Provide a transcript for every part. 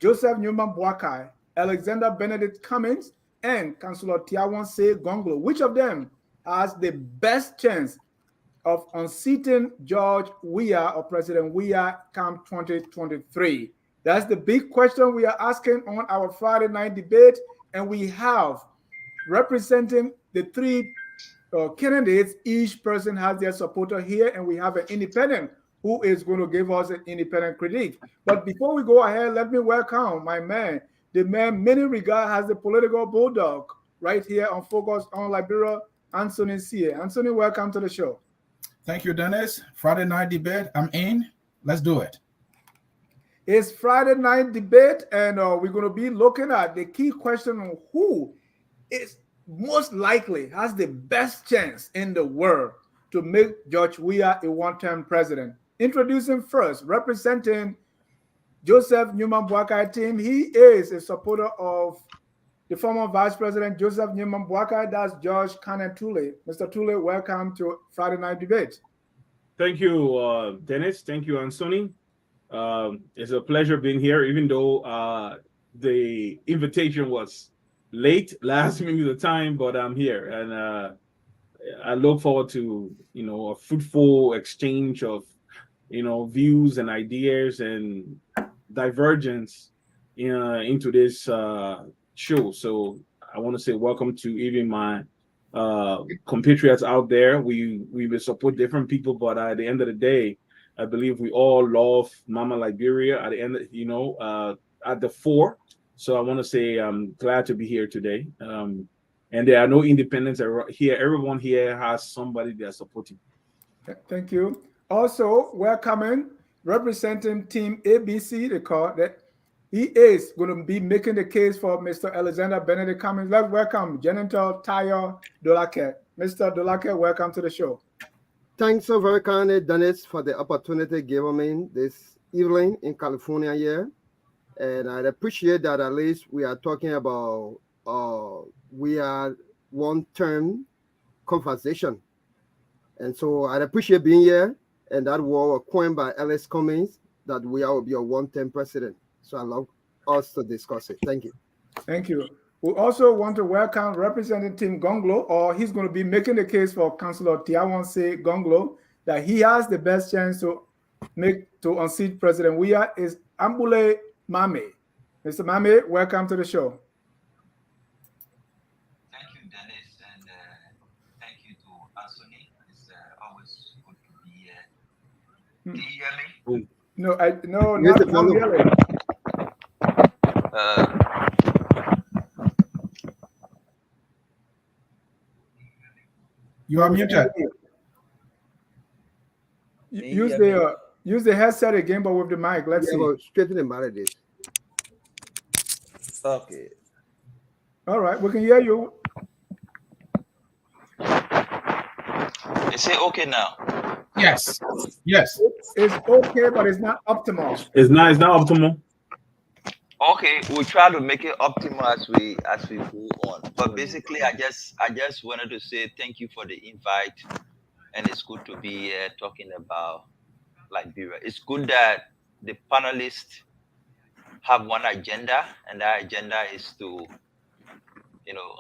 Joseph Newman Boakai, Alexander Benedict Commings, and Councillor Tiawanse Gongloe. Which of them has the best chance of unseating George Weah or President Weah come 2023? That's the big question we are asking on our Friday night debate. And we have, representing the three candidates, each person has their supporter here, and we have an independent who is going to give us an independent critique. But before we go ahead, let me welcome my man, the man many regard as the political bulldog, right here on Focus on Liberia, Anthony C. Anthony, welcome to the show. Thank you, Dennis. Friday night debate, I'm in. Let's do it. It's Friday night debate, and we're going to be looking at the key question on who is most likely has the best chance in the world to make George Weah a one-term president. Introducing first, representing Joseph Newman Boakai team. He is a supporter of the former Vice President Joseph Newman Boakai. That's George Cannon Tule. Mr. Tule, welcome to Friday night debate. Thank you, Dennis. Thank you, Anthony. It's a pleasure being here, even though the invitation was late, last minute of time, but I'm here, and I look forward to a fruitful exchange of views and ideas and divergence into this show. So I want to say welcome to even my compatriots out there. We will support different people, but at the end of the day, I believe we all love Mama Liberia. At the end, at the fore. So I want to say I'm glad to be here today. And there are no independents here. Everyone here has somebody they're supporting. Thank you. Also, welcoming, representing Team ABC, the call that he is going to be making the case for Mr. Alexander Benedict Commings. Let's welcome Janitor Tayo Dolake. Mr. Dolake, welcome to the show. Thanks so very kindly, Dennis, for the opportunity given me this evening in California here. And I'd appreciate that at least we are talking about we are one-term conversation. And so I'd appreciate being here. And that was coined by Ellis Commings that we will be a one-term president. So I love us to discuss it. Thank you. Thank you. We also want to welcome representing Team Gongloe, or he's going to be making the case for Councillor Tiawanse Gongloe that he has the best chance to unseat President Weah is Ambule Mame. Mr. Mame, welcome to the show. Thank you, Dennis, and thank you to Anthony. It's always good to be here. Can you hear me? No, not really. You are muted. Use the headset again, but with the mic. Let's see. Straighten the matter this. Okay. All right, we can hear you. Is it okay now? Yes. Yes. It's okay, but it's not optimal. It's not optimal. Okay, we'll try to make it optimal as we go on. But basically, I just wanted to say thank you for the invite, and it's good to be here talking about Liberia. It's good that the panelists have one agenda, and that agenda is to,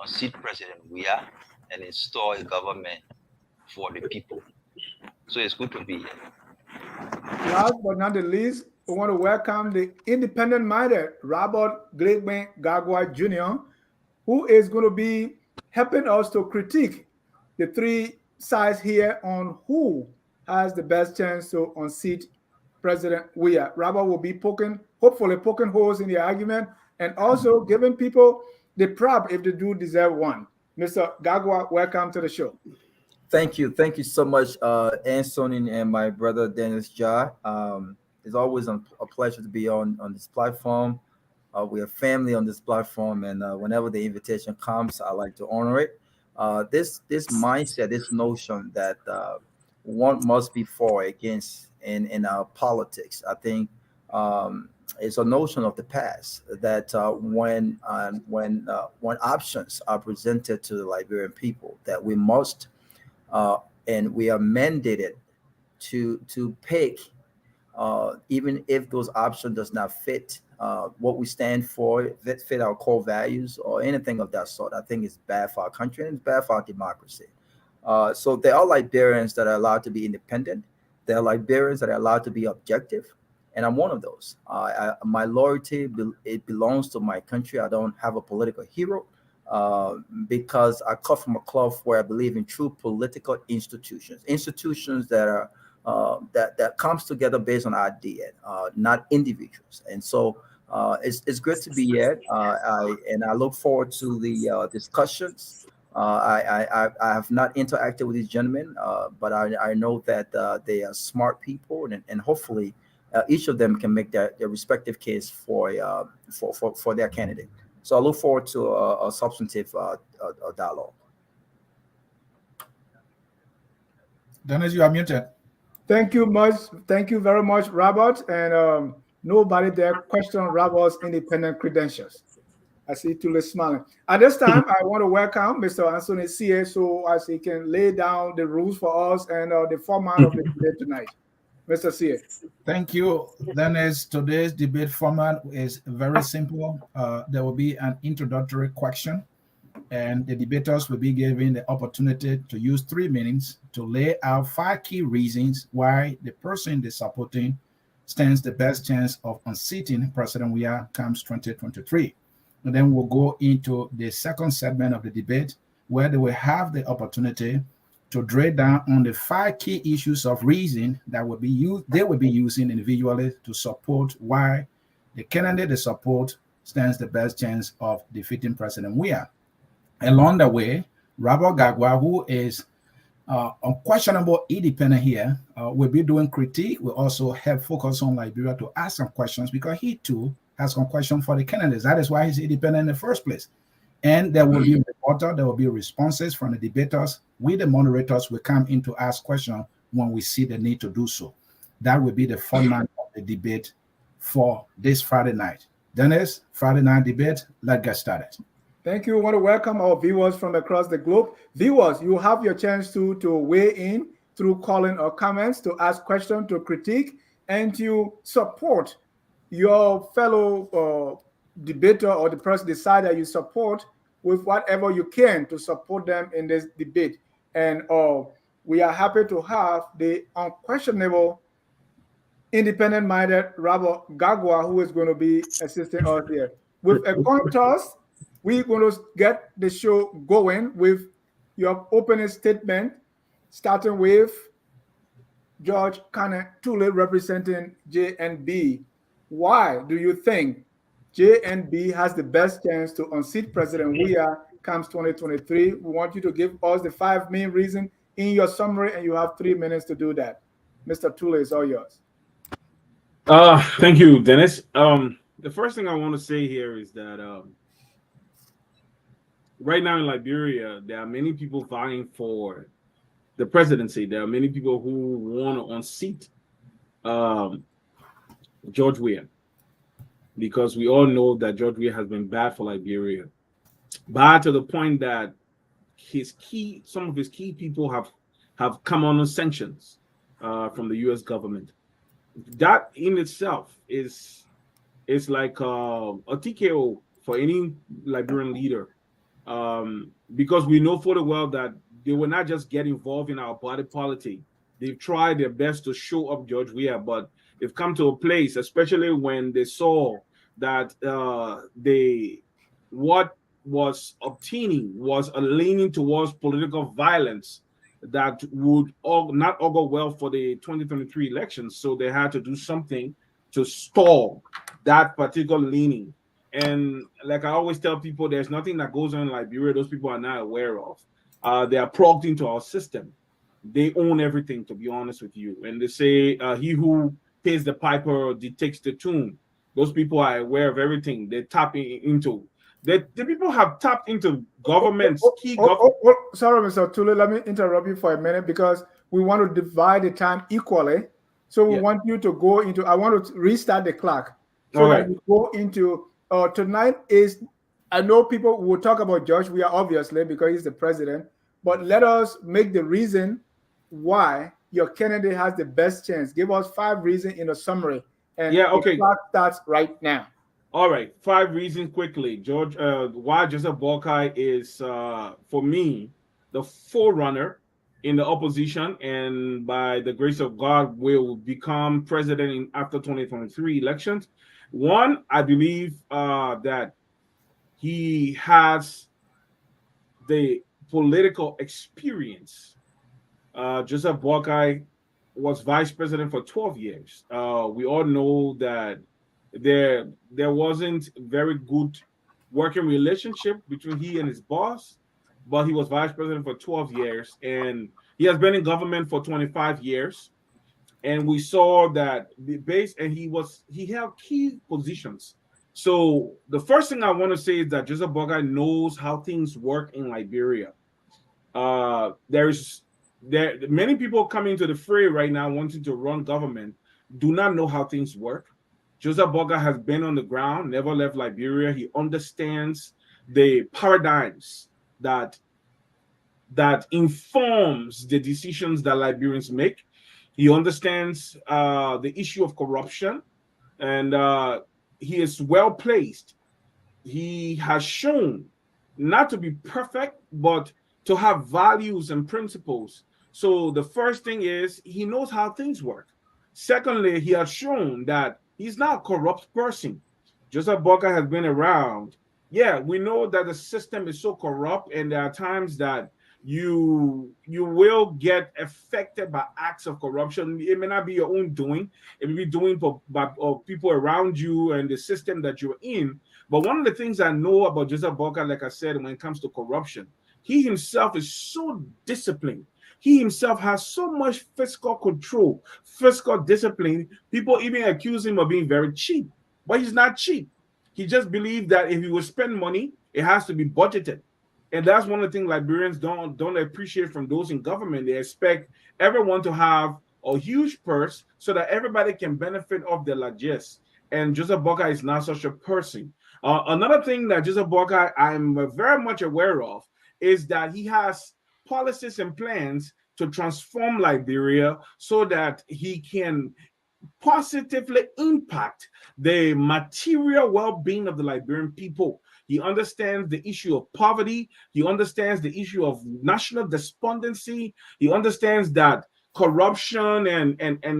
unseat President Weah and install a government for the people. So it's good to be here. Last but not the least, we want to welcome the independent-minded Robert Glegben Gagwa Jr., who is going to be helping us to critique the three sides here on who has the best chance to unseat President Weah. Robert will be hopefully poking holes in the argument and also giving people the prop if they do deserve one. Mr. Gagwa, welcome to the show. Thank you so much, Anthony and my brother Dennis Jah. It's always a pleasure to be on this platform. We are family on this platform, and whenever the invitation comes, I like to honor it. This mindset, this notion that one must be for or against in our politics, I think it's a notion of the past that when options are presented to the Liberian people, that we must and we are mandated to pick, even if those options does not fit what we stand for, that fit our core values, or anything of that sort, I think it's bad for our country and it's bad for our democracy. So there are Liberians that are allowed to be independent. There are Liberians that are allowed to be objective, and I'm one of those. My loyalty, it belongs to my country. I don't have a political hero, because I come from a cloth where I believe in true political institutions that are that comes together based on idea, not individuals. And so it's good to be here, I look forward to the discussions. I have not interacted with these gentlemen, but I know that they are smart people, and hopefully each of them can make their respective case for their candidate. So I look forward to a substantive dialogue. Dennis, you are muted. Thank you much. Thank you very much, Robert. And nobody there questioned Robert's independent credentials. I see Tule smiling. At this time, I want to welcome Mr. Anthony Weah, so as he can lay down the rules for us and the format of the debate tonight. Mr. Weah. Thank you, Dennis. Today's debate format is very simple. There will be an introductory question, and the debaters will be given the opportunity to use 3 minutes to lay out 5 key reasons why the person they're supporting stands the best chance of unseating President Weah comes 2023. And then we'll go into the second segment of the debate, where they will have the opportunity to drill down on the 5 key issues of reason that will be used, they will be using individually to support why the candidate they support stands the best chance of defeating President Weah. Along the way, Robert Gagwa, who is unquestionable independent here, will be doing critique. Will also help focus on Liberia to ask some questions, because he too has some questions for the candidates. That is why he's independent in the first place. And there will be a reporter, there will be responses from the debaters. We, the moderators, will come in to ask questions when we see the need to do so. That will be the format of the debate for this Friday night. Dennis, Friday night debate, let's get started. Thank you. I want to welcome our viewers from across the globe. Viewers, you have your chance to weigh in through calling or comments, to ask questions, to critique, and to support your fellow debater or the person decider you support with whatever you can to support them in this debate. And we are happy to have the unquestionable independent-minded Robert Gagwa, who is going to be assisting us here. With a coin toss, we're going to get the show going with your opening statement, starting with George Kane Tule representing JNB. Why do you think JNB has the best chance to unseat President Weah comes 2023? We want you to give us the 5 main reasons in your summary, and you have 3 minutes to do that. Mr. Tule, is all yours. Thank you, Dennis. The first thing I want to say here is that right now in Liberia, there are many people vying for the presidency. There are many people who want to unseat George Weah, because we all know that George Weah has been bad for Liberia. Bad to the point that some of his key people have come under sanctions from the U.S. government. That in itself is like a TKO for any Liberian leader, because we know for the well that they will not just get involved in our body politic. They've tried their best to show up George Weah, but they've come to a place, especially when they saw that what was obtaining was a leaning towards political violence that would not augur well for the 2023 elections. So they had to do something to stall that particular leaning. And like I always tell people, there's nothing that goes on in Liberia those people are not aware of. They are plugged into our system. They own everything, to be honest with you. And they say, he who pays the piper dictates the tune. Those people are aware of everything. They tap into. The people have tapped into governments. Sorry, Mr. Tule, let me interrupt you for a minute, because we want to divide the time equally. So we want you to go into, I want to restart the clock. So that you go into, tonight is, I know people will talk about George Weah, obviously, because he's the president, but let us make the reason why your candidate has the best chance. Give us 5 reasons in a summary. And the clock starts right now. All right, 5 reasons quickly. George, why Joseph Boakai is, for me, the forerunner in the opposition, and by the grace of God, will become president after 2023 elections. One, I believe that he has the political experience. Joseph Boakai was vice president for 12 years. We all know that there wasn't very good working relationship between he and his boss, but he was vice president for 12 years, and he has been in government for 25 years. And we saw that the base, and he held key positions. So the first thing I want to say is that Joseph Boakai knows how things work in Liberia. There's there many people coming to the fray right now wanting to run government do not know how things work. Joseph Boga has been on the ground, never left Liberia. He understands the paradigms that informs the decisions that Liberians make. He understands the issue of corruption, and he is well placed. He has shown not to be perfect, but to have values and principles. So the first thing is he knows how things work. Secondly, he has shown that he's not a corrupt person. Joseph Boca has been around. Yeah, we know that the system is so corrupt, and there are times that you will get affected by acts of corruption. It may not be your own doing; it may be doing by people around you and the system that you're in. But one of the things I know about Joseph Boca, like I said, when it comes to corruption, he himself is so disciplined. He himself has so much fiscal control, fiscal discipline. People even accuse him of being very cheap, but he's not cheap. He just believes that if he will spend money, it has to be budgeted. And that's one of the things Liberians don't appreciate from those in government. They expect everyone to have a huge purse so that everybody can benefit off their largesse. And Joseph Boca is not such a person. Another thing that Joseph Boca I'm very much aware of is that he has policies and plans to transform Liberia so that he can positively impact the material well-being of the Liberian people. He understands the issue of poverty. He understands the issue of national despondency. He understands that corruption and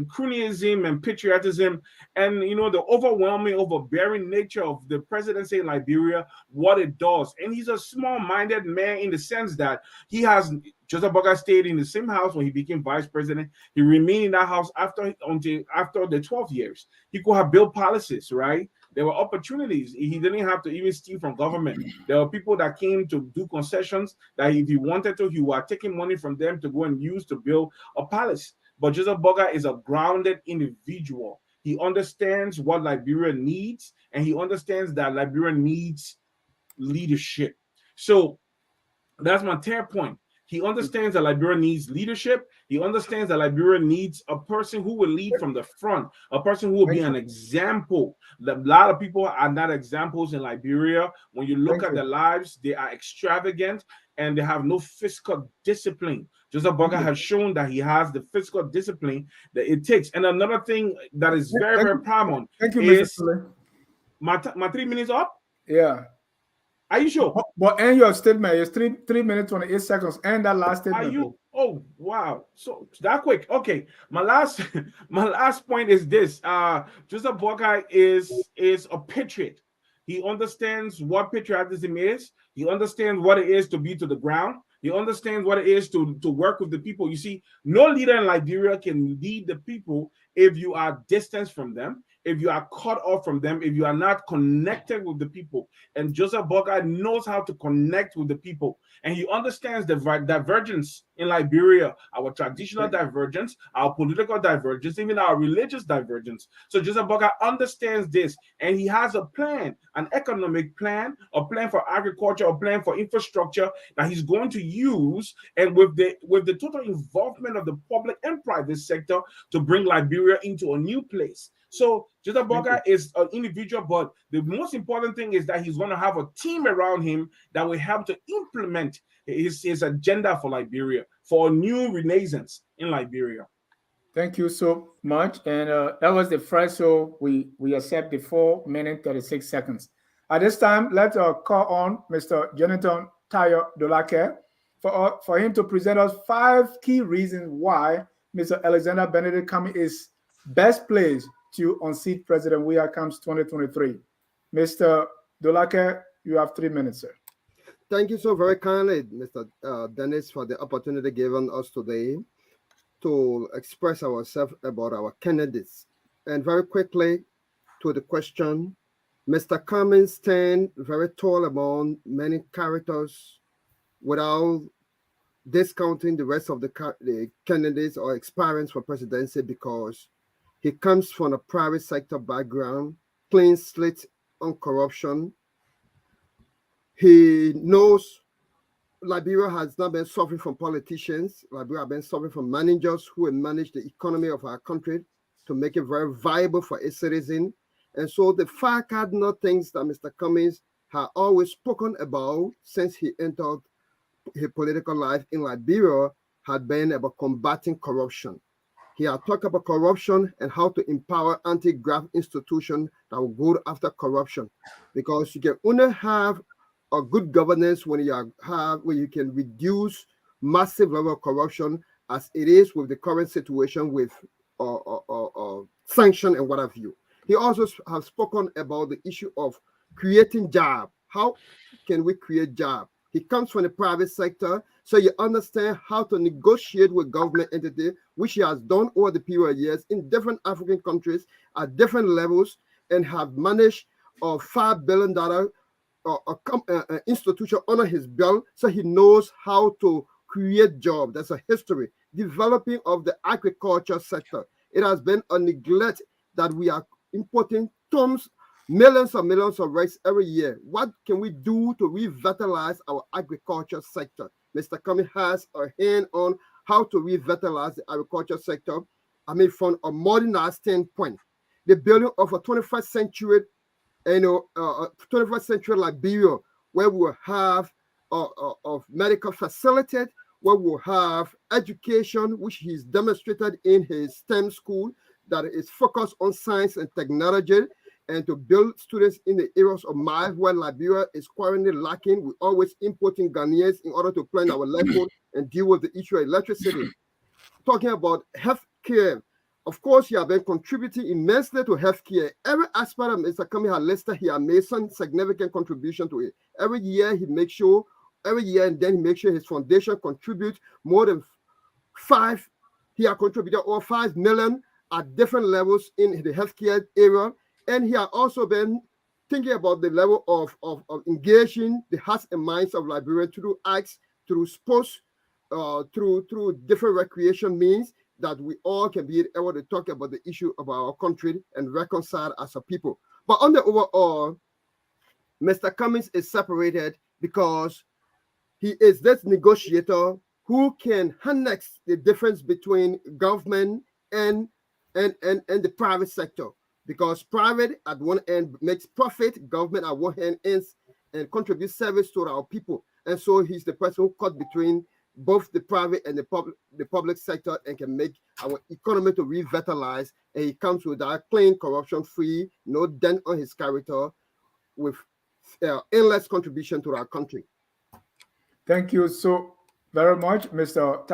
cronyism and patriotism and the overwhelming, overbearing nature of the presidency in Liberia, what it does. And he's a small-minded man in the sense that he has Joseph Boga stayed in the same house when he became vice president. He remained in that house after the 12 years. He could have built palaces, right? There were opportunities. He didn't have to even steal from government. There were people that came to do concessions that if he wanted to, he was taking money from them to go and use to build a palace. But Joseph Boga is a grounded individual. He understands what Liberia needs, and he understands that Liberia needs leadership. So that's my third point. He understands that Liberia needs leadership. He understands that Liberia needs a person who will lead from the front, a person who will be an example. A lot of people are not examples in Liberia. When you look at their lives, they are extravagant and they have no fiscal discipline. Joseph Boga has shown that he has the fiscal discipline that it takes. And another thing that is very, very paramount is my 3 minutes up? Yeah. Are you sure? But end your statement. It's 3 minutes 28 seconds. End that last statement. Are you? Oh wow! So that quick. Okay. My last point is this. Joseph Boakai is a patriot. He understands what patriotism is. He understands what it is to be to the ground. He understands what it is to work with the people. You see, no leader in Liberia can lead the people if you are distanced from them, if you are cut off from them, if you are not connected with the people. And Joseph Boakai knows how to connect with the people. And he understands the divergence in Liberia, our traditional divergence, our political divergence, even our religious divergence. So Joseph Boakai understands this, and he has a plan, an economic plan, a plan for agriculture, a plan for infrastructure that he's going to use, and with the total involvement of the public and private sector to bring Liberia into a new place. So Joseph Boakai is an individual, but the most important thing is that he's going to have a team around him that will help to implement his agenda for Liberia, for a new renaissance in Liberia. Thank you so much. And that was the first, so we accept the 4 minute 36 seconds. At this time, let's call on Mr. Jonathan Tayo Dolake for him to present us 5 key reasons why Mr. Alexander Benedict Cummings is best placed to unseat President Weah comes 2023. Mr. Dolake, you have 3 minutes, sir. Thank you so very kindly, Mr. Dennis, for the opportunity given us today to express ourselves about our candidates. And very quickly to the question, Mr. Cummings stand very tall among many characters without discounting the rest of the candidates or aspirants for presidency because he comes from a private sector background, clean slate on corruption. He knows Liberia has not been suffering from politicians. Liberia has been suffering from managers who have managed the economy of our country to make it very viable for its citizens. And so the five cardinal things that Mr. Cummings has always spoken about since he entered his political life in Liberia had been about combating corruption. He had talked about corruption and how to empower anti-graft institutions that will go after corruption, because you can only have a good governance when you can reduce massive level of corruption as it is with the current situation with sanction and what have you. He also has spoken about the issue of creating job. How can we create job? He comes from the private sector, so you understand how to negotiate with government entity, which he has done over the period of years in different African countries at different levels, and have managed a $5 billion institution under his belt, so he knows how to create jobs. That's a history. Developing of the agriculture sector. It has been a neglect that we are importing millions of rice every year. What can we do to revitalize our agriculture sector? Mr. Cummings has a hand on how to revitalize the agriculture sector. I mean, from a modernized standpoint, the building of a 21st century, 21st century Liberia, where we will have of medical facilities, where we will have education, which he's demonstrated in his STEM school that is focused on science and technology, and to build students in the areas of miles where Liberia is currently lacking. We're always importing Ghanaians in order to plan our livelihood and deal with the issue of electricity. Talking about health care, of course, he has been contributing immensely to health care. Every aspect of Mr. Cummings has listed, he has made some significant contribution to it. Every year, and then he makes sure his foundation contributes more than he has contributed over 5 million at different levels in the healthcare area. And he has also been thinking about the level of engaging the hearts and minds of Liberians through arts, through sports, through different recreation means, that we all can be able to talk about the issue of our country and reconcile as a people. But on the overall, Mr. Cummings is separated because he is this negotiator who can harness the difference between government and the private sector. Because private at one end makes profit, government at one end ends and contributes service to our people. And so he's the person who cut between both the private and the public sector and can make our economy to revitalize. And he comes with that clean, corruption-free, no dent on his character, with endless contribution to our country. Thank you so very much, Mr.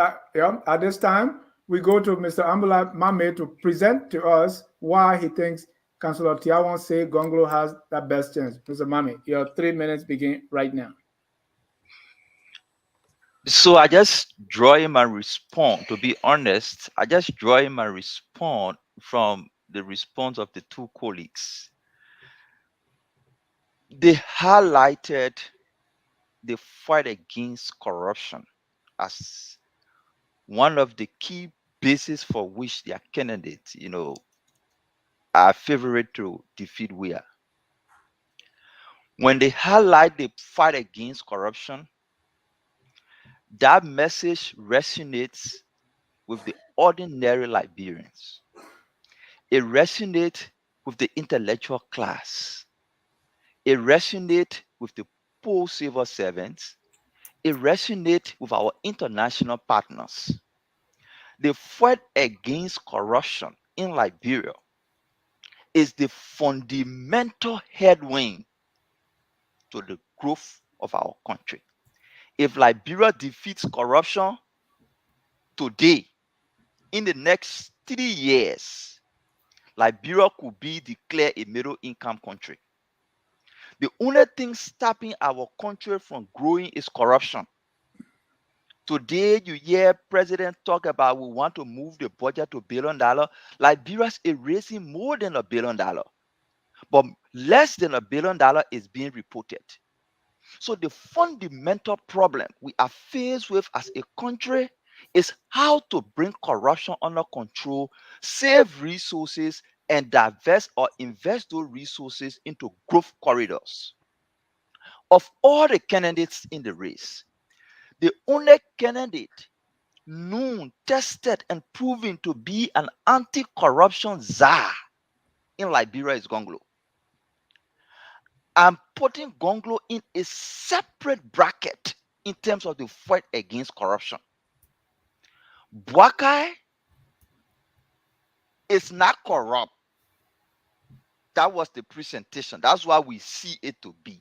At this time, we go to Mr. Ambula Mame to present to us why he thinks Councillor Tiawan say Gongloe has the best chance. Mr. Mame, your 3 minutes begin right now. So I just draw in my response, to be honest, I just draw in my response from the response of the two colleagues. They highlighted the fight against corruption as one of the key bases for which their candidates, are favorite to defeat Weah. When they highlight the fight against corruption, that message resonates with the ordinary Liberians. It resonates with the intellectual class. It resonates with the poor civil servants. It resonates with our international partners. The fight against corruption in Liberia is the fundamental headwind to the growth of our country. If Liberia defeats corruption today, in the next 3 years, Liberia could be declared a middle income country. The only thing stopping our country from growing is corruption. Today, you hear President talk about we want to move the budget to $1 billion. Liberia is raising more than $1 billion, but less than $1 billion is being reported. So the fundamental problem we are faced with as a country is how to bring corruption under control, save resources, and divest or invest those resources into growth corridors. Of all the candidates in the race, the only candidate known, tested, and proven to be an anti-corruption czar in Liberia is Gongloe. I'm putting Gongloe in a separate bracket in terms of the fight against corruption. Boakai is not corrupt. That was the presentation. That's why we see it to be.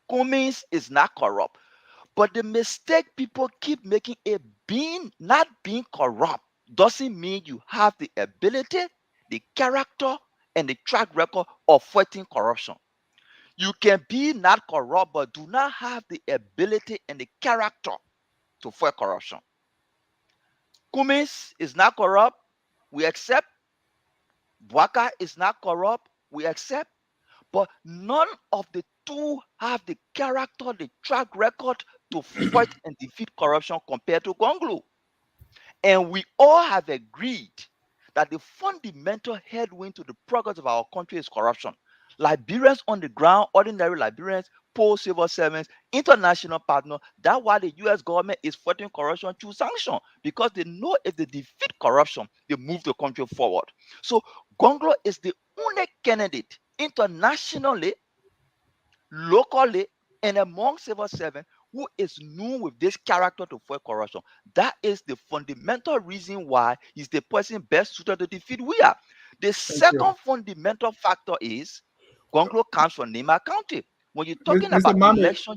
Commings is not corrupt. But the mistake people keep making, not being corrupt doesn't mean you have the ability, the character, and the track record of fighting corruption. You can be not corrupt, but do not have the ability and the character to fight corruption. Commings is not corrupt, we accept. Boakai is not corrupt, we accept. But none of the two have the character, the track record to fight and defeat corruption compared to Gongloe. And we all have agreed that the fundamental headwind to the progress of our country is corruption. Liberians on the ground, ordinary Liberians, poor civil servants, international partners, that's why the US government is fighting corruption through sanction, because they know if they defeat corruption, they move the country forward. So Gongloe is the only candidate internationally, locally, and among civil servants who is known with this character to fight corruption. That is the fundamental reason why he's the person best suited to defeat Weah. The second fundamental factor is Gongloe comes from Nema County. When you're talking Mr. about Mami, election,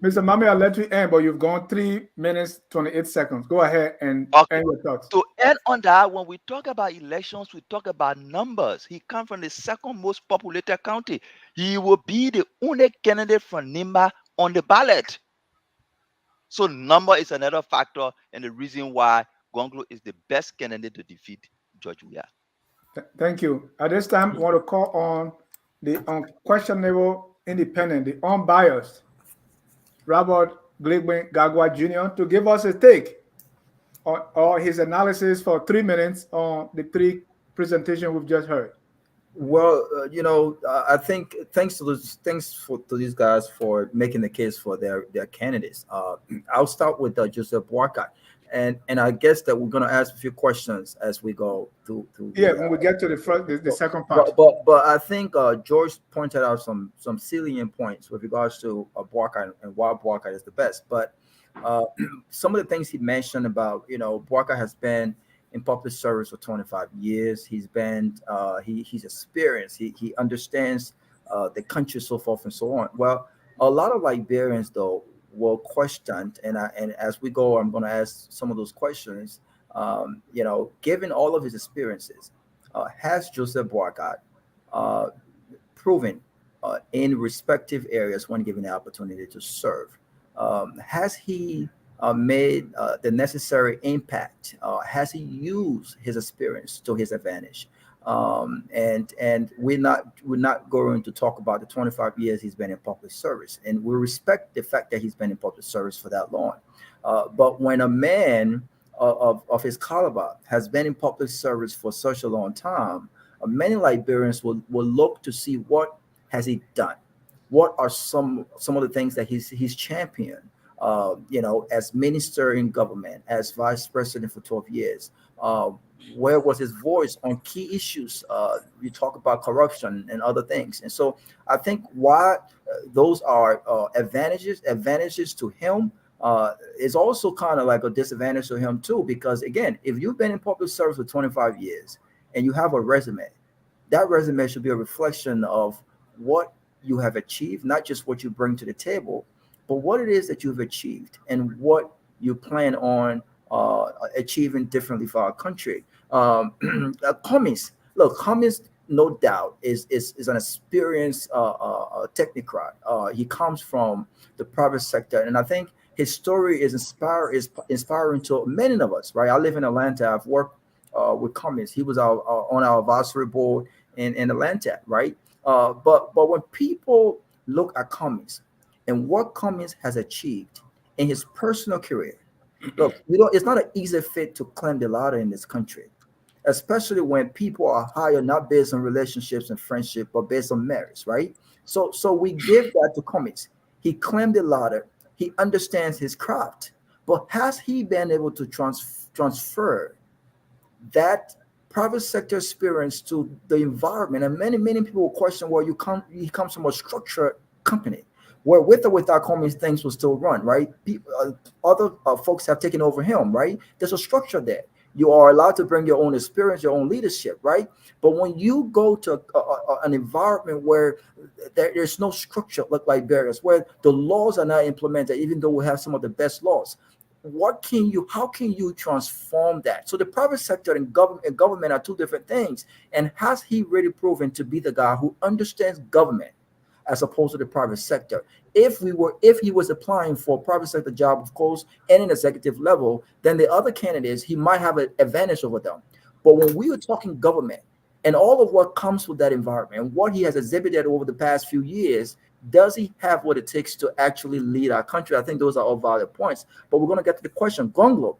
Mr. Mami, I'll let you end, but you've gone 3 minutes, 28 seconds. Go ahead and end your thoughts. To end on that, when we talk about elections, we talk about numbers. He comes from the second most populated county. He will be the only candidate from Nema on the ballot. So number is another factor and the reason why Gongloe is the best candidate to defeat George Weah. Thank you. At this time, I want to call on the unquestionable independent, the unbiased, Robert Glegben Gagwa Jr. to give us a take or his analysis for 3 minutes on the 3 presentations we've just heard. Well, I think thanks to these guys for making the case for their candidates. I'll start with Joseph Boakai, and I guess that we're going to ask a few questions as we go through. When we get to the second part. But I think George pointed out some salient points with regards to Boakai and why Boakai is the best. But some of the things he mentioned about Boakai has been in public service for 25 years. He's been he's experienced. He understands the country, so forth and so on. Well, a lot of Liberians though will question, and as we go, I'm going to ask some of those questions. Given all of his experiences, has Joseph Boakai proven in respective areas when given the opportunity to serve? Has he made the necessary impact? Has he used his experience to his advantage? And we're not going to talk about the 25 years he's been in public service, and we respect the fact that he's been in public service for that long. But when a man of his caliber has been in public service for such a long time, many Liberians will look to see what has he done. What are some of the things that he's championed? As minister in government, as vice president for 12 years, where was his voice on key issues? You talk about corruption and other things. And so I think why those are advantages to him, is also kind of like a disadvantage to him too, because again, if you've been in public service for 25 years and you have a resume, that resume should be a reflection of what you have achieved, not just what you bring to the table, but what it is that you've achieved and what you plan on achieving differently for our country. Cummings, look, Cummings, no doubt, is an experienced technocrat. He comes from the private sector, and I think his story is inspiring to many of us. Right? I live in Atlanta. I've worked with Cummings. He was on our advisory board in Atlanta, right? But when people look at Cummings and what Cummings has achieved in his personal career, look, it's not an easy fit to climb the ladder in this country, especially when people are hired not based on relationships and friendship, but based on merits, right? So we give that to Cummings. He climbed the ladder. He understands his craft, but has he been able to transfer that private sector experience to the environment? And many people will question, well, he comes from a structured company where with or without Cummings, things will still run, right? People, other folks have taken over him, right? There's a structure there. You are allowed to bring your own experience, your own leadership, right? But when you go to an environment where there's no structure like barriers, where the laws are not implemented, even though we have some of the best laws, how can you transform that? So the private sector and government are two different things. And has he really proven to be the guy who understands government as opposed to the private sector? If he was applying for a private sector job, of course, and an executive level, then the other candidates, he might have an advantage over them. But when we were talking government and all of what comes with that environment and what he has exhibited over the past few years, does he have what it takes to actually lead our country? I think those are all valid points. But we're going to get to the question. Gongloe,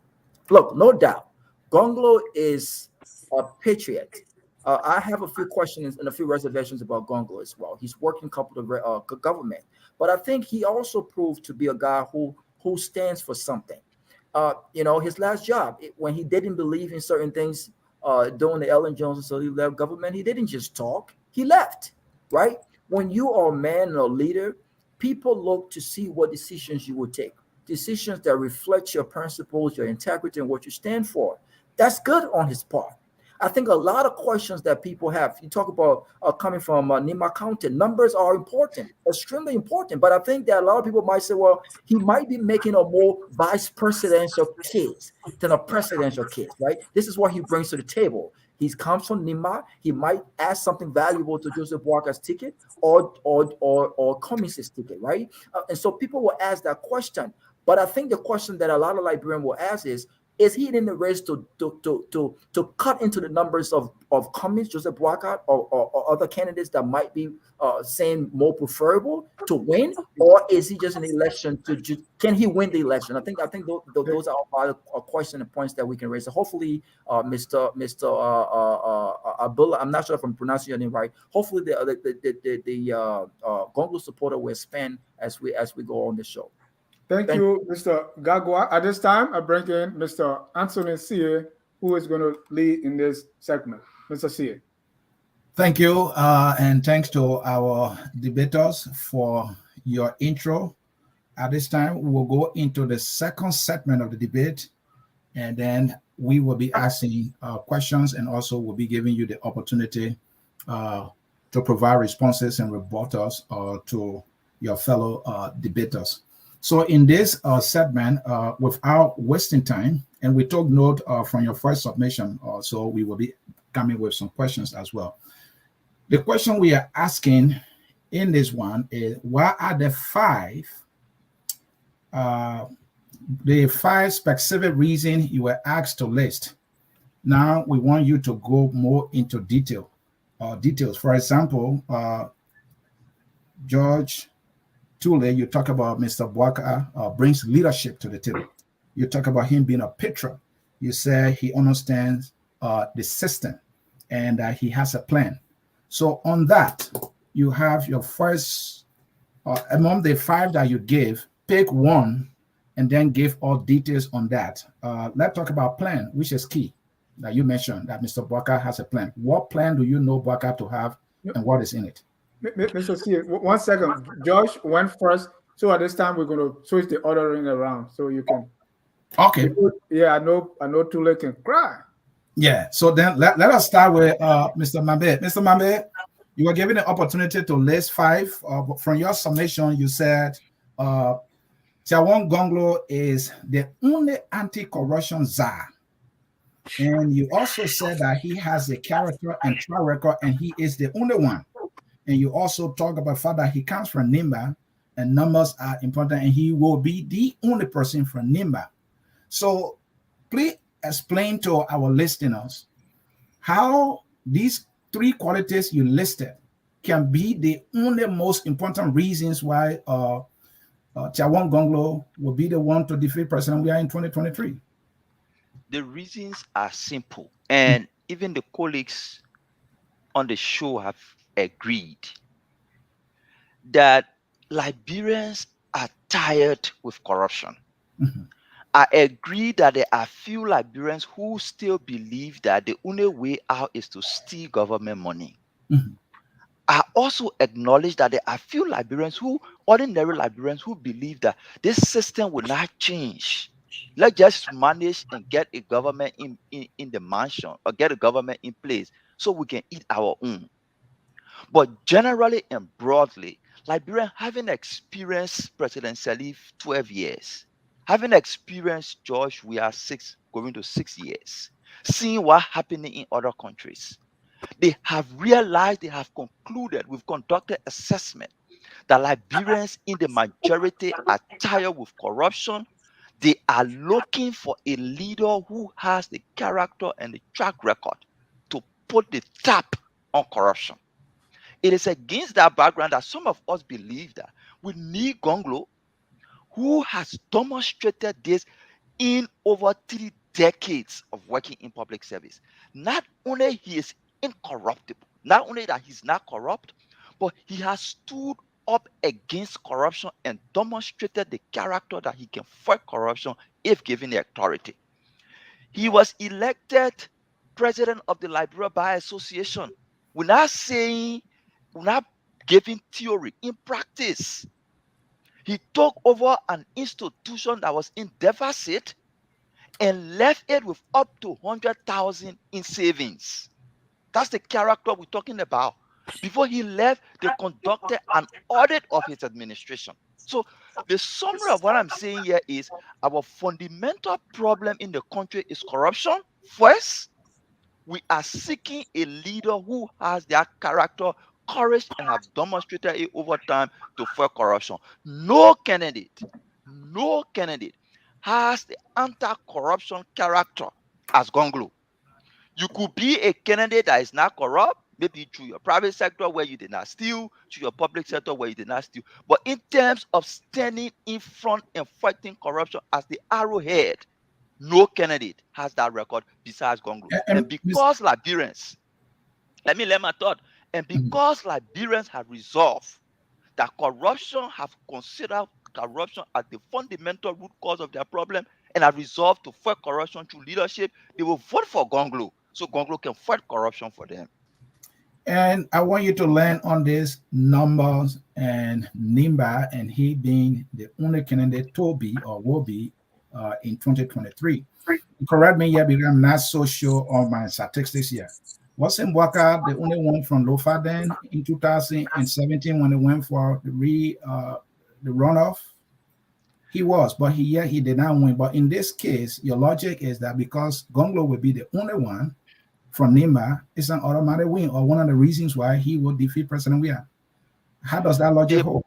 look, no doubt, Gongloe is a patriot. I have a few questions and a few reservations about Gongloe as well. He's working couple of government, but I think he also proved to be a guy who stands for something. His last job, when he didn't believe in certain things during the Ellen Johnson, so he left government. He didn't just talk; he left. Right? When you are a man and a leader, people look to see what decisions you will take. Decisions that reflect your principles, your integrity, and what you stand for. That's good on his part. I think a lot of questions that people have, you talk about coming from Nima County, numbers are important, extremely important. But I think that a lot of people might say, well, he might be making a more vice presidential case than a presidential case, right? This is what he brings to the table. He comes from Nima. He might add something valuable to Joseph Boakai's ticket or Cummings' ticket, right? And so people will ask that question. But I think the question that a lot of Liberians will ask is he in the race to cut into the numbers of Cummings, Joseph Boakai, or other candidates that might be saying more preferable to win, or is he just an election can he win the election? I think those are all questions and points that we can raise. So hopefully, Mr. Abdullah, I'm not sure if I'm pronouncing your name right. Hopefully, the Gongloe supporter will expand as we go on the show. Thank you, Mr. Gagwa. At this time, I bring in Mr. Anthony Sie, who is going to lead in this segment. Mr. Sie. Thank you, and thanks to our debaters for your intro. At this time, we will go into the second segment of the debate, and then we will be asking questions, and also we'll be giving you the opportunity to provide responses and rebuttals to your fellow debaters. So in this segment, without wasting time, and we took note from your first submission, so we will be coming with some questions as well. The question we are asking in this one is, what are the five specific reasons you were asked to list? Now we want you to go more into details. For example, George Tule, you talk about Mr. Boakai brings leadership to the table. You talk about him being a patriot. You say he understands the system and that he has a plan. So on that, you have your first, among the five that you gave, pick one and then give all details on that. Let's talk about plan, which is key. That you mentioned that Mr. Boakai has a plan. What plan do you know Boakai to have and what is in it? Mr. Sie, 1 second. Josh went first. So at this time, we're going to switch the ordering around so you can. Okay. Yeah, I know Tule can cry. Yeah. So then let us start with Mr. Mambe. Mr. Mambe, you were given the opportunity to list 5. From your summation, you said Tiawan Gongloe is the only anti-corruption czar. And you also said that he has a character and track record, and he is the only one. And you also talk about the fact that he comes from Nimba, and numbers are important, and he will be the only person from Nimba. So please explain to our listeners how these 3 qualities you listed can be the only most important reasons why Tiawan Gongloe will be the one to defeat President Weah in 2023. The reasons are simple, and even the colleagues on the show have agreed that Liberians are tired with corruption. Mm-hmm. I agree that there are few Liberians who still believe that the only way out is to steal government money. Mm-hmm. I also acknowledge that there are few Liberians ordinary Liberians who believe that this system will not change. Let's just manage and get a government in the mansion, or get a government in place so we can eat our own. But generally and broadly, Liberians having experienced President Salif 12 years, having experienced George Weah going to 6 years, seeing what happening in other countries, they have realized, they have concluded, we've conducted assessment that Liberians in the majority are tired with corruption. They are looking for a leader who has the character and the track record to put the tap on corruption. It is against that background that some of us believe that we need Gongloe, who has demonstrated this in over 3 decades of working in public service. Not only he is incorruptible, not only that he's not corrupt, but he has stood up against corruption and demonstrated the character that he can fight corruption if given the authority. He was elected president of the Liberia Bar Association. We're not giving theory. In practice, he took over an institution that was in deficit and left it with up to 100,000 in savings. That's the character we're talking about. Before he left, they conducted an audit of his administration. So the summary of what I'm saying here is our fundamental problem in the country is corruption. First, we are seeking a leader who has their character, courage, and have demonstrated it over time to fight corruption. No candidate has the anti-corruption character as Gongloe. You could be a candidate that is not corrupt, maybe through your private sector where you did not steal, through your public sector where you did not steal. But in terms of standing in front and fighting corruption as the arrowhead, no candidate has that record besides Gongloe. And because Liberians, let me let my thought, and because Liberians have resolved that corruption, have considered corruption as the fundamental root cause of their problem, and have resolved to fight corruption through leadership, they will vote for Gongloe so Gongloe can fight corruption for them. And I want you to learn on these numbers and Nimba, and he being the only candidate to be or will be in 2023. Correct me here because I'm not so sure on my statistics here. Wasn't Boakai the only one from Lofa then in 2017 when they went for the runoff? He was, but he did not win. But in this case, your logic is that because Gongloe will be the only one from Nimba, it's an automatic win, or one of the reasons why he will defeat President Weah. How does that logic hold?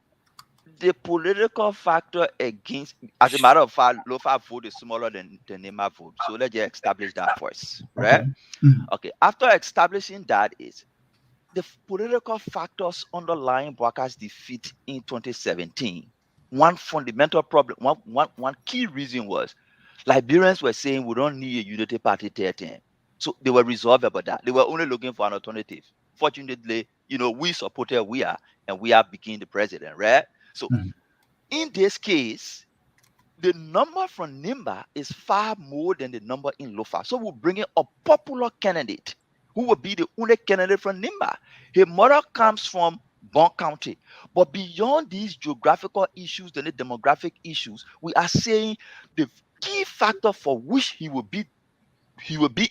The political factor against, as a matter of fact, Lofa vote is smaller than the Nimba vote. So let's just establish that first, right? Okay. Okay. After establishing that, is the political factors underlying Boakai's defeat in 2017. One fundamental problem, one key reason was Liberians were saying we don't need a unity party 13. So they were resolved about that. They were only looking for an alternative. Fortunately, we supported Weah, and Weah became the president, right? So in this case, the number from Nimba is far more than the number in Lofa. So we're bringing a popular candidate who will be the only candidate from Nimba. His mother comes from Bon County. But beyond these geographical issues and the demographic issues, we are saying the key factor for which he will be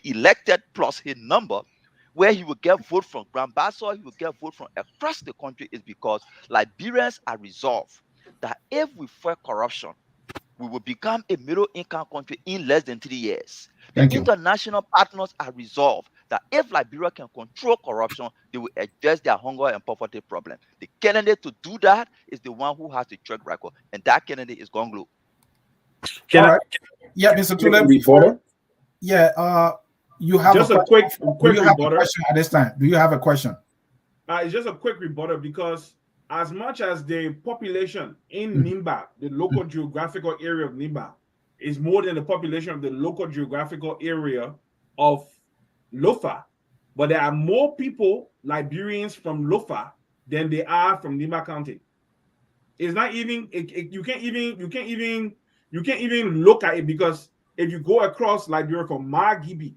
elected plus his number, where he will get vote from Grand Bassa, he will get vote from across the country, is because Liberians are resolved that if we fight corruption, we will become a middle-income country in less than 3 years. The Thank you. international partners are resolved that if Liberia can control corruption, they will address their hunger and poverty problem. The candidate to do that is the one who has the track record, and that candidate is Gongloe. Can All I right. Yeah, Mr. make a Tule. rebuttal? Yeah, you have Just a question. quick Do you have a rebuttal. question at this time? Do you have a question? It's just a quick rebuttal because as much as the population in Nimba, the local geographical area of Nimba, is more than the population of the local geographical area of Lofa, but there are more people, Liberians from Lofa, than they are from Nimba County. It's not even you can't even look at it, because if you go across Liberia from Margibi,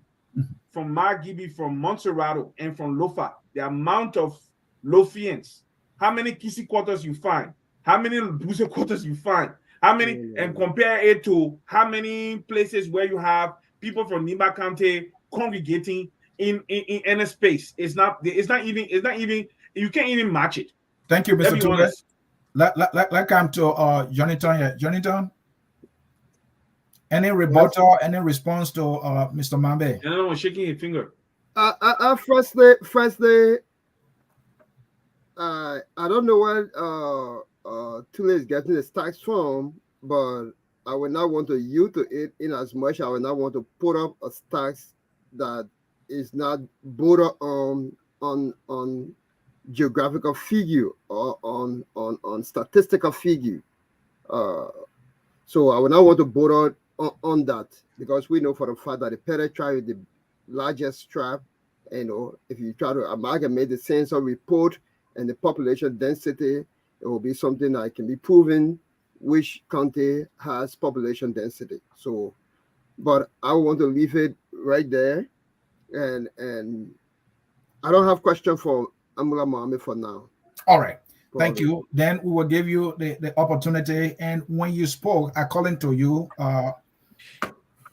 from Montserrado, and from Lofa, the amount of Lofians, how many Kisi quarters you find, how many Buse quarters you find, how many, and compare it to how many places where you have people from Nimba County congregating in a space. It's not even you can't even match it. Thank you, Let's Mr. be Tule. honest. Let's come to Jonathan here. Jonathan, any rebuttal, any response to Mr. Mambe? And I was shaking his finger. Firstly, I don't know where Tule is getting the tax from, but I would not want to yield to it, in as much I would not want to put up a tax that is not border on geographical figure or on statistical figure. So I would not want to border on that, because we know for the fact that the Pere tribe is the largest tribe. You know, if you try to amalgamate the census report and the population density, it will be something that can be proven which county has population density. So, but I want to leave it right there, and I don't have question for Amula Mohammed for now. All right. Thank you. Then we will give you the opportunity. And when you spoke, according to you,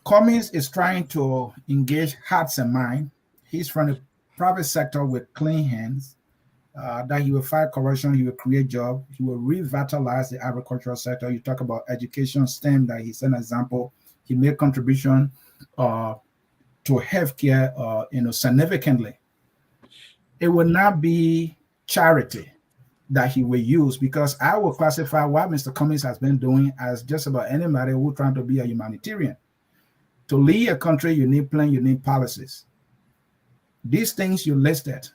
Commings is trying to engage hearts and minds. He's from the private sector with clean hands, that he will fight corruption, he will create jobs, he will revitalize the agricultural sector. You talk about education, STEM, that he's an example. He made contribution to healthcare, significantly. It will not be charity that he will use, because I will classify what Mr. Commings has been doing as just about anybody who trying to be a humanitarian. To lead a country, you need plan, you need policies. These things you listed,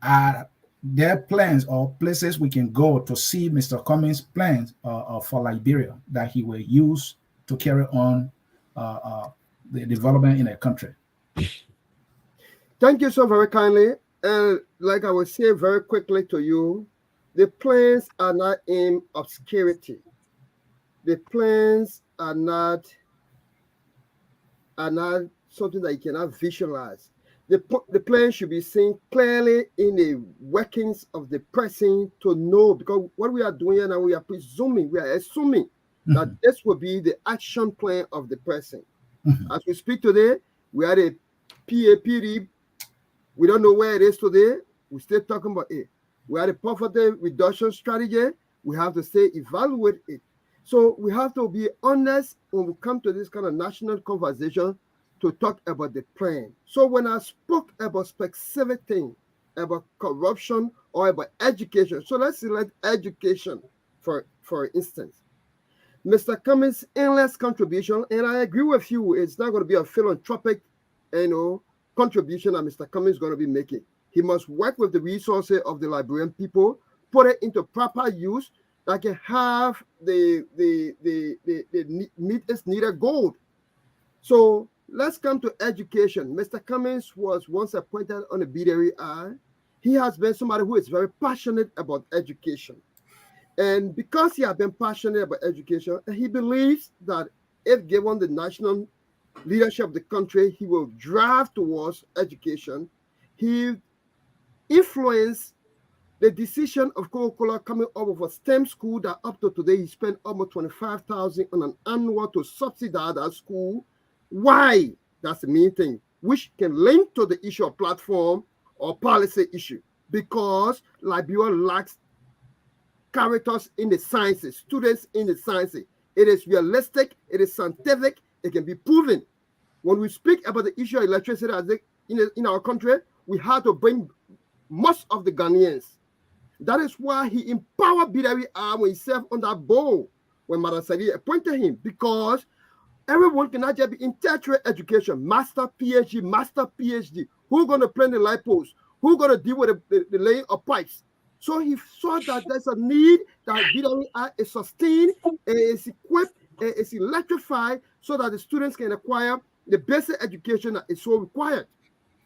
are there plans or places we can go to see Mr. Commings' plans for Liberia that he will use to carry on the development in a country? Thank you so very kindly. And like I will say very quickly to you, the plans are not in obscurity. The plans are not something that you cannot visualize. The plan should be seen clearly in the workings of the person to know, because what we are doing now, we are assuming that this will be the action plan of the person. As we speak today, we are a PAPD. We don't know where it is today. We're still talking about it. We are a poverty reduction strategy. We have to stay evaluate it. So we have to be honest when we come to this kind of national conversation to talk about the plan. So when I spoke about specific things, about corruption or about education, so let's select education for instance. Mr. Cummings' endless contribution, and I agree with you, it's not going to be a philanthropic, contribution that Mr. Cummings is going to be making. He must work with the resources of the Liberian people, put it into proper use, that can have the needed gold. So let's come to education. Mr. Cummings was once appointed on the BDRI. He has been somebody who is very passionate about education. And because he has been passionate about education, he believes that if given the national leadership of the country, he will drive towards education. He influenced The decision of Coca-Cola coming up with a STEM school that up to today he spent almost $25,000 on an annual to subsidize that school. Why? That's the main thing, which can link to the issue of platform or policy issue. Because Liberia lacks characters in the sciences, students in the sciences. It is realistic, it is scientific, it can be proven. When we speak about the issue of electricity in our country, we have to bring most of the Ghanaians. That is why he empowered Bidari when he served on that board when Madam Sadi appointed him, because everyone cannot just be in tertiary education, master, PhD. Who's going to plan the light posts? Who's going to deal with the laying of pipes? So he saw that there's a need that Bidari is sustained, is equipped, is electrified so that the students can acquire the basic education that is so required.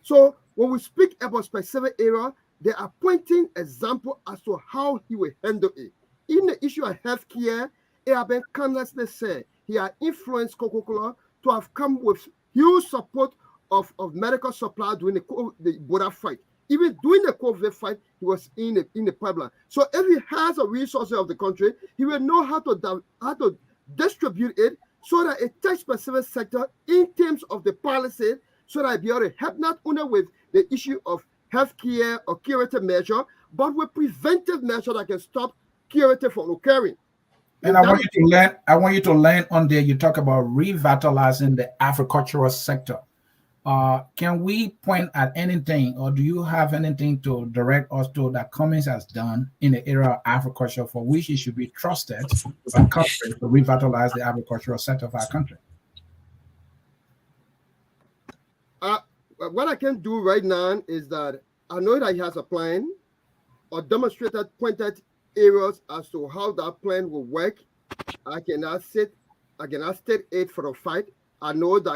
So when we speak about specific area, they are pointing example as to how he will handle it. In the issue of healthcare, it has been countlessly said he has influenced Coca-Cola to have come with huge support of medical supply during the border fight. Even during the COVID fight, he was in the pipeline. So if he has a resources of the country, he will know how to distribute it so that it touches specific sector in terms of the policy, so that it be able to help not only with the issue of healthcare or curative measure, but with preventive measure that can stop curative from occurring. And I want you to learn on there. You talk about revitalizing the agricultural sector. Can we point at anything, or do you have anything to direct us to that Commings has done in the area of agriculture for which it should be trusted by country to revitalize the agricultural sector of our country? What I can do right now is that I know that he has a plan or demonstrated pointed areas as to how that plan will work. I cannot state it for a fight. I know that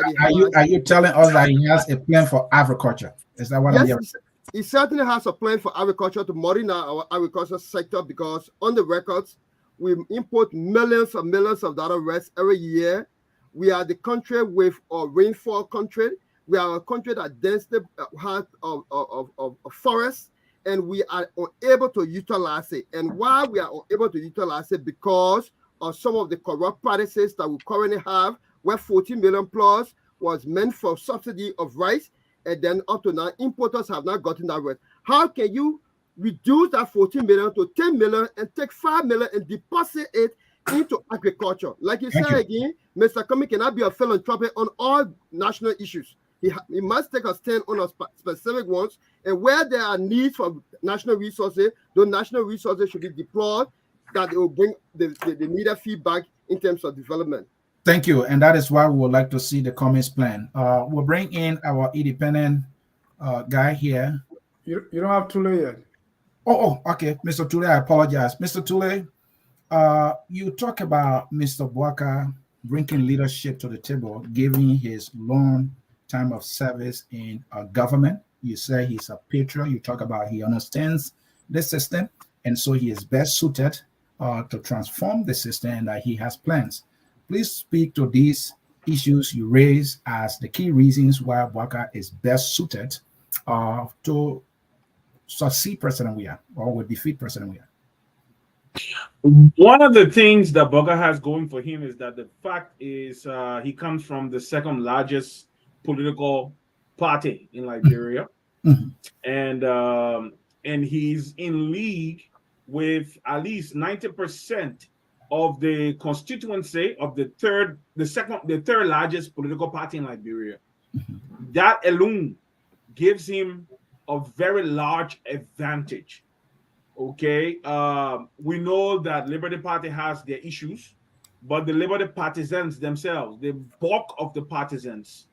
are you telling us that he has a plan for agriculture? Is that what I'm hearing? He certainly has a plan for agriculture to modernize our agriculture sector, because on the records, we import millions of dollars every year. We are the country with a rainfall country. We are a country that densely has of forests, and we are unable to utilize it. And why we are unable to utilize it? Because of some of the corrupt practices that we currently have, where 14 million plus was meant for subsidy of rice, and then up to now, importers have not gotten that rice. How can you reduce that 14 million to 10 million and take 5 million and deposit it into agriculture? Like you said again, Mr. Cummings cannot be a philanthropist on all national issues. He must take a stand on specific ones, and where there are needs for national resources, those national resources should be deployed, that it will bring the needed feedback in terms of development. Thank you, and that is why we would like to see the Commings plan. We'll bring in our independent guy here. You don't have Tule yet. Oh, okay, Mr. Tule, I apologize. Mr. Tule, you talk about Mr. Boakai bringing leadership to the table, giving his long time of service in government. You say he's a patriot. You talk about he understands the system, and so he is best suited to transform the system, and that he has plans. Please speak to these issues you raise as the key reasons why Boakai is best suited to succeed President Weah, or will defeat President Weah. One of the things that Boakai has going for him is that the fact is he comes from the second largest political party in Liberia, and he's in league with at least 90% of the constituency of the third largest political party in Liberia. That alone gives him a very large advantage. Okay, we know that Liberty Party has their issues, but the Liberty partisans themselves, the bulk of the partisans,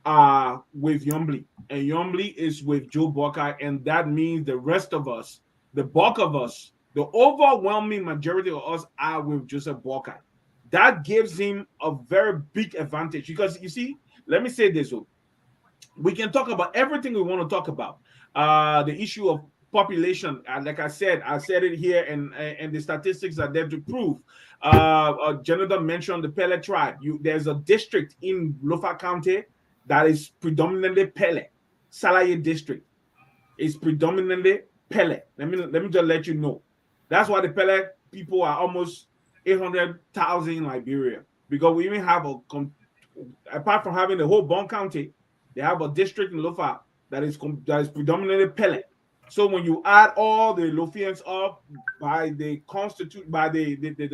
are with Yombli, and Yombli is with Joe Boakai, and that means the rest of us, the bulk of us, the overwhelming majority of us are with Joseph Boakai. That gives him a very big advantage, because you see, let me say this: we can talk about everything we want to talk about. The issue of population, like I said it here, and the statistics are there to prove. Jonathan mentioned the Pele tribe. There's a district in Lofa County that is predominantly Pele. Salaye district is predominantly Pele. Let me just let you know. That's why the Pele people are almost 800,000 in Liberia, because we even have apart from having the whole Bon County, they have a district in Lofa that is predominantly Pele. So when you add all the Lofians up by the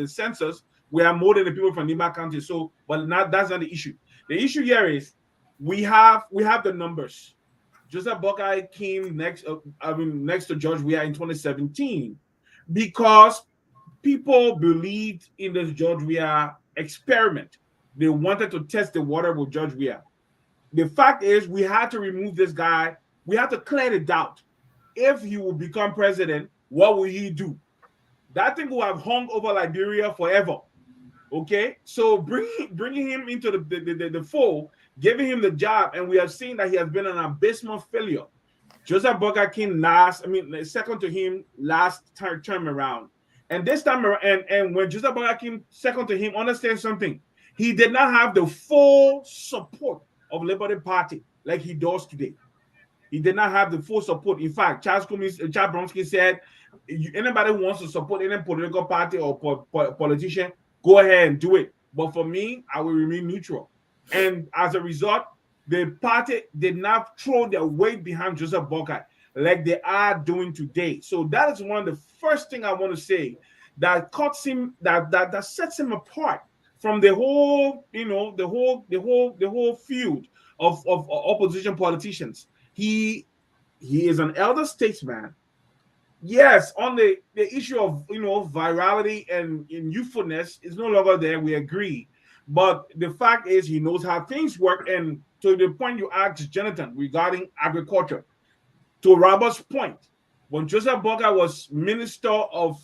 census, we are more than the people from Nima County. So, but that's not the issue. The issue here is we have the numbers. Joseph Boakai came next to George Weah in 2017 because people believed in this George Weah experiment. They wanted to test the water with George Weah. The fact is, we had to remove this guy. We had to clear the doubt. If he will become president, what will he do? That thing will have hung over Liberia forever. Okay, so bringing him into the fold, giving him the job, and we have seen that he has been an abysmal failure. Joseph Boakai came second to him last term around, and this time around, and when Joseph Boakai came second to him, understand something, he did not have the full support of Liberty Party like he does today. He did not have the full support. In fact, Charles Bronski said, anybody who wants to support any political party or politician, go ahead and do it. But for me, I will remain neutral. And as a result, the party did not throw their weight behind Joseph Boakai like they are doing today. So that is one of the first thing I want to say that cuts him, that sets him apart from the whole, the whole field of opposition politicians. He is an elder statesman. Yes, on the issue of virality and youthfulness is no longer there. We agree, but the fact is he knows how things work. And to the point you asked Jonathan regarding agriculture, to Robert's point, when Joseph Boakai was Minister of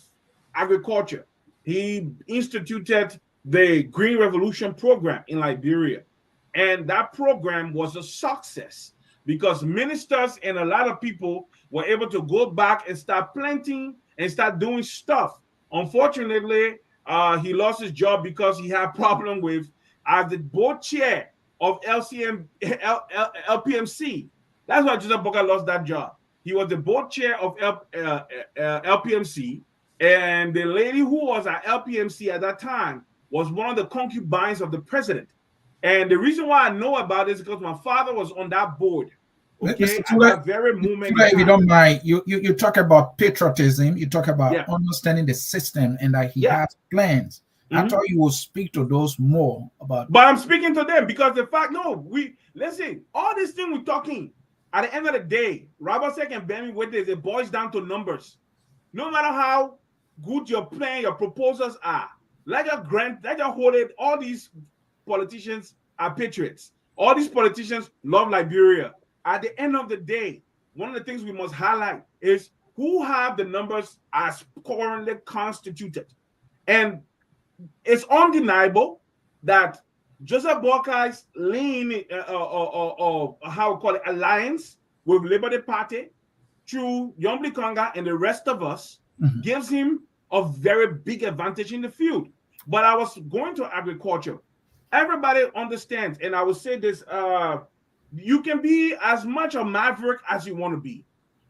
Agriculture, he instituted the Green Revolution program in Liberia, and that program was a success because ministers and a lot of people were able to go back and start planting and start doing stuff. Unfortunately, he lost his job because he had a problem with as the board chair of LPMC. That's why Joseph Boakai lost that job. He was the board chair of LPMC, and the lady who was at LPMC at that time was one of the concubines of the president. And the reason why I know about this is because my father was on that board. Okay, at that very moment. If you don't mind, you talk about patriotism, you talk about understanding the system and that he has plans. I thought you would speak to those more about. But I'm speaking to them because the fact, listen, all this thing we're talking, at the end of the day, Robert said and bear me with this, it boils down to numbers. No matter how good your plan, your proposals are, let your hold it, all these politicians are patriots. All these politicians love Liberia. At the end of the day, one of the things we must highlight is who have the numbers as currently constituted. And it's undeniable that Joseph Boakai's alliance with Liberty Party through Yombli Konga and the rest of us gives him a very big advantage in the field. But I was going to agriculture. Everybody understands, and I will say this, you can be as much a maverick as you want to be.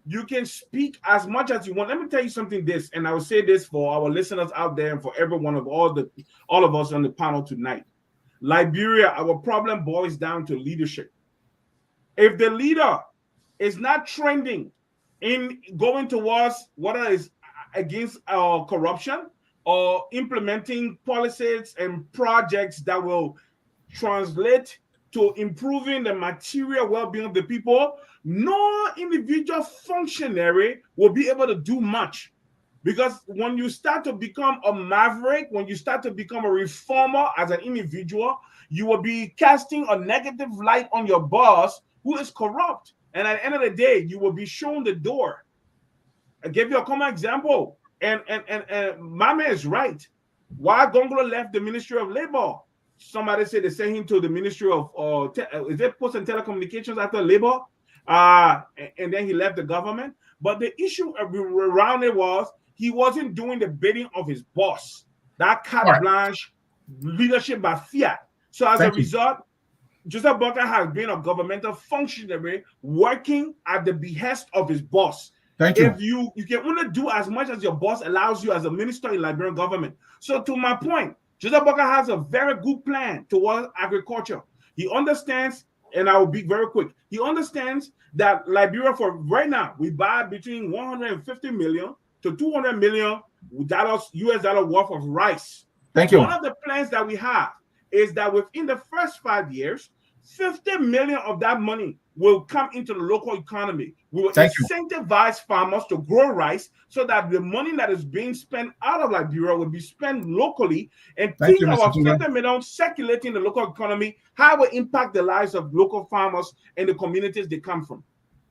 You can speak as much as you want. Let me tell you something, and I will say this for our listeners out there and for every one of all of us on the panel tonight. Liberia, our problem boils down to leadership. If the leader is not trending in going towards what is against corruption or implementing policies and projects that will translate to improving the material well-being of the people, no individual functionary will be able to do much. Because when you start to become a maverick, when you start to become a reformer as an individual, you will be casting a negative light on your boss who is corrupt. And at the end of the day, you will be shown the door. I gave you a common example. And my man is right. Why Gongloe left the Ministry of Labor? Somebody said they sent him to the Ministry of is it Post and Telecommunications after Labor? And then he left the government. But the issue around it was he wasn't doing the bidding of his boss. That carte blanche leadership by fiat. So as a result, Joseph Boakai has been a governmental functionary working at the behest of his boss. Thank you. If you can only do as much as your boss allows you as a minister in Liberian government. So to my point, Joseph Boakai has a very good plan towards agriculture. He understands, and I will be very quick. He understands that Liberia, for right now, we buy between 150 million to 200 million US dollar worth of rice. Thank you. One of the plans that we have is that within the first 5 years, 50 million of that money will come into the local economy. We will incentivize farmers to grow rice so that the money that is being spent out of Liberia will be spent locally, and think about 50 million circulating the local economy, how it will impact the lives of local farmers and the communities they come from.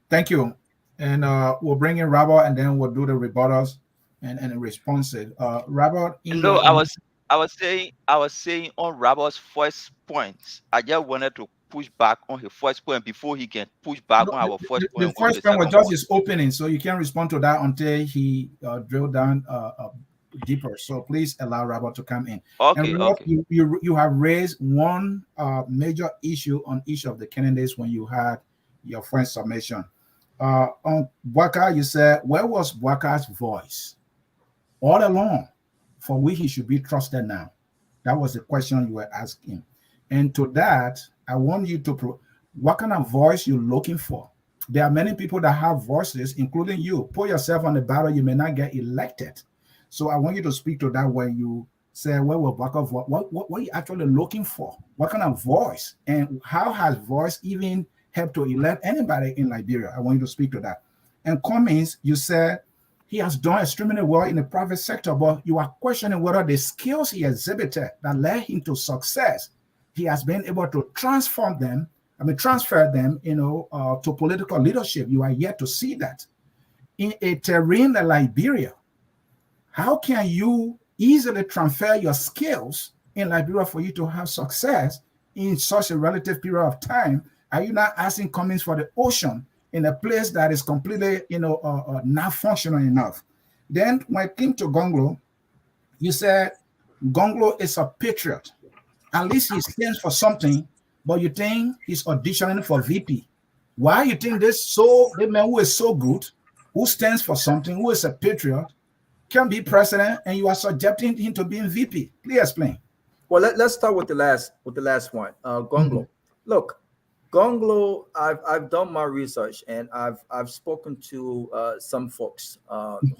Thank you. And we'll bring in Robert, and then we'll do the rebuttals and responses. Robert, no, I was saying on Robert's first points. I just wanted to push back on his first point before he can push back on our first point. The first point was just his opening, so you can't respond to that until he drilled down deeper. So please allow Robert to come in. Okay, and Robert, okay. You have raised one major issue on each of the candidates when you had your first submission. On Boakai, you said, where was Boakai's voice all along for which he should be trusted now? That was the question you were asking. And to that, I want you to what kind of voice you're looking for. There are many people that have voices, including you. Put yourself on the ballot, you may not get elected. So I want you to speak to that when you say, where will Boakai, what are you actually looking for? What kind of voice? And how has voice even helped to elect anybody in Liberia? I want you to speak to that. And Commings, you said he has done extremely well in the private sector, but you are questioning whether the skills he exhibited that led him to success, he has been able to transfer them, to political leadership. You are yet to see that. In a terrain like Liberia, how can you easily transfer your skills in Liberia for you to have success in such a relative period of time? Are you not asking Commings for the ocean in a place that is completely, not functional enough? Then when it came to Gongloe, you said Gongloe is a patriot. At least he stands for something, but you think he's auditioning for VP. Why you think the man who is so good, who stands for something, who is a patriot, can be president, and you are subjecting him to being VP? Please explain. Well, let's start with the last one. Gongloe. Look, Gongloe, I've done my research, and I've spoken to some folks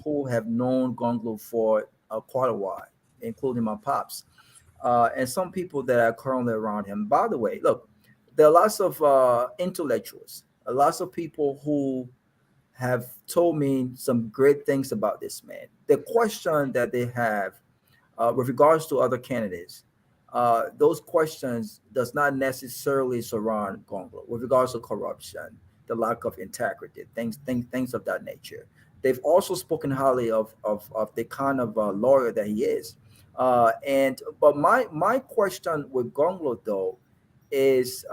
who have known Gongloe for quite a while, including my pops. And some people that are currently around him. By the way, look, there are lots of intellectuals, lots of people who have told me some great things about this man. The question that they have with regards to other candidates, those questions does not necessarily surround Gongloe with regards to corruption, the lack of integrity, things of that nature. They've also spoken highly of the kind of lawyer that he is. But my question with Gongloe though is,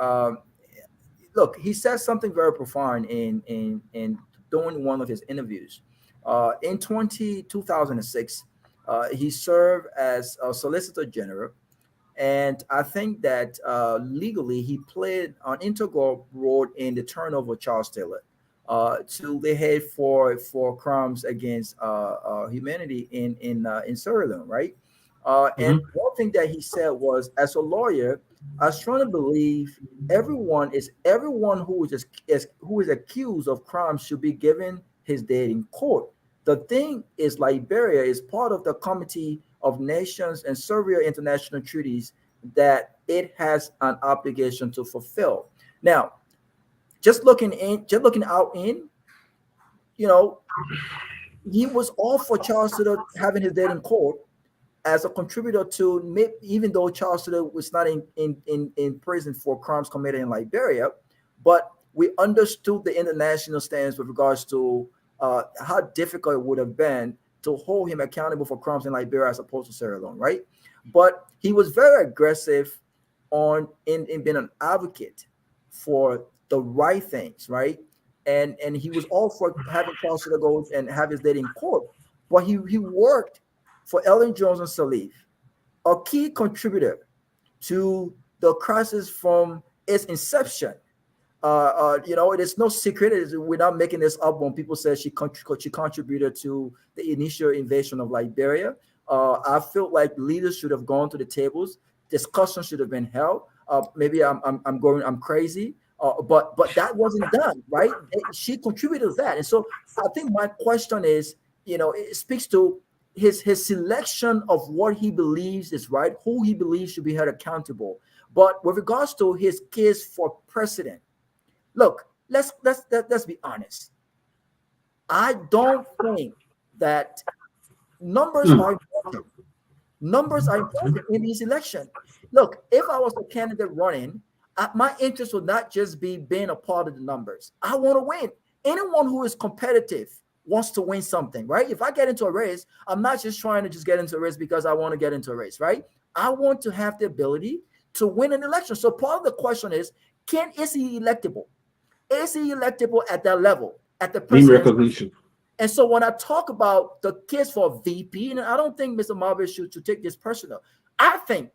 look, he says something very profound in doing one of his interviews. In 2006, he served as a Solicitor General, and I think that legally he played an integral role in the turnover of Charles Taylor to the head for crimes against humanity in Sierra Leone, right? And one thing that he said was, as a lawyer, I strongly believe everyone who is accused of crime should be given his day in court. The thing is, Liberia is part of the Committee of Nations and several international treaties that it has an obligation to fulfill. Now, just looking out, he was all for Charles Taylor having his day in court as a contributor to, even though Charles Taylor was not in prison for crimes committed in Liberia, but we understood the international stance with regards to how difficult it would have been to hold him accountable for crimes in Liberia as opposed to Sierra Leone, right? But he was very aggressive in being an advocate for the right things, right? And he was all for having Charles Taylor go and have his day in court, but he worked for Ellen Jones and Sirleaf, a key contributor to the crisis from its inception. It is no secret. We're not making this up when people say she contributed to the initial invasion of Liberia. I feel like leaders should have gone to the tables. Discussion should have been held. Maybe I'm crazy, but that wasn't done, right? She contributed to that, and so I think my question is, it speaks to his selection of what he believes is right, who he believes should be held accountable. But with regards to his case for president, look, let's be honest. I don't think that numbers are important. Numbers are important in his election. Look, if I was a candidate running, my interest would not just be being a part of the numbers. I want to win. Anyone who is competitive wants to win something, right? If I get into a race, I'm not just trying to just get into a race because I want to get into a race, right? I want to have the ability to win an election. So part of the question is he electable? Is he electable at that level, at the president? Recognition. And so when I talk about the case for VP, and I don't think Mr. Marvel should take this personal. I think,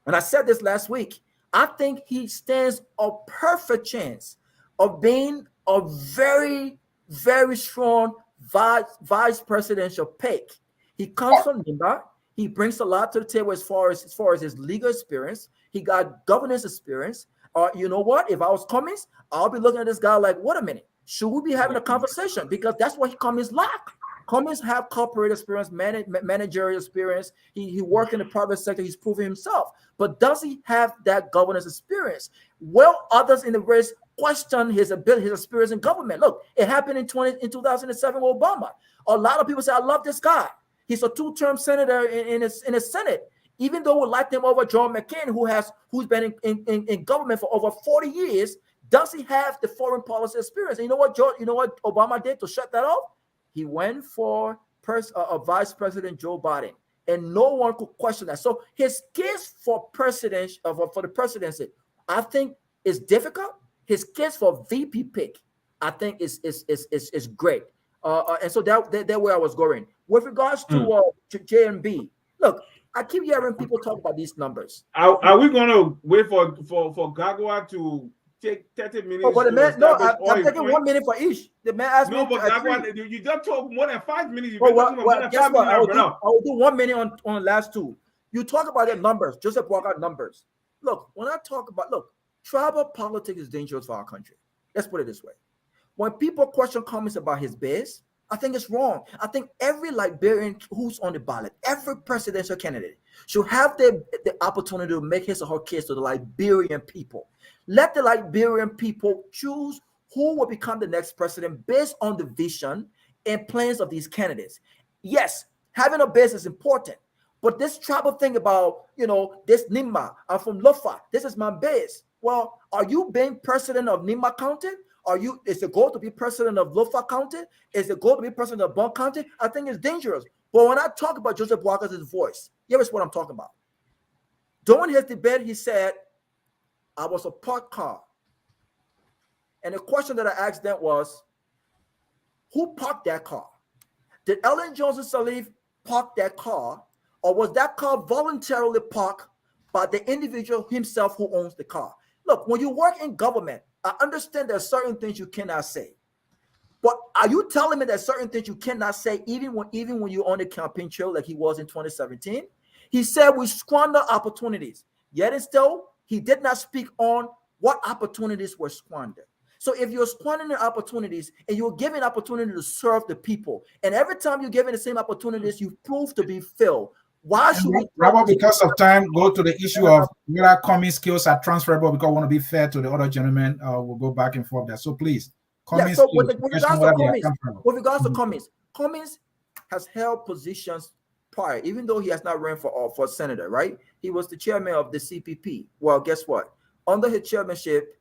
and I said this last week, I think he stands a perfect chance of being a very, very strong vice presidential pick. He comes from Nimba. He brings a lot to the table as far as his legal experience. He got governance experience. You know what? If I was Cummings, I'll be looking at this guy like, wait a minute. Should we be having a conversation? Because that's what Cummings lack. Cummings have corporate experience, managerial experience. He worked in the private sector. He's proven himself. But does he have that governance experience? Well, others in the race question his ability, his experience in government. Look, it happened in 2007 with Obama. A lot of people say, I love this guy. He's a two-term senator in his Senate. Even though we like him over John McCain, who's been in government for over 40 years, does he have the foreign policy experience? And you know what Obama did to shut that off? He went for Vice President Joe Biden, and no one could question that. So his case for the presidency, I think, is difficult. His case for VP pick, I think, is great. And so that's where I was going. With regards to J&B, look, I keep hearing people talk about these numbers. Are we going to wait for Gongloe to take 30 minutes? Oh, but the man, no, I'm taking 1 minute for each. The man asked me. No, but Gongloe, you don't talk more than 5 minutes. Guess what? I will do 1 minute on the last two. You talk about the numbers, Joseph Boakai numbers. Look, when I talk about, tribal politics is dangerous for our country. Let's put it this way. When people question Cummings about his base, I think it's wrong. I think every Liberian who's on the ballot, every presidential candidate should have the opportunity to make his or her case to the Liberian people. Let the Liberian people choose who will become the next president based on the vision and plans of these candidates. Yes, having a base is important, but this tribal thing about, this Nimba, I'm from Lofa, this is my base. Well, are you being president of Nimba County? Is the goal to be president of Lofa County? Is the goal to be president of Bon County? I think it's dangerous. But when I talk about Joseph Boakai's voice, here's what I'm talking about. During his debate, he said, I was a parked car. And the question that I asked them was, who parked that car? Did Ellen Johnson Sirleaf park that car? Or was that car voluntarily parked by the individual himself who owns the car? Look, when you work in government, I understand there are certain things you cannot say. But are you telling me that certain things you cannot say even when you're on the campaign trail like he was in 2017? He said we squander opportunities. Yet and still, he did not speak on what opportunities were squandered. So if you're squandering opportunities and you're giving opportunity to serve the people, and every time you're given the same opportunities, you prove to be filled. Why should we? Robert, because of time, go to the issue of whether Cummings skills are transferable, because I want to be fair to the other gentlemen. We'll go back and forth there. So please, Cummings. So with regards to Cummings, Cummings has held positions prior, even though he has not run for senator, right? He was the chairman of the CPP. Well, guess what? Under his chairmanship,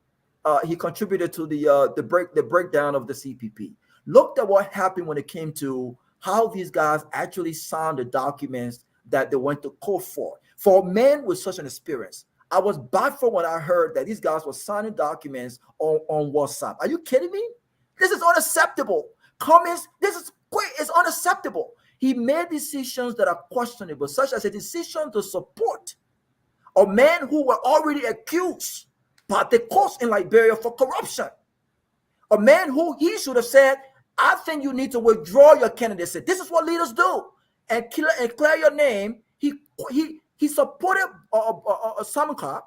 he contributed to the breakdown of the CPP. Looked at what happened when it came to how these guys actually signed the documents that they went to court for. For a man with such an experience, I was baffled when I heard that these guys were signing documents on WhatsApp. Are you kidding me? This is unacceptable. Cummings, this is great. It's unacceptable. He made decisions that are questionable, such as a decision to support a man who were already accused but the courts in Liberia for corruption. A man who he should have said, I think you need to withdraw your candidacy. This is what leaders do. And clear your name. He supported Samika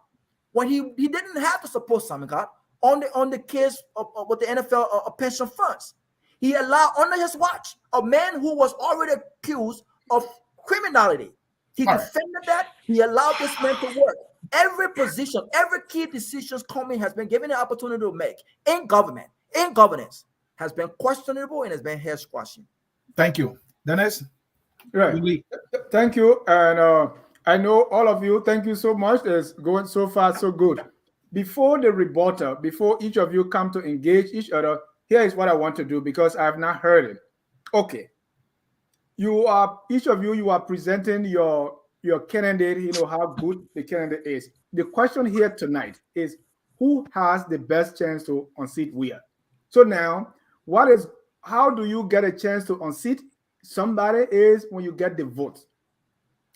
when he didn't have to support Samika on the case with the NFL pension funds. He allowed under his watch a man who was already accused of criminality. He defended that. He allowed this man to work. Every position, every key decisions Commings has been given the opportunity to make in government, in governance, has been questionable and has been hair squashing. Thank you. Dennis? Right. Thank you. And I know all of you, thank you so much. It's going so far, so good. Before the rebuttal, before each of you come to engage each other, here is what I want to do because I have not heard it. Okay. Each of you are presenting your candidate, you know, how good the candidate is. The question here tonight is who has the best chance to unseat Weah? So now, how do you get a chance to unseat somebody is when you get the votes.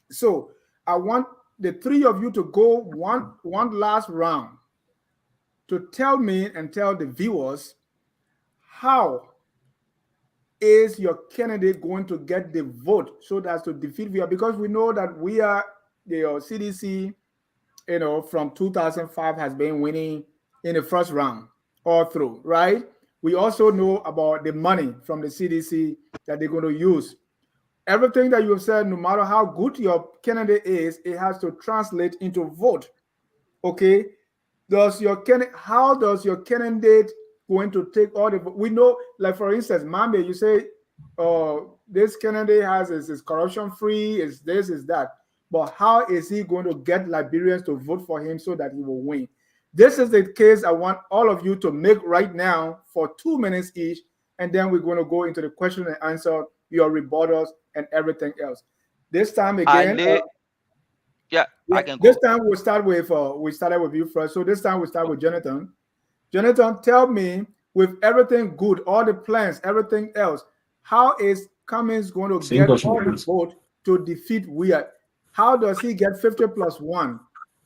So I want the three of you to go one last round to tell me and tell the viewers how is your candidate going to get the vote so that's to defeat Weah, because we know that Weah, the CDC, you know, from 2005 has been winning in the first round all through, right? We also know about the money from the CDC that they're going to use. Everything that you have said, no matter how good your candidate is, it has to translate into vote. Okay? How does your candidate going to take all the, we know, like for instance, Mambe, you say, this candidate is corruption free, is this, is that. But how is he going to get Liberians to vote for him so that he will win? This is the case I want all of you to make right now for 2 minutes each, and then we're going to go into the question and answer, your rebuttals, and everything else. This time again, I can go. This time we'll start with we started with you first, so this time we start with Jonathan. Jonathan, tell me, with everything good, all the plans, everything else, how is Commings going to get all the vote to defeat Weah? How does he get 50+1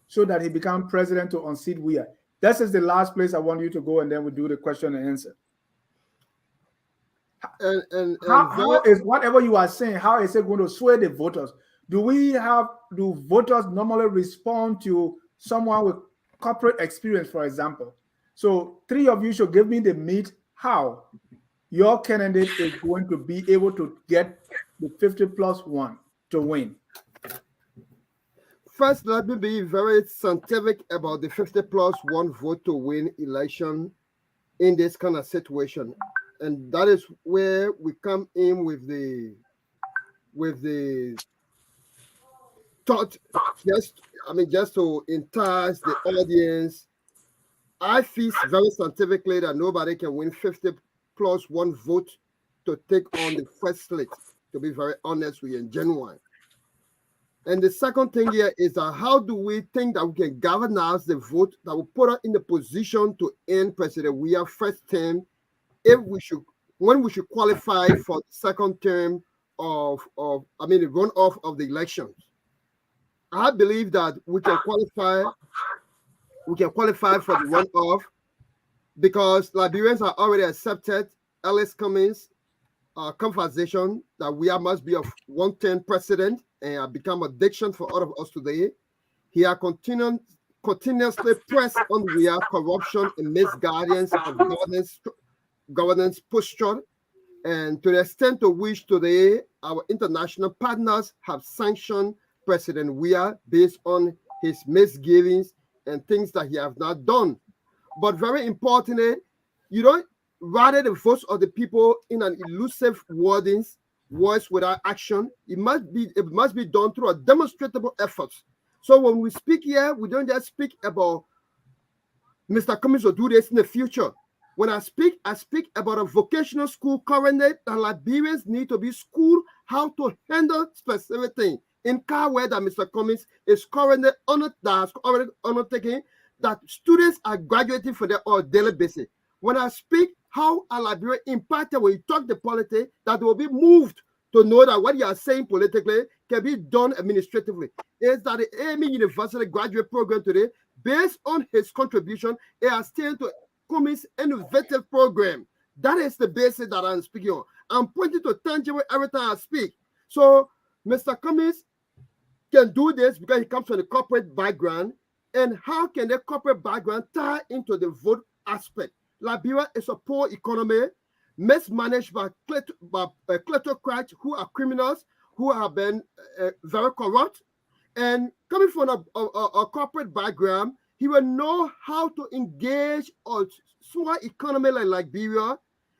so that he becomes president to unseat Weah? This is the last place I want you to go, and then we'll do the question and answer. How is whatever you are saying, how is it going to sway the voters? Do voters normally respond to someone with corporate experience, for example? So three of you should give me the meat how your candidate is going to be able to get the 50+1 to win. First, let me be very scientific about the 50+1 vote to win election in this kind of situation. And that is where we come in with the thought, just to entice the audience. I feel very scientifically that nobody can win 50+1 vote to take on the first slate, to be very honest with you and genuine. And the second thing here is that how do we think that we can galvanize the vote that will put us in the position to end President Weah's first term when we should qualify for the second term the runoff of the elections. I believe that we can qualify for the runoff because Liberians are already accepted Alice Commings' conversation that Weah must be a one-term president and become a diction for all of us today. He has continuously pressed on Weah corruption and misguidance of governance posture, and to the extent to which today our international partners have sanctioned President Weah based on his misgivings and things that he has not done. But very importantly, you don't rather the votes of the people in an elusive wordings, words without action. It must be done through a demonstrable efforts. So when we speak here, we don't just speak about Mr. Commings will do this in the future. When I speak about a vocational school currently that Liberians need to be schooled how to handle specific things. In Kawe that Mr. Commings is currently undertaking, that students are graduating for their daily basis. When I speak how a Liberian impacted when you talk the politics, that will be moved to know that what you are saying politically can be done administratively. Is that the AME University graduate program today based on his contribution, he has turned to Commings' innovative program. That is the basis that I'm speaking on. I'm pointing to tangible every time I speak. So Mr. Commings can do this because he comes from the corporate background. And how can the corporate background tie into the vote aspect? Liberia is a poor economy, mismanaged by kleptocrats who are criminals, who have been very corrupt. And coming from a corporate background, he will know how to engage a small economy like Liberia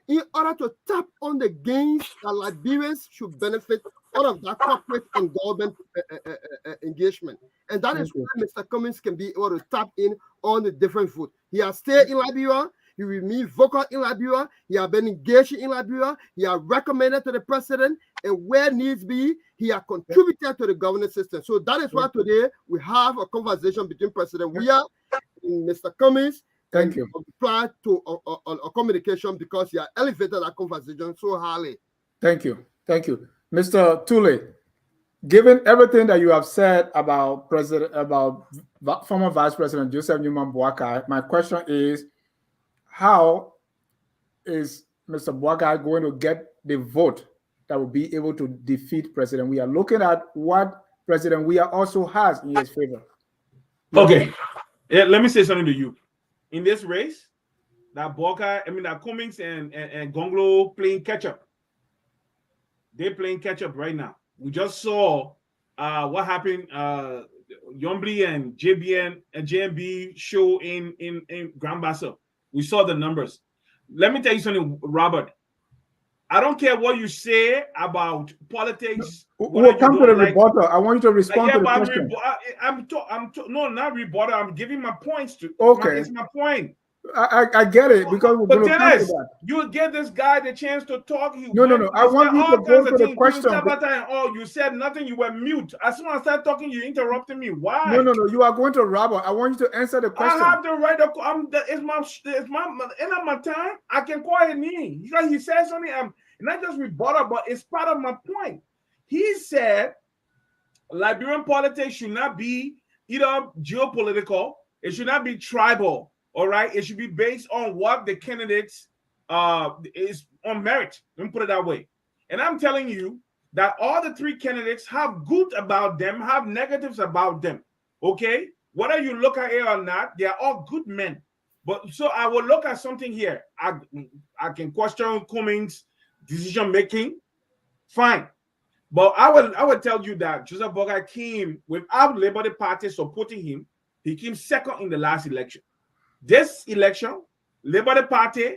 in order to tap on the gains that Liberians should benefit out of that corporate and government engagement. And that is where Mr. Commings can be able to tap in on the different food. He has stayed in Liberia. He remained vocal in Liberia. He has been engaged in Liberia. He has recommended to the president, and where needs be, he has contributed to the governance system. So that is why today we have a conversation between President Weah and Mr. Commings. Thank you. Apply to a communication because he has elevated that conversation so highly. Thank you. Thank you. Mr. Tule, given everything that you have said about former Vice President Joseph Newman Boakai, my question is, how is Mr. Boakai going to get the vote that will be able to defeat President Weah? Looking at what President Weah also has in his favor. Okay, let me say something to you. In this race, that Commings and Gongloe playing catch up. They're playing catch up right now. We just saw what happened. Yombly and JBN and JMB show in Grand Bassa. We saw the numbers. Let me tell you something, Robert. I don't care what you say about politics. We'll come to the rebuttal. I want you to respond to the question. No, not rebuttal. I'm giving my points to. Okay, it's my point. I get it because we're going to come to that. You give this guy the chance to talk. No. I want you to go to the question. You said nothing. You were mute. As soon as I started talking, you interrupted me. Why? No. You are going to Robert. I want you to answer the question. I have the right to. It's my time. I can call his name. Because he said something. Not just rebuttal, but it's part of my point. He said Liberian politics should not be either geopolitical. It should not be tribal. All right, it should be based on what the candidates is on merit. Let me put it that way. And I'm telling you that all the three candidates have good about them, have negatives about them. Okay, whether you look at it or not, they are all good men. But so I will look at something here. I can question Cummings' decision making, fine. But I would tell you that Joseph Boakai came without Labour Party supporting him. He came second in the last election. This election, Labour Party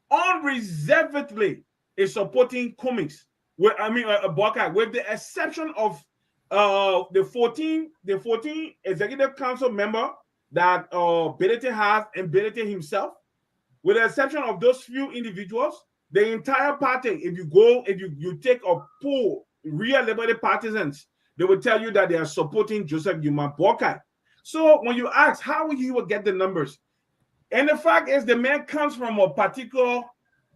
unreservedly is supporting Commings. Boakai, with the exception of the 14 executive council member that Benete has and Benete himself. With the exception of those few individuals, the entire party, if you take a poll, real Labour partisans, they will tell you that they are supporting Joseph Newman Boakai. So when you ask how he will get the numbers, and the fact is the man comes from a particular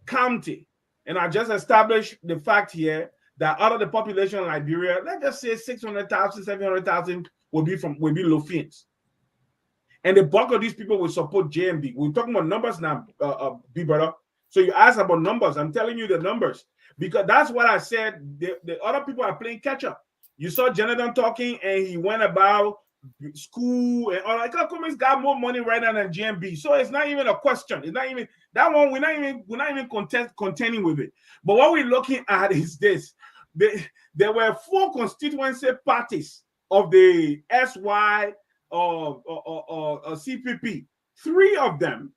county, and I just established the fact here that out of the population of Liberia, let's just say 600,000, 700,000 will be Lofians. And the bulk of these people will support JMB. We're talking about numbers now, big brother. So you ask about numbers. I'm telling you the numbers because that's what I said. The other people are playing catch up. You saw Jonathan talking, and he went about school and all that. Cummings got more money right now than GMB, so it's not even a question. It's not even that one. We're not even contending with it. But what we're looking at is this: there were 4 constituency parties of the SY or CPP. 3 of them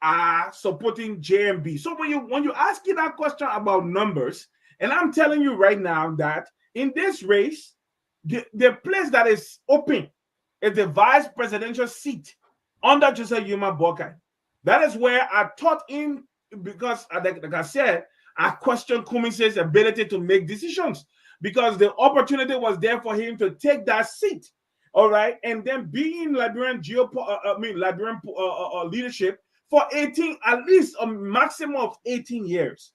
are supporting JMB. So when you ask you that question about numbers, and I'm telling you right now that in this race, the place that is open is the vice presidential seat under Joseph Newman Boakai. That is where I thought in, because like I said, I questioned Cummings' ability to make decisions because the opportunity was there for him to take that seat. All right, and then being Liberian leadership for 18, at least a maximum of 18 years.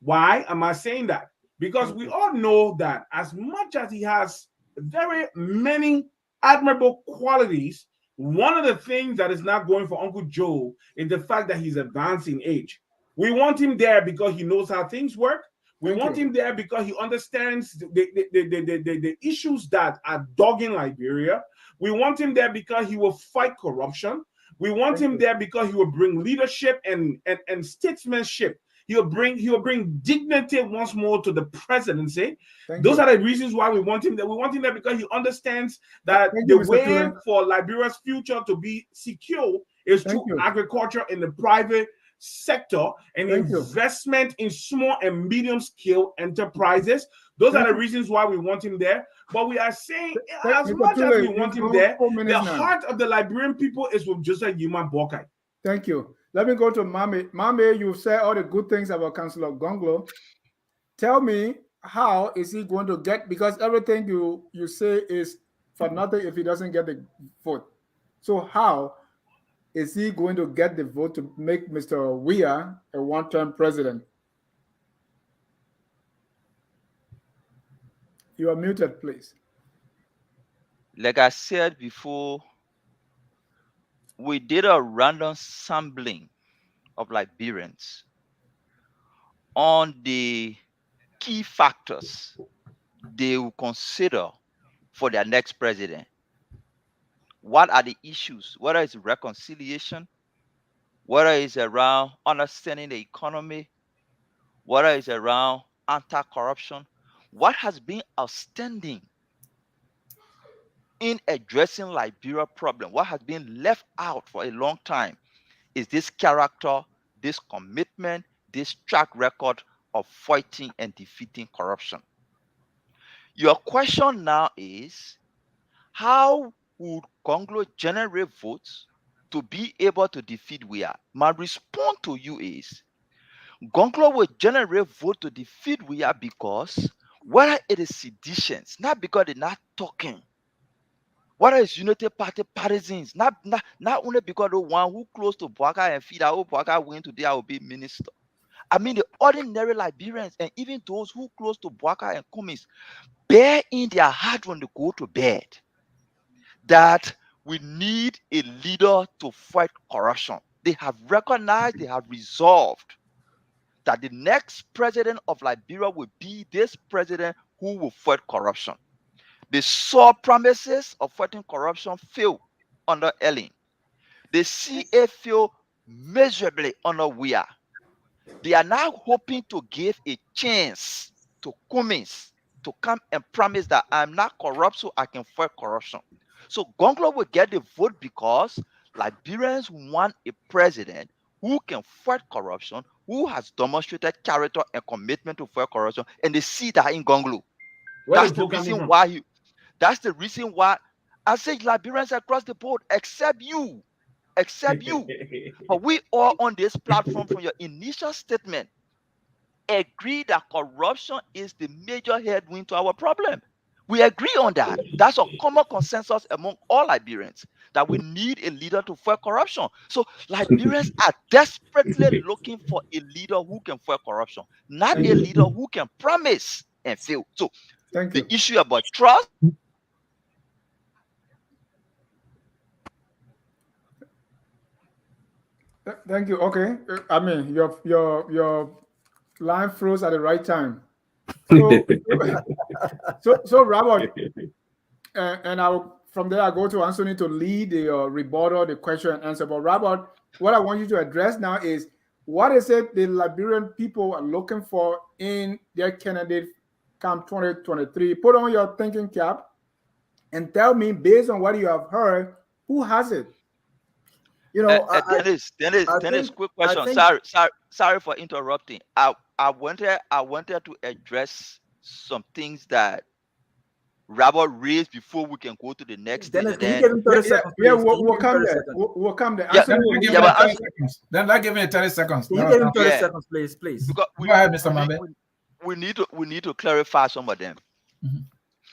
Why am I saying that? Because we all know that as much as he has very many admirable qualities, One of the things that is not going for Uncle Joe is the fact that he's advancing age. We want him there because he knows how things work. We want him there because he understands the issues that are dogging Liberia. We want him there because he will fight corruption. We want him there because he will bring leadership and statesmanship. He'll bring dignity once more to the presidency. Those are the reasons why we want him there. We want him there because he understands that the way for Liberia's future to be secure is through agriculture in the private sector and investment in small and medium scale enterprises. Those are the reasons why we want him there. But we are saying, as much as we want him there, the heart of the Liberian people is with Joseph Yuma Boakai. Thank you. Let me go to Mame. Mame, you've said all the good things about Councillor Gongloe. Tell me, how is he going to get, because everything you say is for nothing if he doesn't get the vote. So how is he going to get the vote to make Mr. Weah a one-term president? You are muted, please. Like I said before, we did a random sampling of Liberians on the key factors they will consider for their next president. What are the issues? Whether it's reconciliation, whether it's around understanding the economy, whether it's around anti-corruption, what has been outstanding in addressing Liberia problem, what has been left out for a long time is this character, this commitment, this track record of fighting and defeating corruption. Your question now is, how would Gongloe generate votes to be able to defeat Weah? My response to you is, Gongloe will generate votes to defeat Weah because whether it is seditions, not because they're not talking, whether it's Unity Party partisans, not only because the one who close to Boakai and feed out Boakai win today, I will be minister. I mean, the ordinary Liberians and even those who close to Boakai and Commings bear in their heart when they go to bed that we need a leader to fight corruption. They have recognized, they have resolved that the next president of Liberia will be this president who will fight corruption. They saw promises of fighting corruption fail under Ellen. They see it fail miserably under Weah. They are now hoping to give a chance to Commings to come and promise that I'm not corrupt so I can fight corruption. So Gongloe will get the vote because Liberians want a president who can fight corruption, who has demonstrated character and commitment to fight corruption, and they see that in Gongloe. That's the reason why that's the reason why I say Liberians across the board, except you. But we all on this platform, from your initial statement, agree that corruption is the major headwind to our problem. We agree on that. That's a common consensus among all Liberians, that we need a leader to fight corruption. So Liberians are desperately looking for a leader who can fight corruption, not a leader who can promise and fail. So the issue about trust. Thank you. Okay. I mean, your line froze at the right time. So Robert, and from there I go to Anthony to lead the rebuttal, the question and answer. But Robert, what I want you to address now is, what is it the Liberian people are looking for in their candidate come 2023? Put on your thinking cap and tell me, based on what you have heard, who has it? You know, Dennis, quick question. Sorry for interrupting. I wanted to address some things that Robert raised before we can go to the next Dennis, stage. can you give him 30 seconds? Yeah, we'll come there. We'll come there. Then give me 30 seconds. Can you give him 30 seconds, please? Go ahead, Mr. Mambe. We need to clarify some of them. Mm-hmm.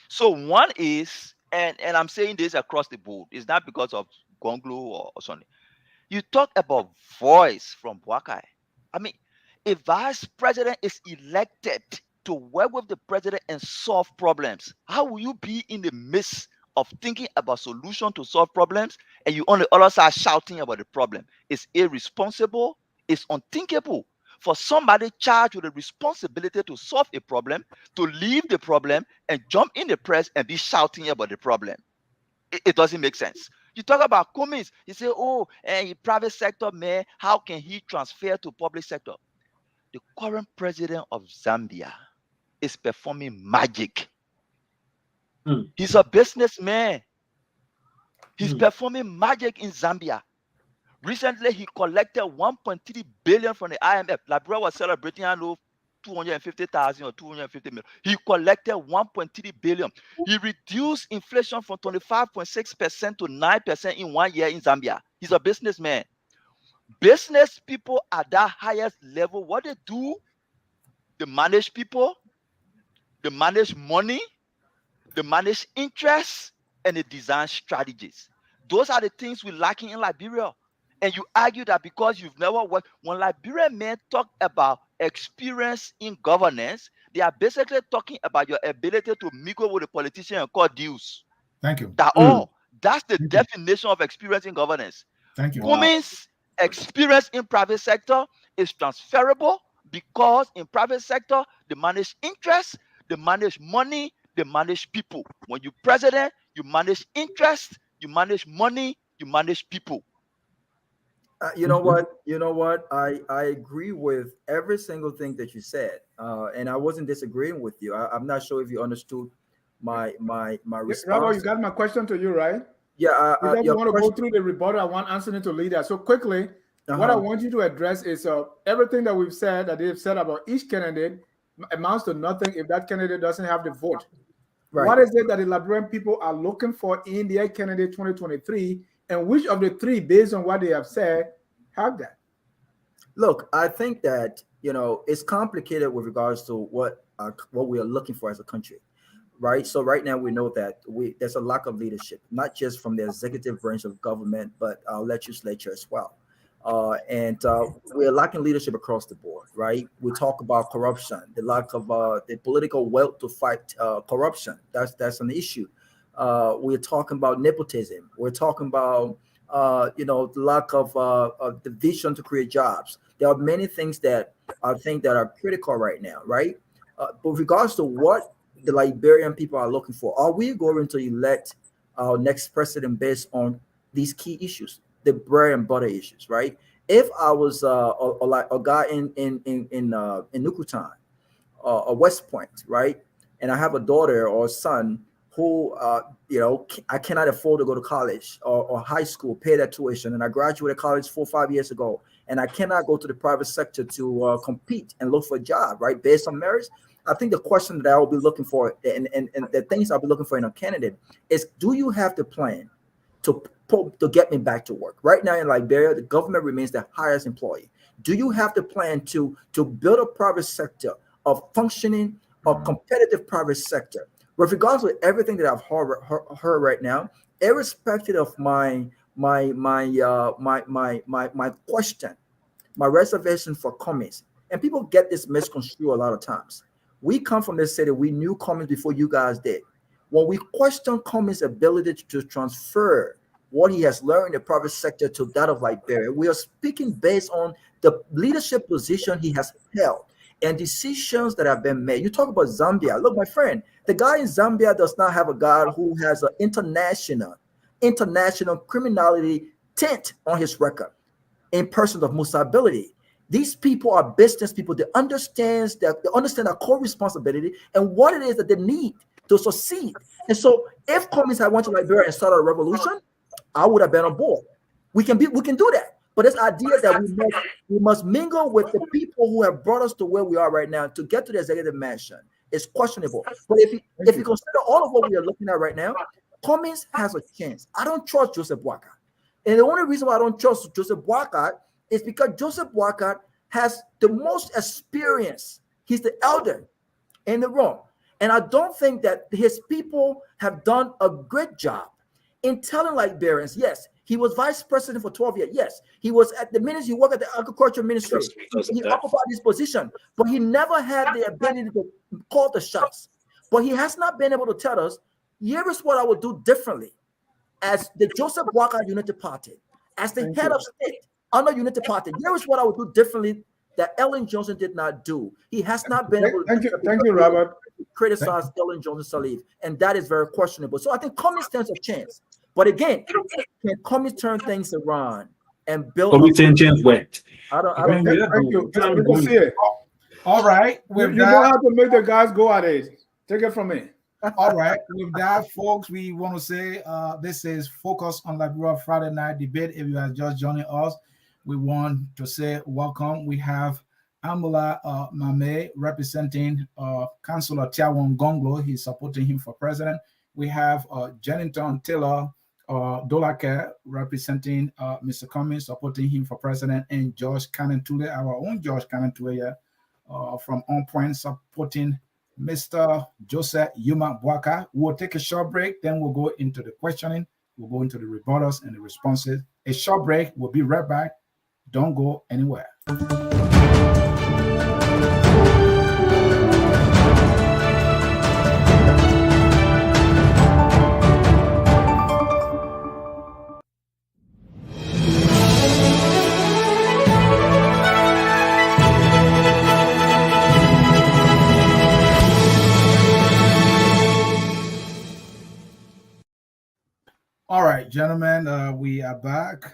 So one is, and I'm saying this across the board, it's not because of Gongloe or something. You talk about voice from Boakai. I mean, a vice president is elected to work with the president and solve problems. How will you be in the midst of thinking about solution to solve problems, and you on the other side shouting about the problem. It's irresponsible. It's unthinkable for somebody charged with the responsibility to solve a problem to leave the problem and jump in the press and be shouting about the problem. It doesn't make sense. You talk about Commings, you say, oh, private sector, man, how can he transfer to public sector? The current president of Zambia is performing magic. He's a businessman. He's performing magic in Zambia. Recently, he collected 1.3 billion from the IMF. Liberia was celebrating, I know, 250,000 or 250 million. He collected 1.3 billion. He reduced inflation from 25.6% to 9% in 1 year in Zambia. He's a businessman. Business people at that highest level, what they do, they manage people, they manage money, they manage interests, and they design strategies. Those are the things we're lacking in Liberia. And you argue that because you've never worked, when Liberian men talk about experience in governance, they are basically talking about your ability to mingle with a politician and cut deals. Thank you. That's the definition of experience in governance. Thank you. Cummings' experience in private sector is transferable because in private sector, they manage interests, they manage money, they manage people. When you're president, you manage interest, you manage money, you manage people. You know what? I agree with every single thing that you said, and I wasn't disagreeing with you. I'm not sure if you understood my response. Rabo, you got my question to you, right? Yeah. You want to go through the rebuttal. I want Anthony to lead that. So quickly, what I want you to address is everything that we've said, that they've said about each candidate amounts to nothing if that candidate doesn't have the vote. Right. What is it that the Liberian people are looking for in their candidate 2023, and which of the three, based on what they have said, have that? Look, I think that it's complicated with regards to what we are looking for as a country, right? So right now we know that there's a lack of leadership, not just from the executive branch of government, but our legislature as well. And we're lacking leadership across the board, right? We talk about corruption, the lack of the political will to fight corruption. That's an issue. We're talking about nepotism. We're talking about the lack of the vision to create jobs. There are many things that I think that are critical right now, right? But with regards to what the Liberian people are looking for, are we going to elect our next president based on these key issues, the bread and butter issues, right? If I was a guy in Nukutan or West Point, right, and I have a daughter or a son who I cannot afford to go to college or high school, pay that tuition, and I graduated college 4 or 5 years ago, and I cannot go to the private sector to compete and look for a job, right, based on merits. I think the question that I will be looking for and the things I'll be looking for in a candidate is, do you have the plan to get me back to work? Right now in Liberia, the government remains the highest employee. Do you have the plan to build a private sector of functioning or competitive private sector? With regards to everything that I've heard right now, irrespective of my question, my reservation for Cummings, and people get this misconstrued a lot of times. We come from this city. We knew Cummings before you guys did. When we question Cummings' ability to transfer what he has learned in the private sector to that of Liberia, we are speaking based on the leadership position he has held and decisions that have been made. You talk about Zambia. Look, my friend, the guy in Zambia does not have a guy who has an international criminality tint on his record in person of musability. These people are business people. They understand their core responsibility and what it is that they need to succeed. And so if Cummings had went to Liberia and started a revolution, I would have been on board. We can do that. But this idea that we must mingle with the people who have brought us to where we are right now to get to the executive mansion is questionable. But if you consider all of what we are looking at right now, Cummings has a chance. I don't trust Joseph Boakai. And the only reason why I don't trust Joseph Boakai is because Joseph Boakai has the most experience. He's the elder in the room. And I don't think that his people have done a great job in telling Liberians, yes, he was vice president for 12 years. Yes, he was at the ministry, he worked at the agriculture ministry. He occupied this position, but he never had the ability to call the shots. But he has not been able to tell us, Here is what I would do differently. As the Joseph Boakai Unity Party, as the head of state under Unity Party, here is what I would do differently that Ellen Johnson did not do. He has not been able to thank you, Robert. Criticize Ellen Johnson Sirleaf, and that is very questionable. So I think Cummings stands a chance. But again, can Cummings turn things around and build? Cummings chance wet. I don't. Thank you. Good to see it. All right. You know how to make the guys go at it. Take it from me. All right. With that, folks, we want to say this is Focus on Liberia Friday Night Debate. If you are just joining us, we want to say welcome. We have Amula Mame representing Councillor Tiawan Gongloe. He's supporting him for president. We have Jennington Taylor Dolake representing Mr. Cummings, supporting him for president, and George Kanentule, our own George Kanentule from On Point, supporting Mr. Joseph Weah Boakai. We'll take a short break, then we'll go into the questioning, we'll go into the rebuttals and the responses. A short break, we'll be right back. Don't go anywhere. All right, gentlemen, we are back.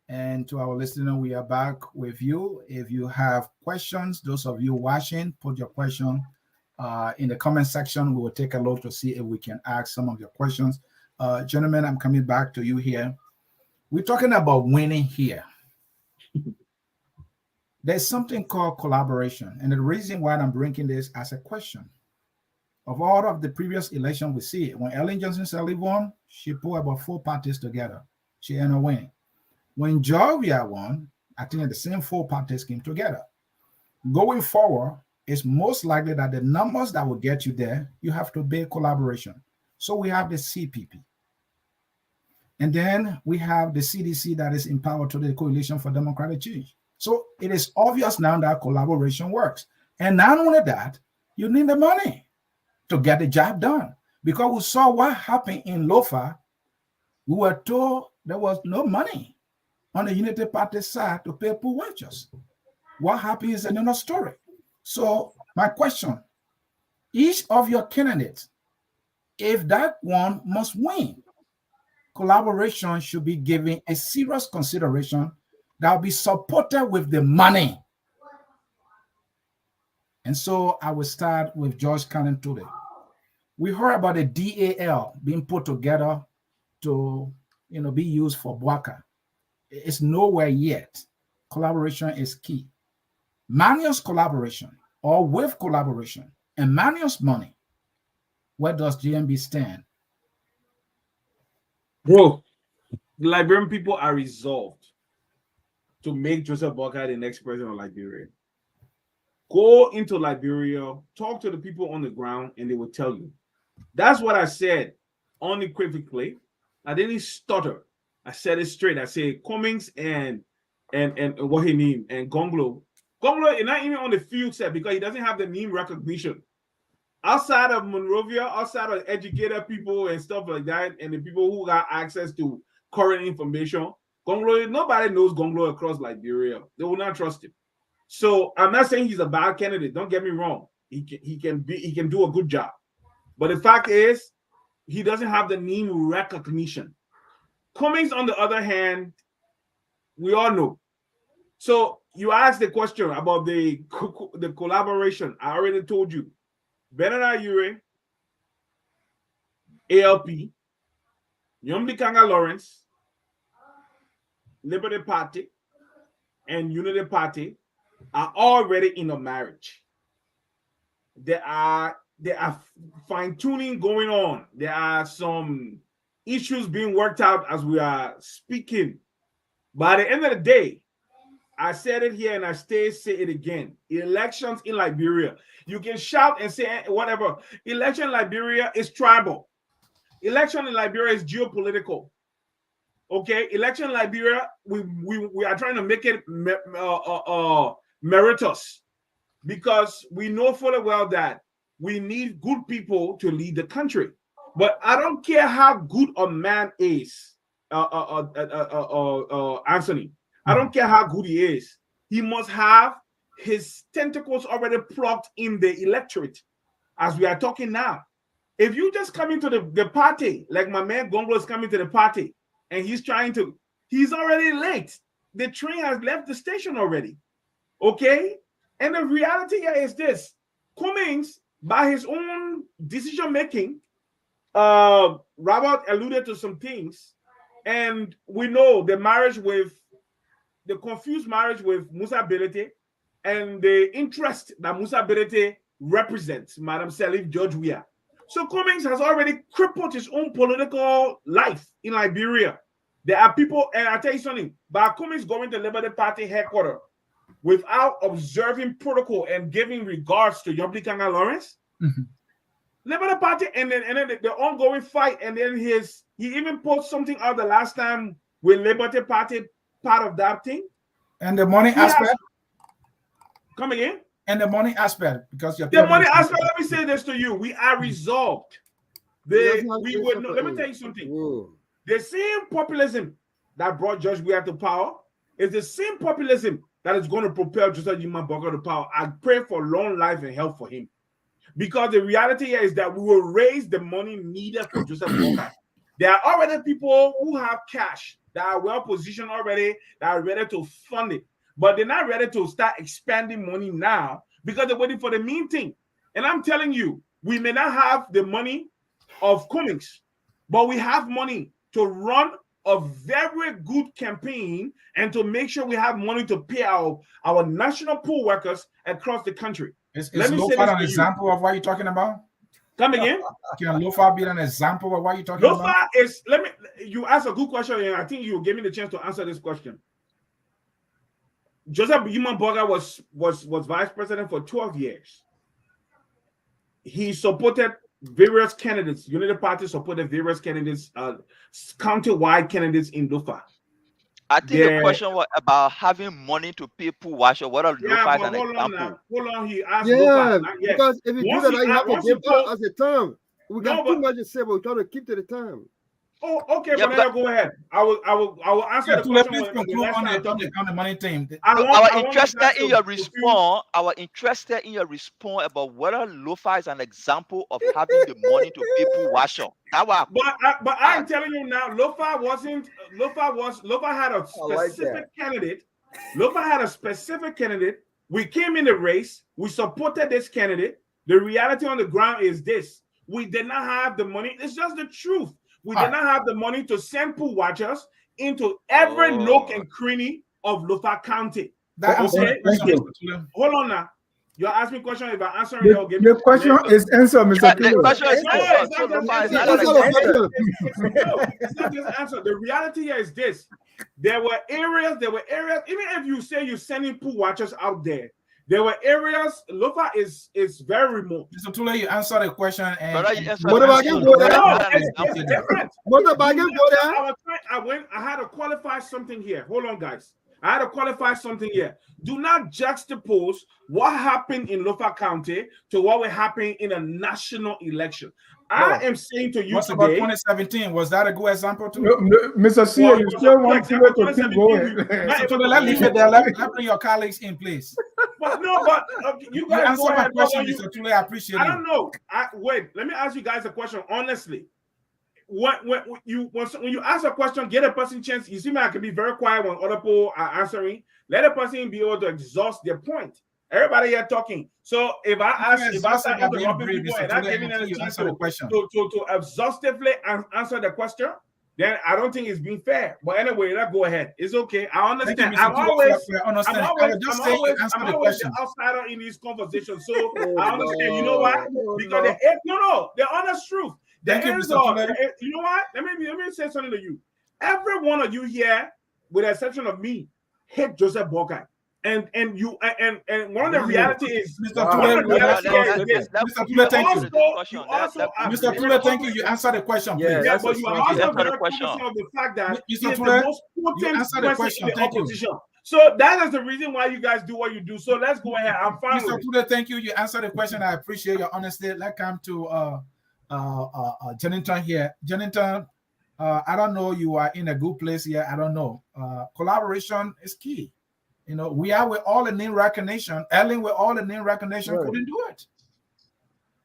And to our listener, we are back with you. If you have questions, those of you watching, put your question in the comment section. We will take a look to see if we can ask some of your questions. Gentlemen, I'm coming back to you here. We're talking about winning here. There's something called collaboration. And the reason why I'm bringing this as a question, of all of the previous elections we see, when Ellen Johnson Sirleaf won, she put about 4 parties together. She ended up winning. When George Weah won, I think the same 4 parties came together. Going forward, it's most likely that the numbers that will get you there, you have to build collaboration. So we have the CPP. And then we have the CDC that is empowered to the Coalition for Democratic Change. So it is obvious now that collaboration works. And not only that, you need the money to get the job done. Because we saw what happened in Lofa. We were told there was no money on the Unity Party side to pay poor wages. What happened is another story. So my question, each of your candidates, if that one must win, collaboration should be given a serious consideration that will be supported with the money. And so I will start with George Kanentule. We heard about the DAL being put together to be used for Boakai. It's nowhere yet. Collaboration is key. Manual's collaboration or with collaboration and Manual's money, where does GMB stand? Bro, the Liberian people are resolved to make Joseph Boakai the next president of Liberia. Go into Liberia, talk to the people on the ground, and they will tell you. That's what I said unequivocally. I didn't stutter. I said it straight. I said Commings and what he named and Gongloe. Gongloe is not even on the field set because he doesn't have the name recognition. Outside of Monrovia, outside of educated people and stuff like that, and the people who got access to current information, Gongloe, nobody knows Gongloe across Liberia. They will not trust him. So I'm not saying he's a bad candidate. Don't get me wrong. He can do a good job. But the fact is, he doesn't have the name recognition. Cummings, on the other hand, we all know. So you asked the question about the collaboration. I already told you. Bernard Ayure, ALP, Yomdi Kanga Lawrence, Liberty Party, and Unity Party are already in a marriage. There are fine-tuning going on. There are some issues being worked out as we are speaking. By the end of the day, I said it here and I say it again. Elections in Liberia, you can shout and say whatever. Election in Liberia is tribal. Election in Liberia is geopolitical. Okay, election in Liberia, we are trying to make it meritorious because we know fully well that we need good people to lead the country. But I don't care how good a man is, Anthony. I don't care how good he is. He must have his tentacles already plugged in the electorate, as we are talking now. If you just come into the party, like my man Gongloe is coming to the party, and he's already late. The train has left the station already. Okay? And the reality here is this. Commings, by his own decision-making, Robert alluded to some things, and we know the confused marriage with Musa Belete and the interest that Musa Belete represents, Madam Salif George Weah. So Commings has already crippled his own political life in Liberia. There are people, and I'll tell you something, by Commings going to Liberty Party headquarters without observing protocol and giving regards to Yoblikanga Lawrence, Liberty Party, and then the ongoing fight, and then he even posted something out the last time with Liberty Party part of that thing. And the money aspect. Come again? And the money aspect, because you're the money aspect. Let me say this to you: we are resolved. Let me tell you something. Ooh. The same populism that brought George Weah to power is the same populism that is going to propel Joseph Yuma Boakai to power. I pray for long life and health for him. Because the reality here is that we will raise the money needed for Joseph Boakai. There are already people who have cash that are well positioned already, that are ready to fund it. But they're not ready to start expanding money now because they're waiting for the mean thing. And I'm telling you, we may not have the money of Commings, but we have money to run a very good campaign and to make sure we have money to pay our national pool workers across the country. Is Lofa an example of what you're talking about? Come again? Can Lofa be an example of what you're talking about? Lofa is, you asked a good question, and I think you gave me the chance to answer this question. Joseph Yuma Boakai was vice president for 12 years. He supported various candidates. Unity Party supported various candidates, county-wide candidates in Lofa. I think the question was about having money to pay pool washer. What are Lofa as an example? Hold on, he asked Lofa. Because if you do that, you have to give up as a term. We got too much to say, but we're trying to keep to the time. Oh, okay, but now go ahead. I will answer the question. Please conclude on the money thing. Our interested in your response about whether Lofa is an example of having the money to pay pool washer. But I'm telling you now, Lofa had a specific candidate. Lofa had a specific candidate. We came in the race. We supported this candidate. The reality on the ground is this: we did not have the money. It's just the truth. We did not have the money to send pool watchers into every nook and cranny of Lofa County. Okay? Hold on now. You're asking me a question. If I answer it, you'll give me the question is answered, Mr. The question is it's not just answer. The reality here is this. There were areas, even if you say you're sending pool watchers out there, there were areas. Lofa is very remote. Mr. Tule, you answer the question. And what about you go there? It's different. What about you go there? I had to qualify something here. Hold on, guys. I had to qualify something here. Do not juxtapose what happened in Lofa County to what will happen in a national election. I am saying to you what's today. About 2017? Was that a good example too? No, Mr. C, you still want to keep going. So let's leave it there. Let bring your colleagues in, please. But you guys answer my question, Mr. Tule. I appreciate it. I don't know. Wait, let me ask you guys a question honestly. When you ask a question, get a person chance. You see me, I can be very quiet when other people are answering. Let a person be able to exhaust their point. Everybody here talking. So if I start interrupting people and not giving them a chance to exhaustively answer the question, then I don't think it's being fair. But anyway, let's go ahead. It's okay. I understand. I'm always the outsider in these conversations. So I understand. You know why? Because the honest truth. Thank you, Mr. You know what? Let me say something to you. Every one of you here, with the exception of me, hate Joseph Boakai. And one of the reality is Mr. Tule, thank you. Mr. Tule, thank you. You answered the question, please. Yeah, but you are also very conscious of the fact that Mr. Tule, you answered the question. Thank you. So that is the reason why you guys do what you do. So let's go ahead. I'm fine. Mr. Tule, thank you. You answered the question. I appreciate your honesty. Let's come to Jennington here. Jennington, I don't know, you are in a good place here. I don't know. Collaboration is key. You know, we are with all the name recognition. Ellen with all the name recognition couldn't do it.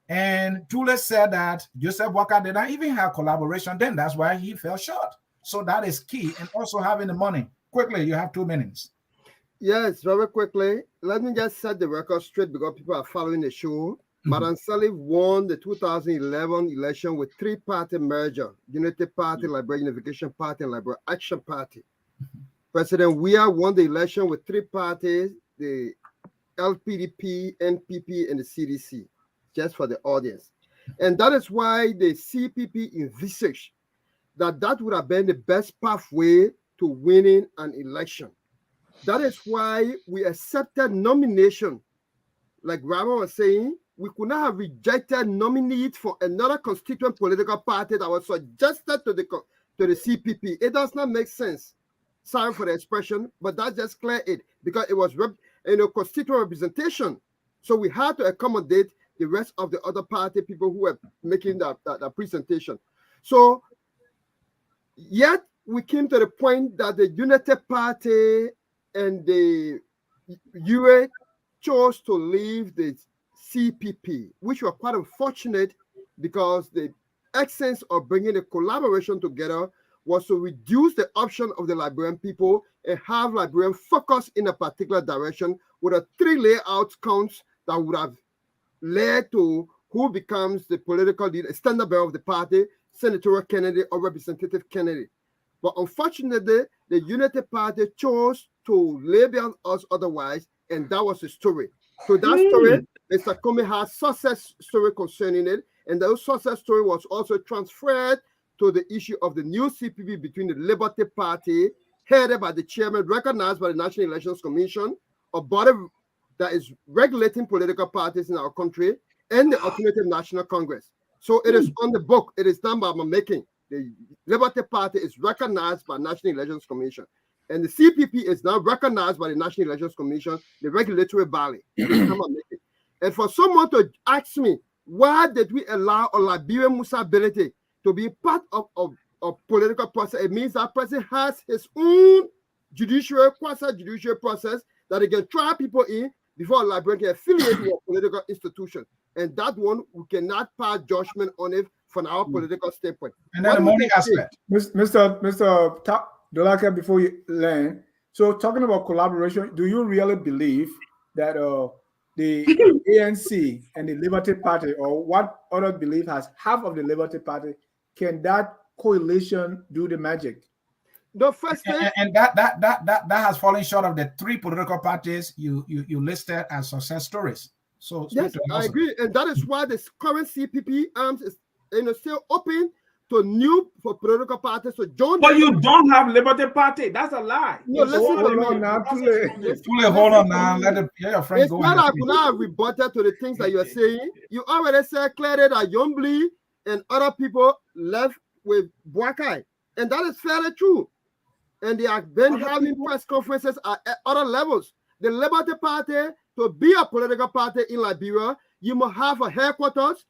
And Tule said that Joseph Boakai did not even have collaboration then. That's why he fell short. So that is key. And also having the money. Quickly, you have 2 minutes. Yes, very quickly. Let me just set the record straight because people are following the show. Madam Salif won the 2011 election with 3-party merger: Unity Party, Liberal Unification Party, and Liberal Action Party. President Weah won the election with 3 parties: the LPDP, NPP, and the CDC, just for the audience. And that is why the CPP envisaged that that would have been the best pathway to winning an election. That is why we accepted nomination. Like Rama was saying, we could not have rejected nominees for another constituent political party that was suggested to the CPP. It does not make sense. Sorry for the expression, but that just clear it because it was constituent representation. So we had to accommodate the rest of the other party people who were making that presentation. So yet we came to the point that the Unity Party and the UA chose to leave the CPP, which were quite unfortunate because the essence of bringing the collaboration together was to reduce the option of the Liberian people and have Liberian focus in a particular direction with a 3 layout counts that would have led to who becomes the political leader, standard bearer of the party, senatorial candidate or representative candidate. But unfortunately, the Unity Party chose to label us otherwise, and that was the story. So that story, Mr. Comey has success story concerning it, and that success story was also transferred to the issue of the new CPP between the Liberty Party, headed by the chairman, recognized by the National Elections Commission, a body that is regulating political parties in our country, and the Alternative National Congress. So it is on the book. It is done by my making. The Liberty Party is recognized by the National Elections Commission. And the CPP is now recognized by the National Elections Commission, the regulatory body. And for someone to ask me, why did we allow a Liberian Musa ability to be part of political process? It means that person has his own judicial, quasi-judicial process that he can try people in before a Liberian can affiliate with a political institution. And that one, we cannot pass judgment on it from our political standpoint. And then the money aspect. Mr. Dolaka, before you land, so talking about collaboration, do you really believe that the ANC and the Liberty Party, or what others believe has half of the Liberty Party, can that coalition do the magic? The first thing, and that has fallen short of the 3 political parties you listed as success stories. So yes, I agree, and that is why this current CPP arms is still open to new political parties to join. But you don't have Liberty Party. That's a lie. No, listen to me. Hold on now. Let your friend it's go. It's not I could not have rebutted to the things that you are saying. You already said clearly that Yombli and other people left with Boakai, and that is fairly true. And they have been having press conferences at other levels. The Liberty Party, to be a political party in Liberia, you must have a headquarters.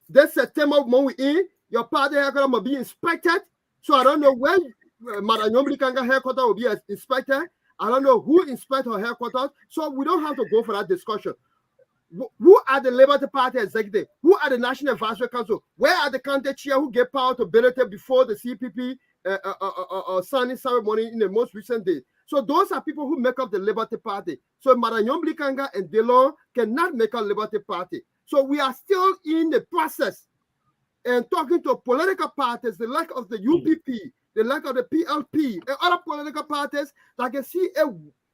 This September, when we in, your party headquarters must be inspected. So I don't know when Madam Yombli Kanga headquarters will be inspected. I don't know who inspects her headquarters. So we don't have to go for that discussion. Who are the Liberty Party executive? Who are the National Advisory Council? Where are the county chair who gave power to Benete before the CPP signing ceremony in the most recent day? So those are people who make up the Liberty Party. So Madam Yombli Kanga and Delon cannot make a Liberty Party. So we are still in the process and talking to political parties, the like of the UPP, the like of the PLP, and other political parties that can see a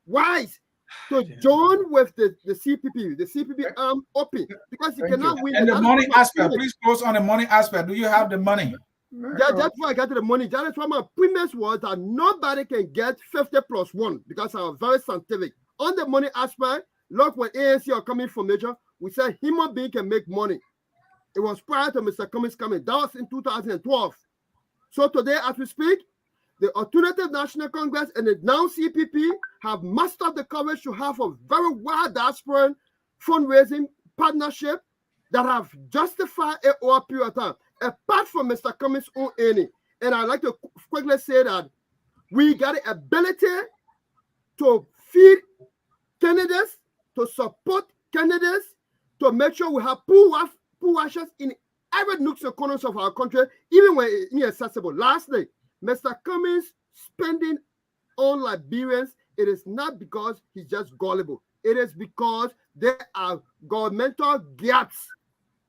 wise to join with the CPP. The CPP arm open because you cannot win. And the money aspect, please close on the money aspect. Do you have the money? That's why I got to the money. That is why my premise was that nobody can get 50 plus 1 because I'm very scientific. On the money aspect, look, when ANC are coming from nature, we said human being can make money. It was prior to Mr. Cummings coming. That was in 2012. So today, as we speak, the Alternative National Congress and the now CPP have mastered the courage to have a very wide diaspora fundraising partnership that have justified it over a period of time. apart from Mr. Cummings' own earning. And I'd like to quickly say that we got the ability to feed candidates, to support candidates, to make sure we have pool washers in every nooks and corners of our country, even when it's inaccessible. Lastly, Mr. Cummings spending on Liberians, it is not because he's just gullible. It is because there are governmental gaps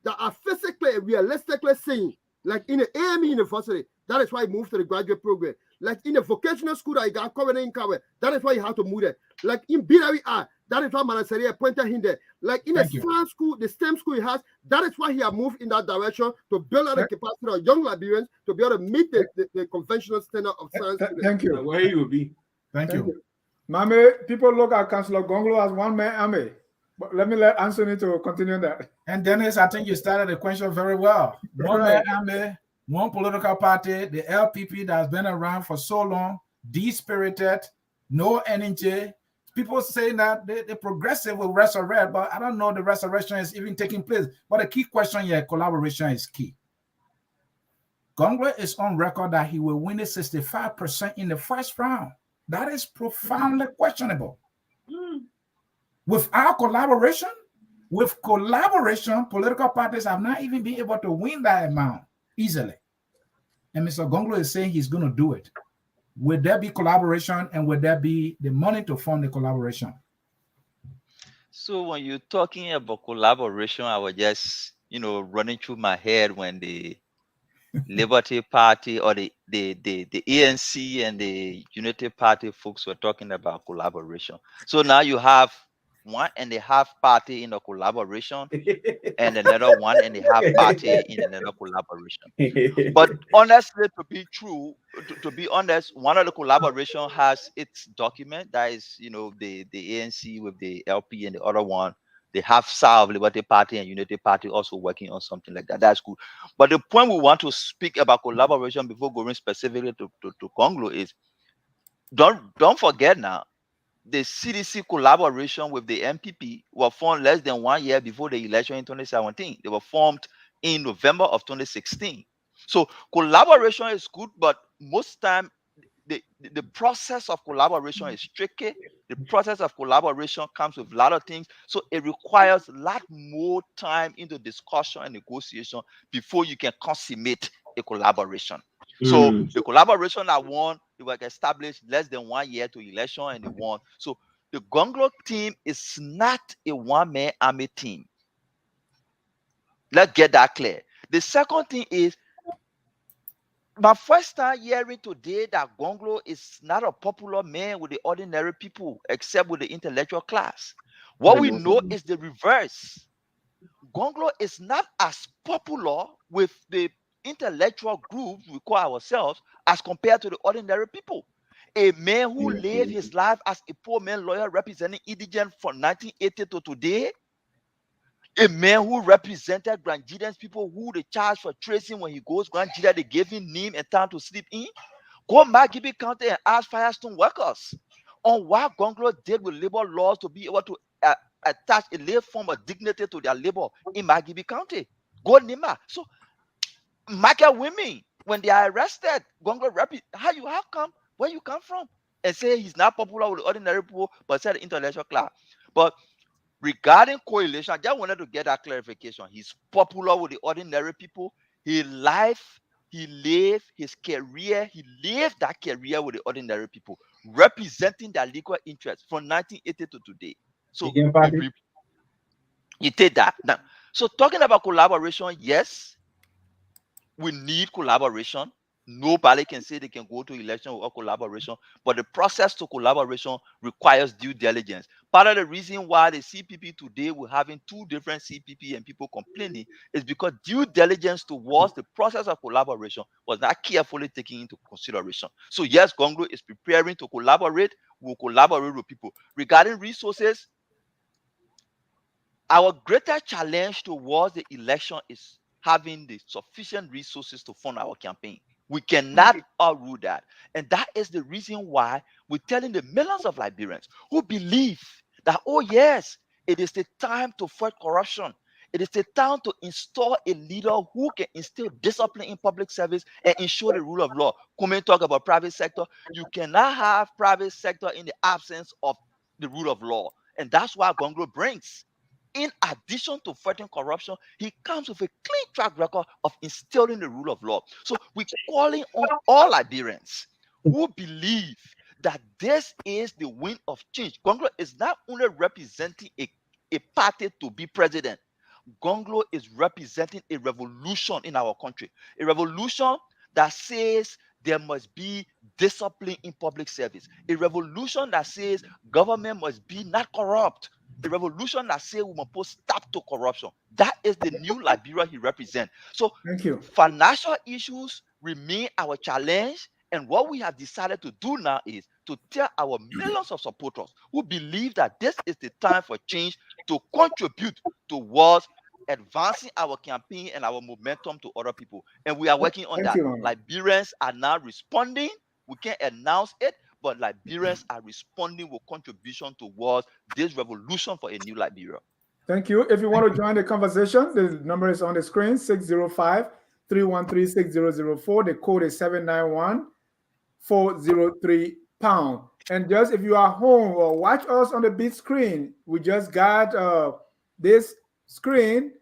that are physically and realistically seen, like in the AME University. That is why he moved to the graduate program. Like in the vocational school that he got covered in cover, that is why he had to move there. Like in BWI, that is why Manasari appointed him there. Like in the science school, the STEM school he has, that is why he has moved in that direction to build up the capacity of young Liberians to be able to meet the conventional standard of science. Thank you. Where you will be. Thank you. Mame, people look at Councillor Gongloe as one man army. But let me let Anthony to continue that. And Dennis, I think you started the question very well. One man army, one political party, the LPP that's been around for so long, dispirited, no energy. People say that the progressive will resurrect, but I don't know the resurrection is even taking place. But the key question here, collaboration is key. Gongloe is on record that he will win it 65% in the first round. That is profoundly questionable. Without collaboration, political parties have not even been able to win that amount easily. And Mr. Gongloe is saying he's going to do it. Will there be collaboration, and will there be the money to fund the collaboration? So when you're talking about collaboration, I was just, running through my head when the Liberty Party or the ANC and the Unity Party folks were talking about collaboration. So now you have 1.5 party in a collaboration and another 1.5 party in another collaboration. But honestly, to be honest, one of the collaboration has its document, that is, the ANC with the LP, and the other one, they have South Liberty Party and Unity Party also working on something like that. That's cool. But the point we want to speak about collaboration before going specifically to Gongloe is, don't forget now, the CDC collaboration with the MPP were formed less than 1 year before the election in 2017. They were formed in November of 2016. So collaboration is good, but most time the process of collaboration is tricky. The process of collaboration comes with a lot of things. So it requires a lot more time into discussion and negotiation before you can consummate a collaboration. So the collaboration that won, they were established less than 1 year to election, and they won. So the Gongloe team is not a one-man army team. Let's get that clear. The second thing is, my first time hearing today that Gongloe is not a popular man with the ordinary people, except with the intellectual class. What we know is the reverse. Gongloe is not as popular with the intellectual group we call ourselves as compared to the ordinary people. A man who lived his life as a poor man lawyer representing indigent from 1980 to today. A man who represented Grandidians people who they charge for tracing when he goes Grandida, they gave him name and time to sleep in. Go Magibi County and ask Firestone workers on what Gongloe did with labor laws to be able to attach a little form of dignity to their labor in Magibi County. Go Nima. So market women, when they are arrested, Gongloe how come, where you come from? And say he's not popular with the ordinary people, but said the intellectual class. But regarding coalition, I just wanted to get that clarification. He's popular with the ordinary people. He lived his career, he lived that career with the ordinary people, representing their legal interests from 1980 to today. So you take that. Now, so talking about collaboration, yes, we need collaboration. Nobody can say they can go to election without collaboration, but the process to collaboration requires due diligence. Part of the reason why the CPP today we're having 2 different CPP and people complaining is because due diligence towards the process of collaboration was not carefully taken into consideration. So yes, Gongloe is preparing to collaborate. We'll collaborate with people. Regarding resources, our greater challenge towards the election is having the sufficient resources to fund our campaign. We cannot outrule that. And that is the reason why we're telling the millions of Liberians who believe that, oh yes, it is the time to fight corruption. It is a time to install a leader who can instill discipline in public service and ensure the rule of law. Commings talk about private sector. You cannot have private sector in the absence of the rule of law. And that's why Gongloe brings. In addition to fighting corruption, he comes with a clean track record of instilling the rule of law. So we're calling on all Liberians who believe that this is the wind of change. Gongloe is not only representing a party to be president. Gongloe is representing a revolution in our country. A revolution that says there must be discipline in public service. A revolution that says government must be not corrupt. A revolution that says we must put stop to corruption. That is the new Liberia he represents. So Thank you. Financial issues remain our challenge. And what we have decided to do now is to tell our millions of supporters who believe that this is the time for change to contribute towards advancing our campaign and our momentum to other people. And we are working on Thank that. you, Liberians are now responding. We can't announce it, but Liberians are responding with contribution towards this revolution for a new Liberia. Thank you. If you want to join the conversation, the number is on the screen, 605-313-6004. The code is 791-403#. And just if you are home or watch us on the big screen, we just got this screen.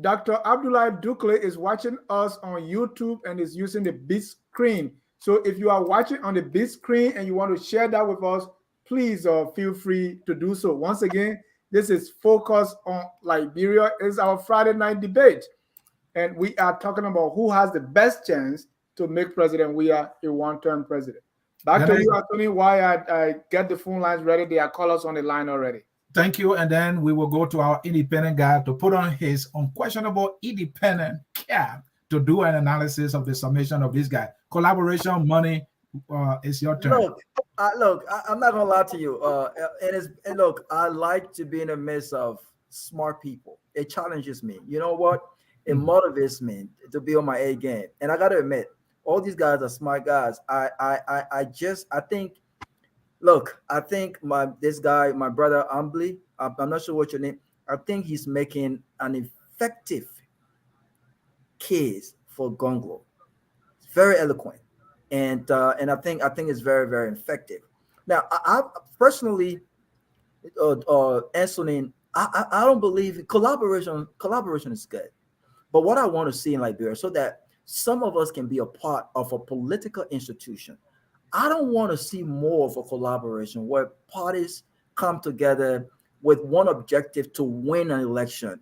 Dr. Abdullah Dukle is watching us on YouTube and is using the big screen. So if you are watching on the big screen and you want to share that with us, please feel free to do so. Once again, this is Focus on Liberia. It's our Friday night debate. And we are talking about who has the best chance to make President Weah a one-term president. Back to you, Anthony, why I get the phone lines ready. They are callers on the line already. Thank you. And then we will go to our independent guy to put on his unquestionable independent cap to do an analysis of the summation of this guy. Collaboration, money, is your turn. Look, I'm not gonna lie to you. And look, I like to be in the midst of smart people. It challenges me. You know what? It motivates me to be on my A game. And I gotta admit, all these guys are smart guys. I think this guy, my brother Ambly, I'm not sure what your name. I think he's making an effective case for Gongloe. It's very eloquent, and I think it's very, very effective. Now, I personally, Anthony, I don't believe collaboration. Collaboration is good, but what I want to see in Liberia, so that some of us can be a part of a political institution, I don't want to see more of a collaboration where parties come together with one objective to win an election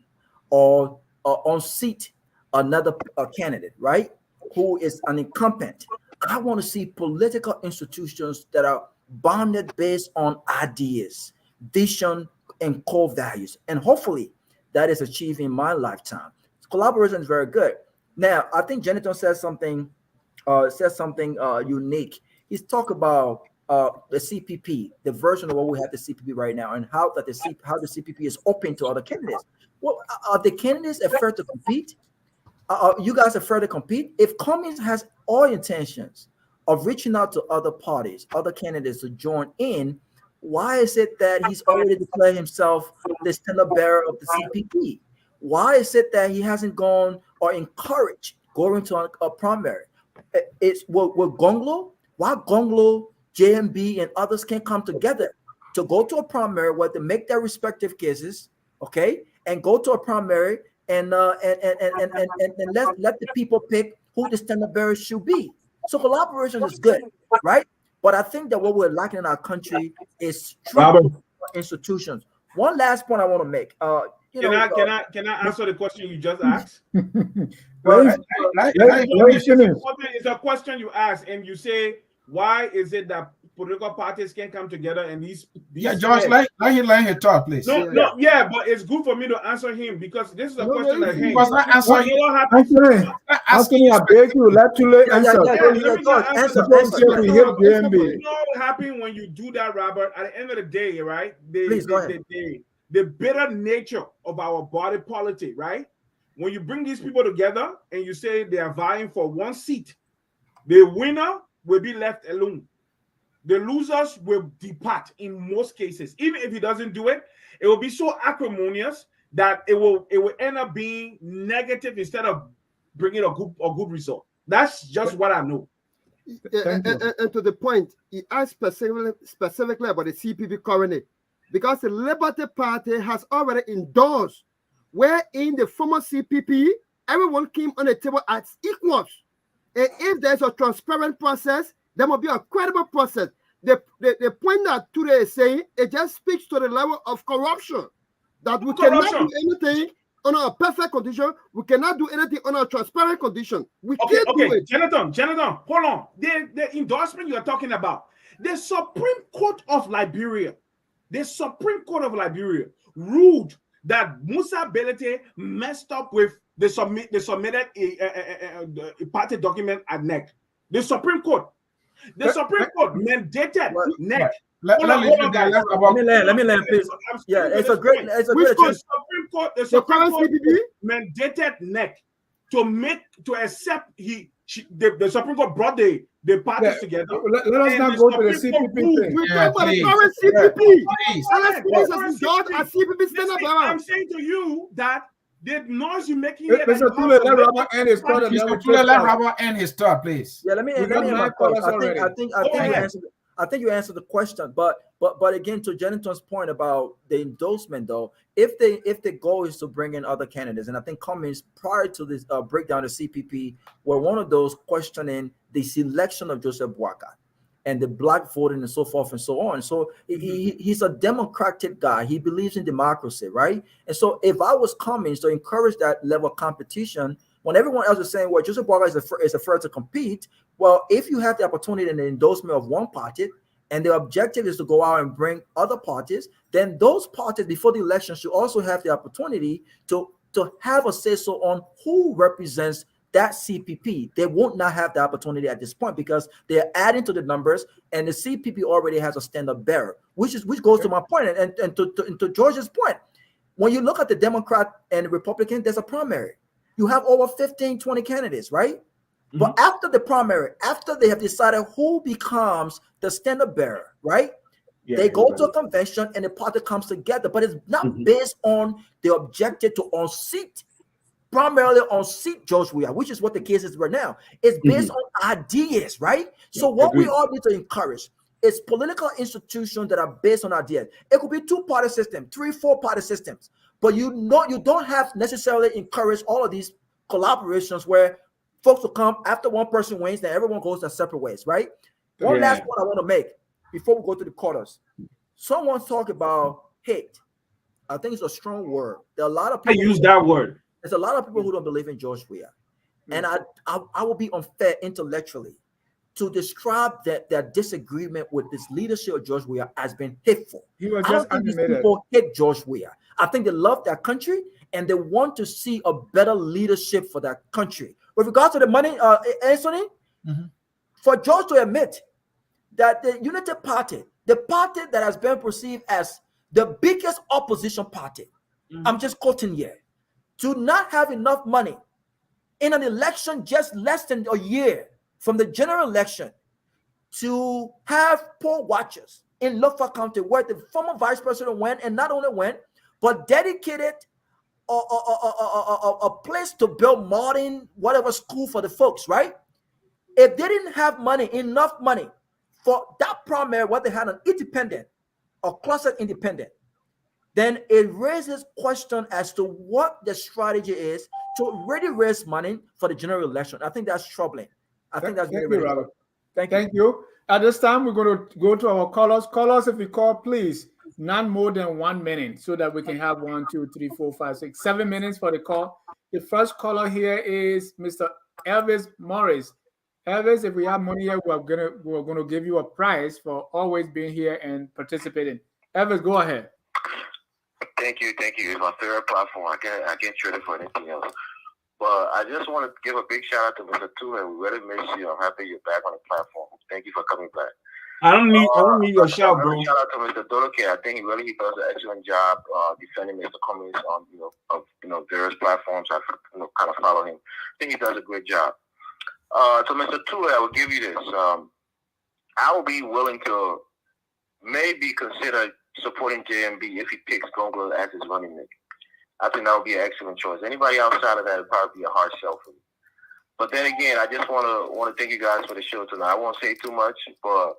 or unseat another candidate, right? Who is an incumbent. I want to see political institutions that are bonded based on ideas, vision, and core values. And hopefully that is achieved in my lifetime. Collaboration is very good. Now, I think Jonathan says something unique. He's talked about the CPP, the version of what we have the CPP right now, and how the CPP is open to other candidates. Well, are the candidates afraid to compete? You guys afraid to compete? If Commings has all intentions of reaching out to other parties, other candidates to join in, why is it that he's already declared himself the standard bearer of the CPP? Why is it that he hasn't gone or encouraged going to a primary? It's with Gongloe. Why Gongloe, JMB, and others can't come together to go to a primary where they make their respective cases, okay, and go to a primary and let the people pick who the standard bearer should be. So collaboration is good, right? But I think that what we're lacking in our country is strong institutions. One last point I want to make. Can I answer the question you just asked? It's a question you ask, and you say, why is it that political parties can't come together and these George, let him talk, please. But it's good for me to answer him because this is a question that hey, Anthony, I beg you, let Tule answer. You know what happens when you do that, Robert? At the end of the day, right? The bitter nature of our body politic, right? When you bring these people together and you say they are vying for one seat, the winner will be left alone. The losers will depart in most cases. Even if he doesn't do it, it will be so acrimonious that it will end up being negative instead of bringing a good result. That's just what I know. And to the point, he asked specifically about the CPP coronet, because the Liberty Party has already endorsed, wherein the former CPP, everyone came on the table as equals. And if there's a transparent process, there must be a credible process. The point that today is saying, it just speaks to the level of corruption, that we cannot do anything on a perfect condition. We cannot do anything on a transparent condition. We can't do it. Jonathan, hold on. The endorsement you're talking about, the Supreme Court of Liberia ruled that Musa Belete messed up with the submitted a party document at NEC. The Supreme Court mandated NEC. Let me land, please. Yeah, it's a great The Supreme Court mandated NEC to accept the Supreme Court brought the parties together. Let us not go to the CPP thing. We talk about the current CPP. I'm saying to you that the noise you're making here. Mr. Tule, let Robert end his thought. Let Robert end his thought, please. Yeah, let me end my thought. I think you answered the question, but again, to Jonathan's point about the endorsement, though, if the goal is to bring in other candidates, and I think Commings prior to this breakdown of CPP were one of those questioning the selection of Joseph Boakai and the black voting and so forth and so on. So he's a democratic guy. He believes in democracy, right? And so if I was Commings to encourage that level of competition, when everyone else is saying, well, Joseph Boakai is the first to compete, well, if you have the opportunity and the endorsement of one party, and the objective is to go out and bring other parties, then those parties before the election should also have the opportunity to have a say-so on who represents that CPP. They won't not have the opportunity at this point because they're adding to the numbers, and the CPP already has a stand-up bearer, which goes to my point, and to George's point. When you look at the Democrat and the Republican, there's a primary. You have over 15, 20 candidates, right? Mm-hmm. But after the primary, after they have decided who becomes the standard bearer, right? Yeah, they go to a convention and the party comes together, but it's not based on the objective to unseat, primarily unseat George Weah, which is what the case is right now. It's based on ideas, right? So what we all need to encourage is political institutions that are based on ideas. It could be 2-party system, 3, 4-party systems, but you don't have necessarily encourage all of these collaborations where folks will come after one person wins, then everyone goes their separate ways, right? One last point I want to make before we go to the quarters. Someone talk about hate. I think it's a strong word. There are a lot of people. I use that word. There's a lot of people who don't believe in George Weah. And I will be unfair intellectually to describe that disagreement with this leadership of George Weah as being hateful. He was just animated. People hate George Weah. I think they love their country and they want to see a better leadership for that country. With regard to the money, Anthony, for George to admit that the United Party, the party that has been perceived as the biggest opposition party, I'm just quoting here, to not have enough money in an election just less than a year from the general election, to have poll watchers in Lofa County where the former vice president went, and not only went, but dedicated a place to build modern whatever school for the folks, right? If they didn't have money, enough money for that primary, what they had an independent or clustered independent, then it raises question as to what the strategy is to really raise money for the general election. I think that's troubling. I think that's very Robert. Thank you. At this time, we're going to go to our callers. Callers, if you call, please, none more than 1 minute so that we can have 1, 2, 3, 4, 5, 6, 7 minutes for the call. The first caller here is Mr. Elvis Morris. Elvis, if we have money here, we're gonna give you a prize for always being here and participating. Elvis, go ahead. Thank you. It's my favorite platform. I can't trade it for anything else. But I just want to give a big shout out to Mr. Tule, and we really miss you. I'm happy you're back on the platform. Thank you for coming back. I don't need your shout, bro. Shout out to Mr. Doloke. I think he does an excellent job defending Mr. Commings on various platforms. I kind of follow him. I think he does a great job. So Mr. Tule, I will give you this. I will be willing to maybe consider supporting JMB if he picks Gongloe as his running mate. I think that would be an excellent choice. Anybody outside of that would probably be a hard sell for me. But then again, I just want to thank you guys for the show tonight. I won't say too much, but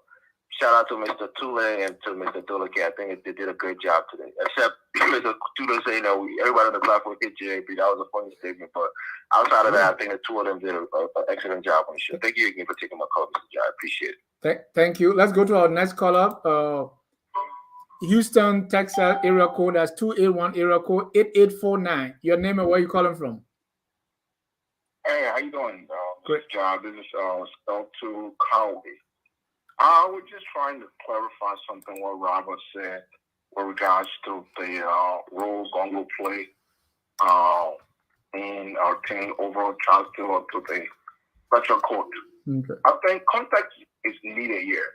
shout out to Mr. Tule and to Mr. Dulake. I think they did a great job today. Except Mr. Tule saying that everybody on the platform hit JAP. That was a funny statement. But outside of that, I think the two of them did an excellent job on the show. Thank you again for taking my call, Mr. Jai. I appreciate it. Thank you. Let's go to our next caller. Houston, Texas area code. That's 281 area code 8849. Your name and where you calling from? Hey, how you doing? Great. John, this is to Conway. I was just trying to clarify something what Robert said with regards to the role Gongloe play in obtaining overall transfer to the special court. Okay. I think context is needed here.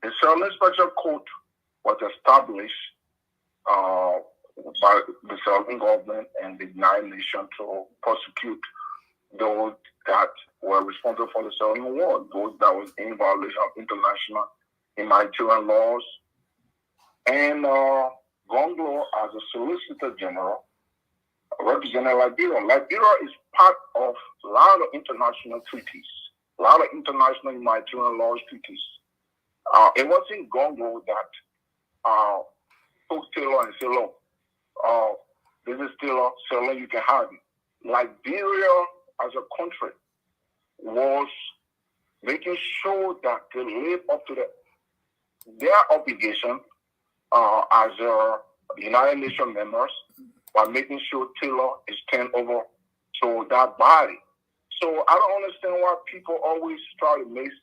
The Sterling Special Court was established by the Sterling government and the United Nations to prosecute those that were responsible for the Sterling War, those that was in violation of international humanitarian laws. And Gongloe, as a Solicitor General, represented Liberia. Liberia is part of a lot of international treaties, a lot of international humanitarian laws treaties. It wasn't Gongloe that took Taylor and said, look, this is Taylor, so you can have it. Liberia as a country was making sure that they live up to their obligation as United Nations members by making sure Taylor is turned over to that body. So I don't understand why people always try to mix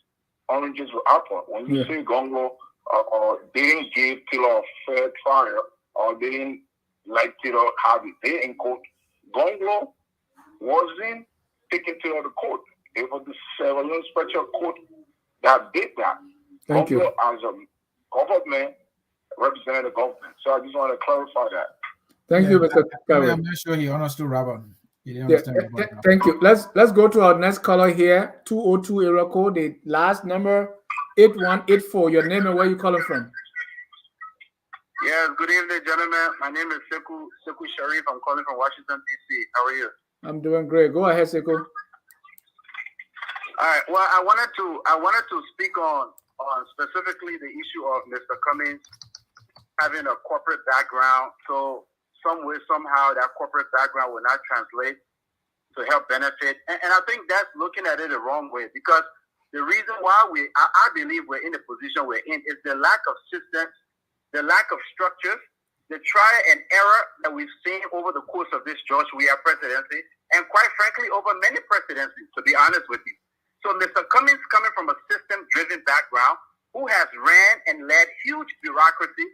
oranges with apple. When you say Gongloe they didn't give Taylor a fair trial, or they didn't like Taylor have it. They didn't quote. Gongloe wasn't taking Taylor to court. It was the Sterling Special Court that did that. Thank you. As a government represented the government. So I just want to clarify that. Thank you, Mr. Curry. I'm not sure he understood Robert. He didn't understand Robert. Thank you. Let's go to our next caller here. 202 area code. The last number 8184. Your name and where you calling from? Yes, good evening, gentlemen. My name is Sekou Sharif. I'm calling from Washington, D.C. How are you? I'm doing great. Go ahead, Sekou. All right. Well, I wanted to speak on specifically the issue of Mr. Cummings having a corporate background. So some way, somehow, that corporate background will not translate to help benefit. And I think that's looking at it the wrong way, because the reason why I believe we're in the position we're in is the lack of systems, the lack of structures, the trial and error that we've seen over the course of this George Weah presidency, and quite frankly, over many presidencies, to be honest with you. So Mr. Cummings, coming from a system-driven background, who has ran and led huge bureaucracy,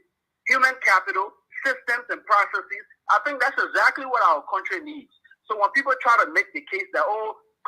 human capital, systems and processes, I think that's exactly what our country needs. So when people try to make the case that,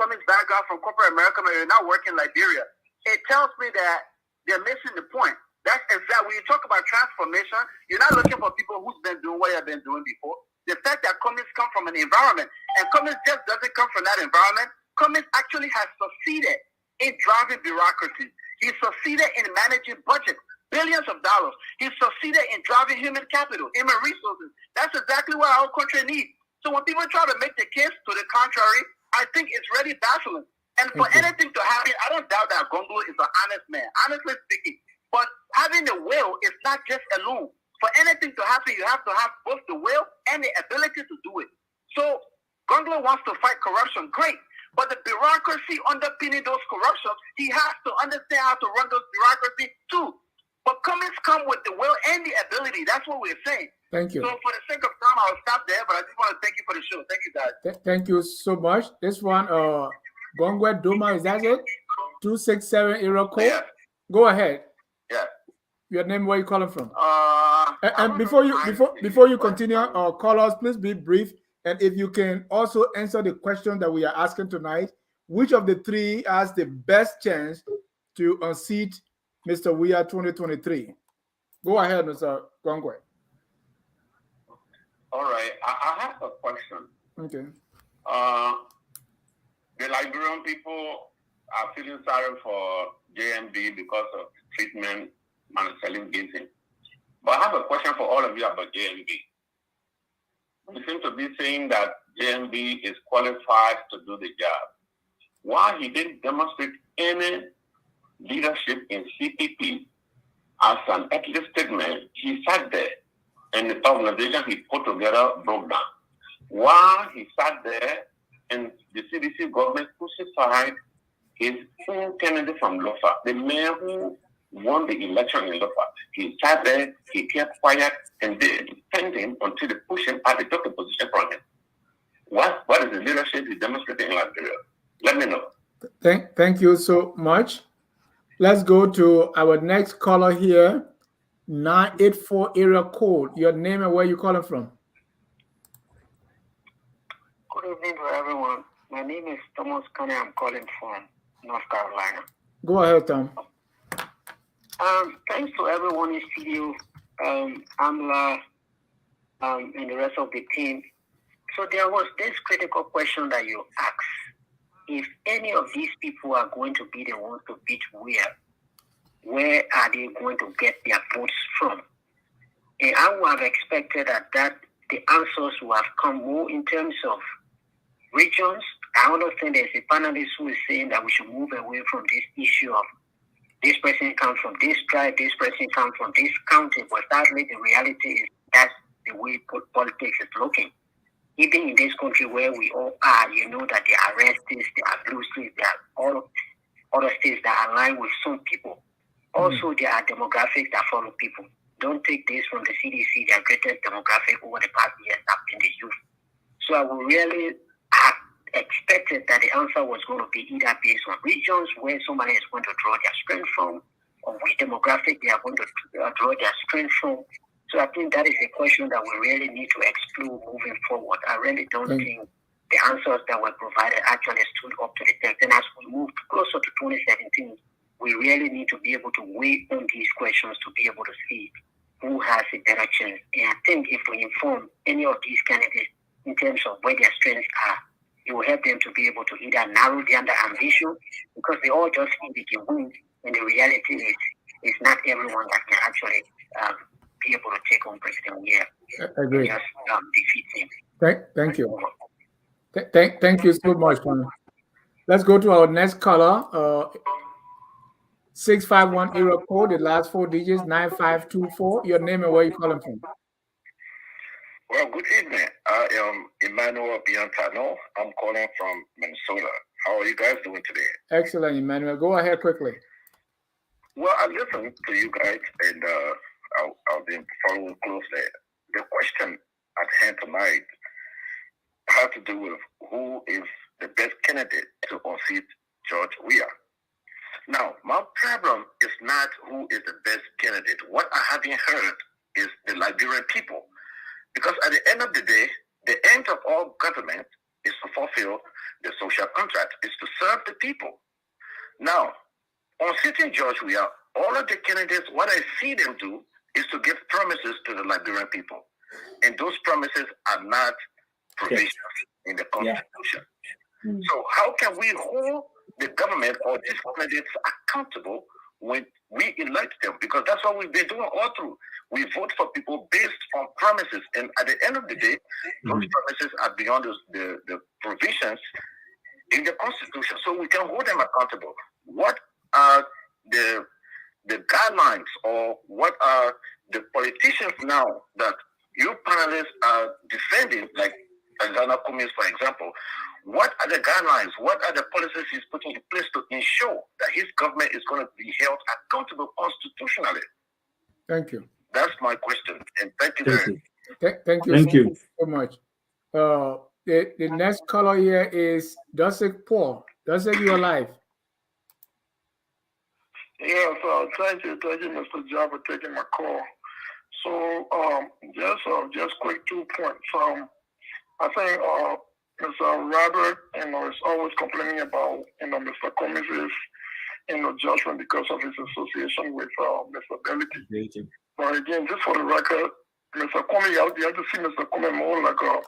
Cummings background from corporate America, but you're not working in Liberia, it tells me that they're missing the point. That's exactly, when you talk about transformation, you're not looking for people who's been doing what you've been doing before. The fact that Cummings come from an environment, and Cummings just doesn't come from that environment. Cummings actually has succeeded in driving bureaucracy. He succeeded in managing budgets, billions of dollars. He succeeded in driving human capital, human resources. That's exactly what our country needs. So when people try to make the case to the contrary, I think it's really baffling. And for anything to happen, I don't doubt that Gongloe is an honest man, honestly speaking. But having the will is not just alone. For anything to happen, you have to have both the will and the ability to do it. So Gongloe wants to fight corruption, great. But the bureaucracy underpinning those corruptions, he has to understand how to run those bureaucracy too. But Cummings come with the will and the ability. That's what we're saying. Thank you. So for the sake of time, I'll stop there. But I just want to thank you for the show. Thank you, guys. Thank you so much. This one, Gongloe Doma, is that it? 267 area code. Yeah. Go ahead. Yeah. Your name, where you calling from? And before you continue, callers, please be brief. And if you can also answer the question that we are asking tonight, which of the three has the best chance to unseat Mr. Weah 2023? Go ahead, Mr. Gongloe. All right. I have a question. Okay. The Liberian people are feeling sorry for JMB because of treatment Selim gives him. But I have a question for all of you about JMB. we seem to be saying that JMB is qualified to do the job. Why he didn't demonstrate any leadership in CPP as an ethnic statement, he sat there and the organization he put together broke down. Why he sat there and the CDC government crucified his own candidate from Lofa, the man who won the election in Lofa. He sat there, he kept quiet, and they defended him until they pushed him out. They took the position from him. What is the leadership he demonstrated in Liberia? Let me know. Thank you so much. Let's go to our next caller here, 984 area code. Your name and where you calling from? Good evening to everyone. My name is Thomas Kane. I'm calling from North Carolina. Go ahead, Tom. Thanks to everyone in studio, Amla, and the rest of the team. So there was this critical question that you asked. If any of these people are going to be the ones to beat Weah, where are they going to get their votes from? And I would have expected that the answers would have come more in terms of regions. I understand there's a panelist who is saying that we should move away from this issue of this person comes from this tribe, this person comes from this county, but sadly the reality is that's the way politics is looking. Even in this country where we all are, you know that there are red states, there are blue states, there are all other states that align with some people. Also, there are demographics that follow people. Don't take this from the CDC, their greatest demographic over the past years have been the youth. So I would really have expected that the answer was going to be either based on regions where somebody is going to draw their strength from, or which demographic they are going to draw their strength from. So I think that is a question that we really need to explore moving forward. I really don't think the answers that were provided actually stood up to the test. And as we move closer to 2017, we really need to be able to weigh on these questions to be able to see who has a better chance. And I think if we inform any of these candidates in terms of where their strengths are, it will help them to be able to either narrow down the ambition, because they all just think they can win, and the reality is it's not everyone that can actually be able to take on President Weah. Agree. Just defeat him. Thank you. Thank you so much, Tony. Let's go to our next caller. 651 area code, the last 4 digits, 9524. Your name and where you calling from? Well, good evening. I am Emmanuel Biantano. I'm calling from Minnesota. How are you guys doing today? Excellent, Emmanuel. Go ahead quickly. Well, I listened to you guys, and I've been following closely. The question at hand tonight has to do with who is the best candidate to unseat George Weah. Now, my problem is not who is the best candidate. What I haven't heard is the Liberian people. Because at the end of the day, the end of all government is to fulfill the social contract, is to serve the people. Now, on sitting George Weah, all of the candidates, what I see them do is to give promises to the Liberian people. And those promises are not provisions in the Constitution. So how can we hold the government or these candidates accountable when we elect them? Because that's what we've been doing all through. We vote for people based on promises. And at the end of the day, those promises are beyond the provisions in the Constitution. So we can hold them accountable. What are the guidelines, or what are the politicians now that you panelists are defending, like Commings, for example? What are the guidelines? What are the policies he's putting in place to ensure that his government is going to be held accountable constitutionally? Thank you. That's my question. And thank you very much. Thank you so much. The next caller here is Dusik Paul. Dusik, you're live. Yeah, so thank you, Mr. Jab, for taking my call. So just quick 2 points. I think Mr. Robert, is always complaining about, Mr. Commings' judgment because of his association with Mr. Belity. But again, just for the record, Mr. Commings, you have to see Mr. Commings more like a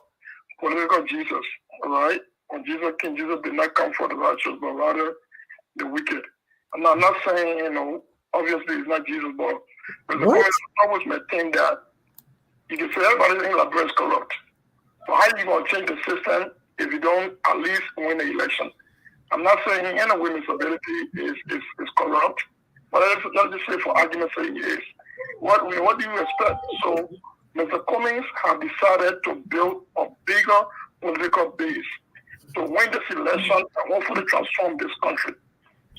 political Jesus, right? When Jesus came, Jesus did not come for the righteous, but rather the wicked. And I'm not saying, obviously it's not Jesus, but Mr. Commings always maintained that you can say everybody in Liberia is corrupt. So how you going to change the system if you don't at least win the election? I'm not saying any women's ability is corrupt, but let's just say for argument's sake, is what do you expect? So Mr. Commings have decided to build a bigger political base to win this election and hopefully transform this country.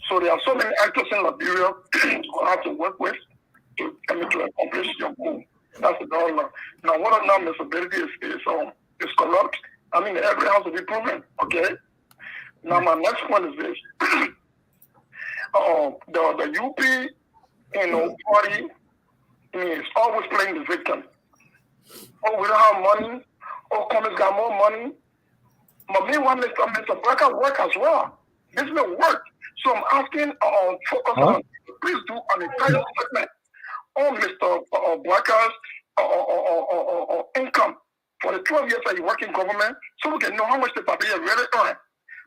So there are so many actors in Liberia you have to work with to accomplish your goal. That's the dollar. Now, whether or not Mr. Ability is corrupt, I mean, every house will be proven. Okay. Now, my next point is this: the UP, party is always playing the victim. Oh, we don't have money. Oh, Commings got more money. But meanwhile, Mr. Blacker work as well. This will work. So I'm asking, focus on, please do an entire segment on Mr. Blacker's income for the 12 years that he worked in government, so we can know how much the papi really earned.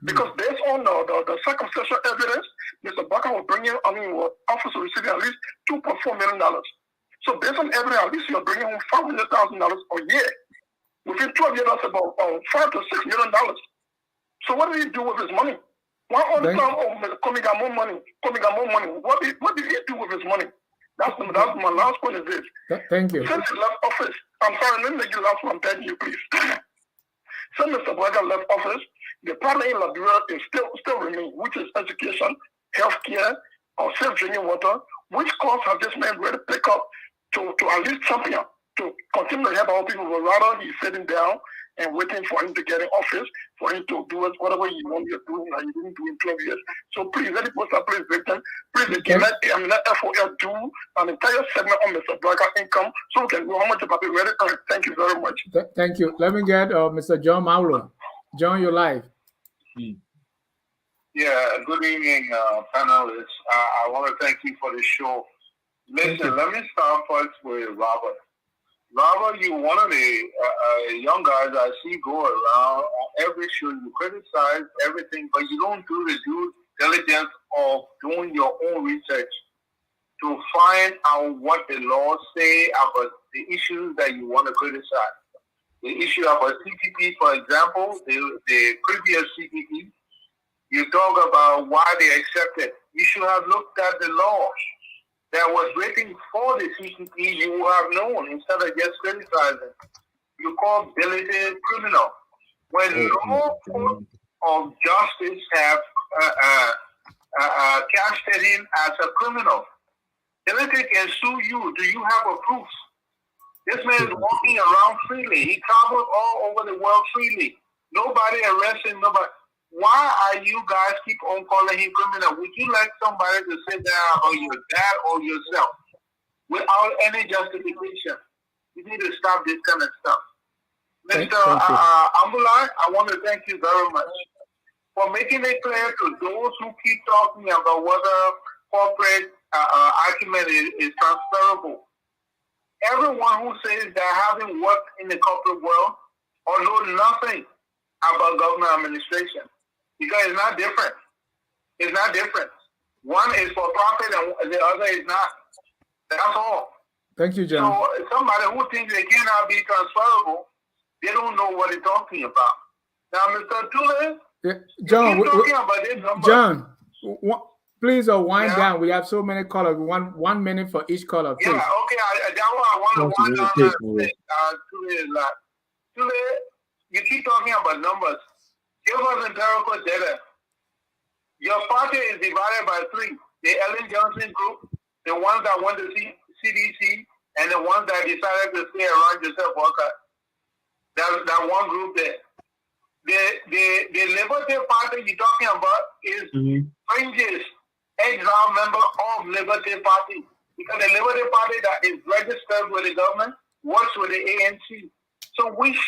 Because based on the circumstantial evidence, Mr. Blacker will bring in, office will receive at least $2.4 million. So based on evidence, at least you're bringing home $500,000 a year. Within 12 years, that's about $5 to $6 million. So what did he do with his money? Why all the time, Commings got more money, Commings got more money? What did he do with his money? That's my last point is this. Thank you. Since he left office, I'm sorry, let me make you last one. Thank you, please. Since Mr. Blacker left office, the problem in Liberia is still remain, which is education, healthcare, or safe drinking water, which costs have this man ready to pick up to at least champion, to continue to help our people, but rather he's sitting down and waiting for him to get in office, for him to do whatever he wants to do, and he didn't do in 12 years. So please, let the post please victim, please again, let FOL do an entire segment on Mr. Blacker income so we can know how much the papi really earn. Thank you very much. Thank you. Let me get Mr. John Maulo. John, you're live. Yeah, good evening, panelists. I want to thank you for the show. Listen, let me start first with Robert. Robert, you're one of the young guys I see go around on every show. You criticize everything, but you don't do the due diligence of doing your own research to find out what the laws say about the issues that you want to criticize. The issue about CPP, for example, the previous CPP, you talk about why they accepted. You should have looked at the laws that was waiting for the CCP, you would have known instead of just criticizing. You call Billity criminal. When no court of justice have cast him as a criminal, Billity can sue you. Do you have a proof? This man is walking around freely. He travels all over the world freely. Nobody arrests him. Nobody. Why are you guys keep on calling him criminal? Would you like somebody to sit down or your dad or yourself without any justification? You need to stop this kind of stuff. Mr. Ambulai, I want to thank you very much for making it clear to those who keep talking about whether corporate acumen is transferable. Everyone who says they haven't worked in the corporate world or know nothing about government administration, because it's not different. It's not different. One is for profit and the other is not. That's all. Thank you, John. So somebody who thinks they cannot be transferable, they don't know what they're talking about. Now, Mr. Tule, John, please wind down. We have so many callers. 1 minute for each caller, please. Yeah, okay. That one I want to wind down. Tule, you keep talking about numbers. Give us empirical data. Your party is divided by three. The Ellen Johnson group, the ones that went to CDC, and the ones that decided to stay around Joseph Boakai. That one group there. The Liberty Party you're talking about is fringes, exiled member of Liberty Party. Because the Liberty Party that is registered with the government works with the ANC. So which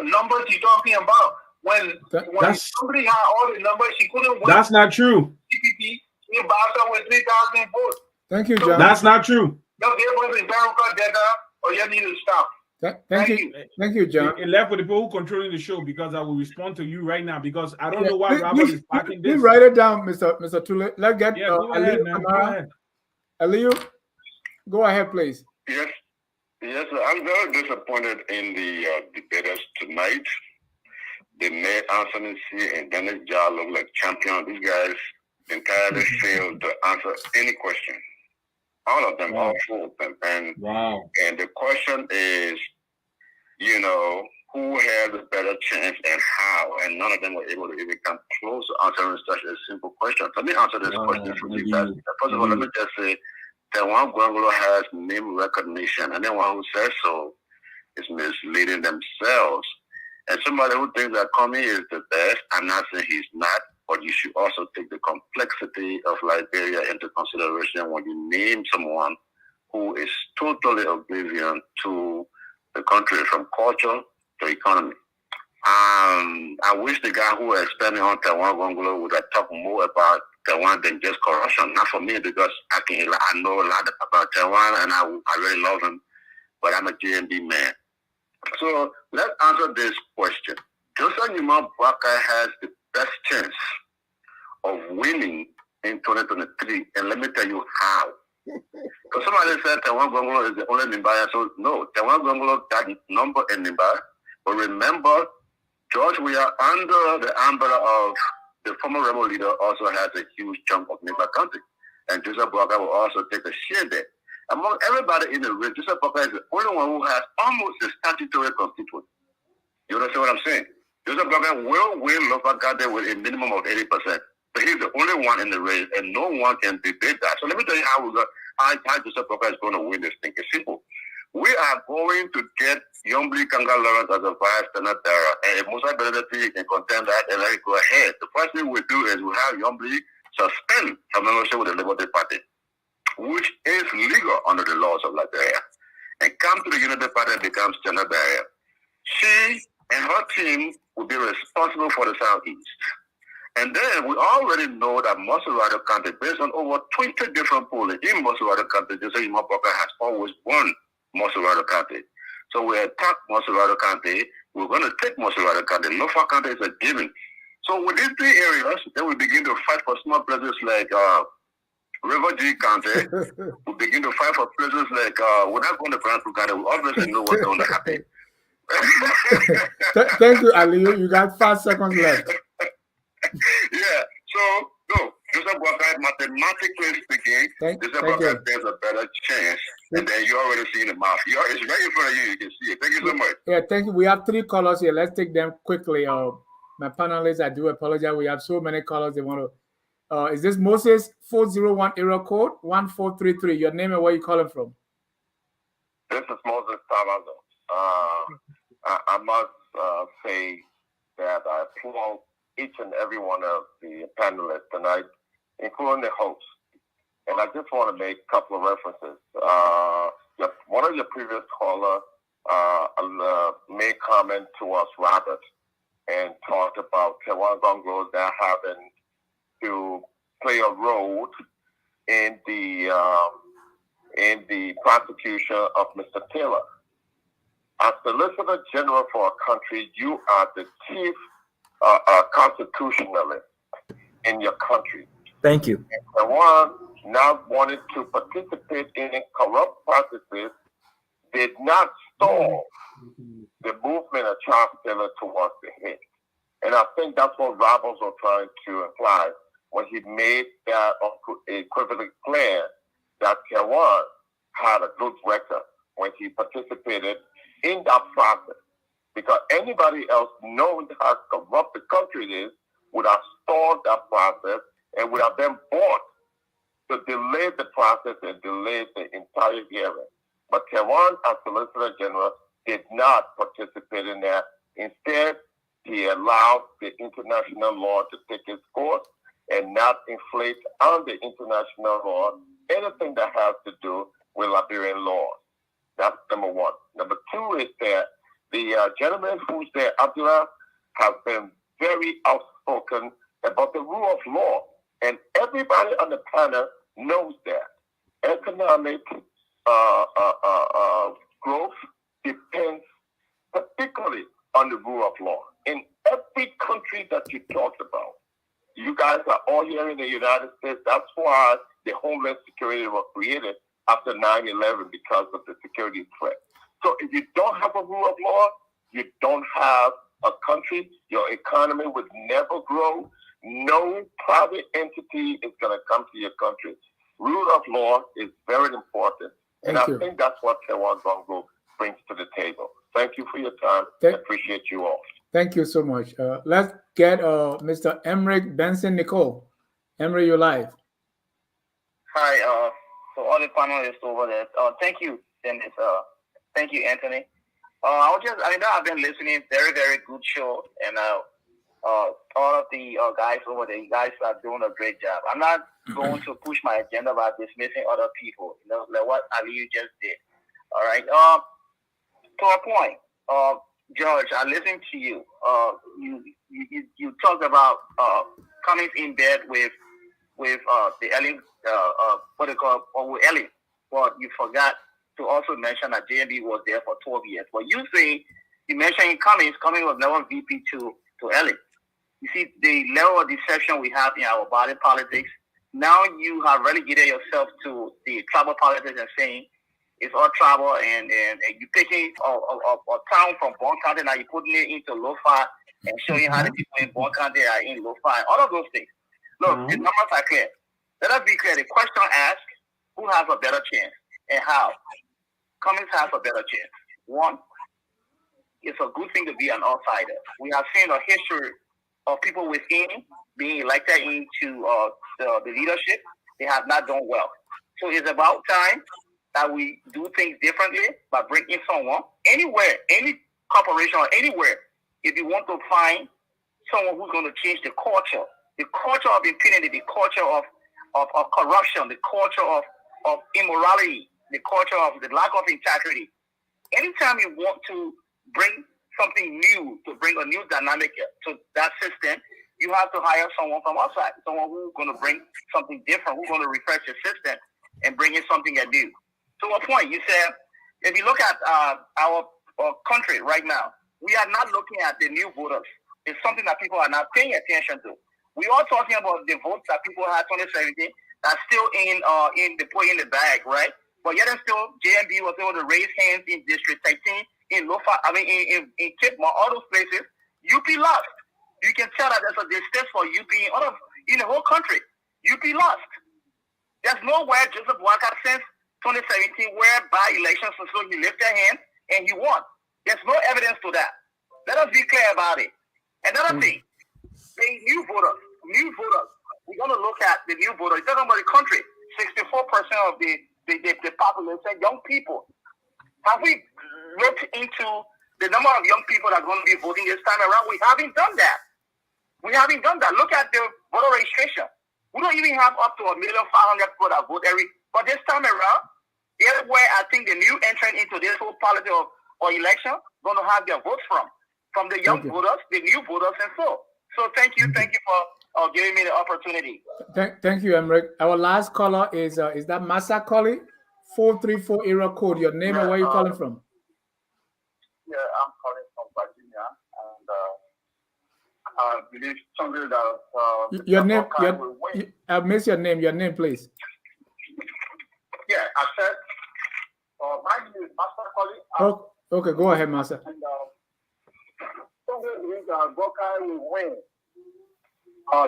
numbers you talking about? When somebody had all the numbers, she couldn't win. That's not true. CPP, he bounced with 3,000 votes. Thank you, John. That's not true. Don't give us empirical data, or you need to stop. Thank you. Thank you, John. It left with the people who controlling the show, because I will respond to you right now, because I don't know why Robert is backing this. Please write it down, Mr. Tule. Let's get go ahead, man. Go ahead. Aliyu, go ahead, please. Yes. Yes, sir. I'm very disappointed in the debaters tonight. They made Anthony C. and Dennis Jar look like champions. These guys entirely failed to answer any question. All of them, Wow. all four of them. And Wow. and the question is, you know, who has a better chance and how? And none of them were able to even come close to answering such a simple question. Let me answer this question for you guys. First of all, let me just say that one Gongloe has name recognition, and anyone who says so is misleading themselves. And somebody who thinks that Commings is the best, I'm not saying he's not, but you should also take the complexity of Liberia into consideration when you name someone who is totally oblivion to the country, from culture to economy. I wish the guy who was spending on Taiwan Gongloe would have talked more about Taiwan than just corruption. Not for me, because I know a lot about Taiwan and I really love him, but I'm a GMB man. So let's answer this question. Joseph Nima Boakai has the best chance of winning in 2023, and let me tell you how. Because somebody said Taiwan Gongloe is the only Nimbaya, so no, Taiwan Gongloe got number in Nimbaya. But remember, George Weah, under the umbrella of the former rebel leader, also has a huge chunk of Nimba County. And Joseph Boakai will also take a share there. Among everybody in the race, Joseph Boakai is the only one who has almost a statutory constituent. You understand what I'm saying? Joseph Boakai will win local government with a minimum of 80%. But he's the only one in the race, and no one can debate that. So let me tell you how Joseph Boakai is going to win this thing. It's simple. We are going to get Yombli Kanga Lawrence as a vice senator, and if Musa Benedict can contend that, and let it go ahead. The first thing we do is we have Yombli suspend her membership with the Liberty Party, which is legal under the laws of Liberia, and come to the Unity Party and becomes gender barrier. She and her team will be responsible for the Southeast. And then we already know that Moserado County, based on over 20 different polling in Moserado County, Joseph Nima Boakai has always won Moserado County. So we attack Moserado County. We're going to take Moserado County. Norfolk County is a given. So with these three areas, then we begin to fight for small places like River G County. We begin to fight for places like, we're not going to Brantford County. We obviously know what's going to happen. Thank you, Ali. You got 5 seconds left. Yeah. So, no, Joseph Boakai, mathematically speaking, Joseph Boakai has a better chance. And then you already see the mouth. It's right in front of you. You can see it. Thank you so much. Yeah, thank you. We have 3 callers here. Let's take them quickly. My panelists, I do apologize. We have so many callers. They want to. Is this Moses 401 area code 1433? Your name and where you calling from? This is Moses Salazar. I must say that I applaud each and every one of the panelists tonight, including the host. And I just want to make a couple of references. One of your previous callers made comment to us, Robert, and talked about Taiwan Gongloe now having to play a role in the prosecution of Mr. Taylor. As Solicitor General for a country, you are the chief constitutionalist in your country. Thank you. And Taiwan now wanted to participate in corrupt practices did not stall the movement of Charles Taylor towards the head. And I think that's what Roberts was trying to imply when he made that equivalent clear that Taiwan had a good record when he participated in that process. Because anybody else knowing how corrupt the country is would have stalled that process and would have been bought to delay the process and delay the entire hearing. But Taiwan, as Solicitor General, did not participate in that. Instead, he allowed the international law to take its course and not inflate on the international law anything that has to do with Liberian laws. That's number one. Number two is that the gentleman who's there, Abdullah, has been very outspoken about the rule of law. And everybody on the planet knows that. Economic growth depends particularly on the rule of law. In every country that you talked about, you guys are all here in the United States. That's why the Homeland Security was created after 9/11 because of the security threat. So if you don't have a rule of law, you don't have a country. Your economy would never grow. No private entity is going to come to your country. Rule of law is very important. And I think that's what Tewa Gongloe brings to the table. Thank you for your time. I appreciate you all. Thank you so much. Let's get Mr. Emric Benson Nicole. Emric, you're live. Hi, so all the panelists over there. Thank you, Dennis. Thank you, Anthony. I know I've been listening. Very, very good show, and all of the guys over there, you guys are doing a great job. I'm not going to push my agenda by dismissing other people, like what Ali just did. All right. To a point, George, I listened to you. You talked about coming in bed with the Ellie, what they call, or with Ellie. But you forgot to also mention that JMB was there for 12 years. But you mentioned Cummings was never VP to Ellie. You see the level of deception we have in our body politics. Now you have relegated yourself to the tribal politics and saying it's all tribal, and you're picking a town from Bon County, now you're putting it into Lo-Fi and showing how the people in Bon County are in Lo-Fi. All of those things. Look, the numbers are clear. Let us be clear. The question asked, who has a better chance and how? Cummings has a better chance. One, it's a good thing to be an outsider. We have seen a history of people within being elected into the leadership. They have not done well. So it's about time that we do things differently by bringing someone anywhere, any corporation or anywhere. If you want to find someone who's going to change the culture of impunity, the culture of corruption, the culture of immorality, the culture of the lack of integrity. Anytime you want to bring something new, to bring a new dynamic to that system, you have to hire someone from outside, someone who's going to bring something different, who's going to refresh the system and bring in something new. To a point, you said, if you look at our country right now, we are not looking at the new voters. It's something that people are not paying attention to. We are talking about the votes that people had 2017 that's still in the bag, right? But yet and still, JMB was able to raise hands in District 13, in Lo-Fi, in Kipma, all those places. UP lost. You can tell that there's a distaste for UP in the whole country. UP lost. There's nowhere Joseph Boakai since 2017 where by elections so he lifted their hand and he won. There's no evidence to that. Let us be clear about it. Another thing, the new voters. We're going to look at the new voters. It's talking about the country. 64% of the population, young people. Have we looked into the number of young people that are going to be voting this time around? We haven't done that. Look at the voter registration. We don't even have up to 1,500,000 people that vote but this time around, everywhere I think the new entrant into this whole politics or election going to have their votes from the young voters, the new voters, and so. So thank you for giving me the opportunity. Thank you, Emric. Our last caller is that Masa Colley, 434 area code. Your name and where you calling from? Yeah, I'm calling from Virginia, and I believe somebody that your name. I missed your name. Your name, please. Yeah, I said my name is Masa Colley. Oh, okay, go ahead, Masa. And somebody believes that Boakai will win.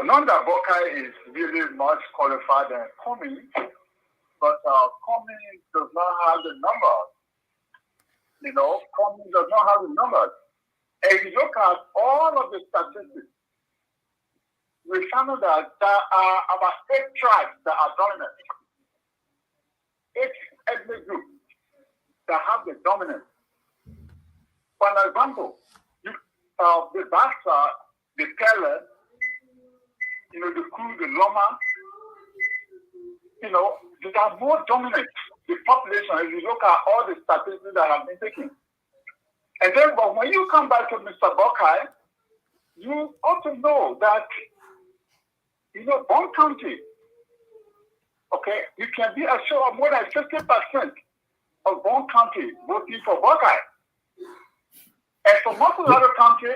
Not that Boakai is really much qualified than Commings, but Commings does not have the numbers. Commings does not have the numbers. If you look at all of the statistics, we found out that there are about 8 tribes that are dominant. 8 ethnic groups that have the dominance. For example, the Bassa, the Kele, the Kru, the Loma, they are more dominant, the population, if you look at all the statistics that have been taken. And then, but when you come back to Mr. Boakai, you also know that, Bon County, okay, you can be assured of more than 50% of Bon County voting for Boakai. And for most of the other country,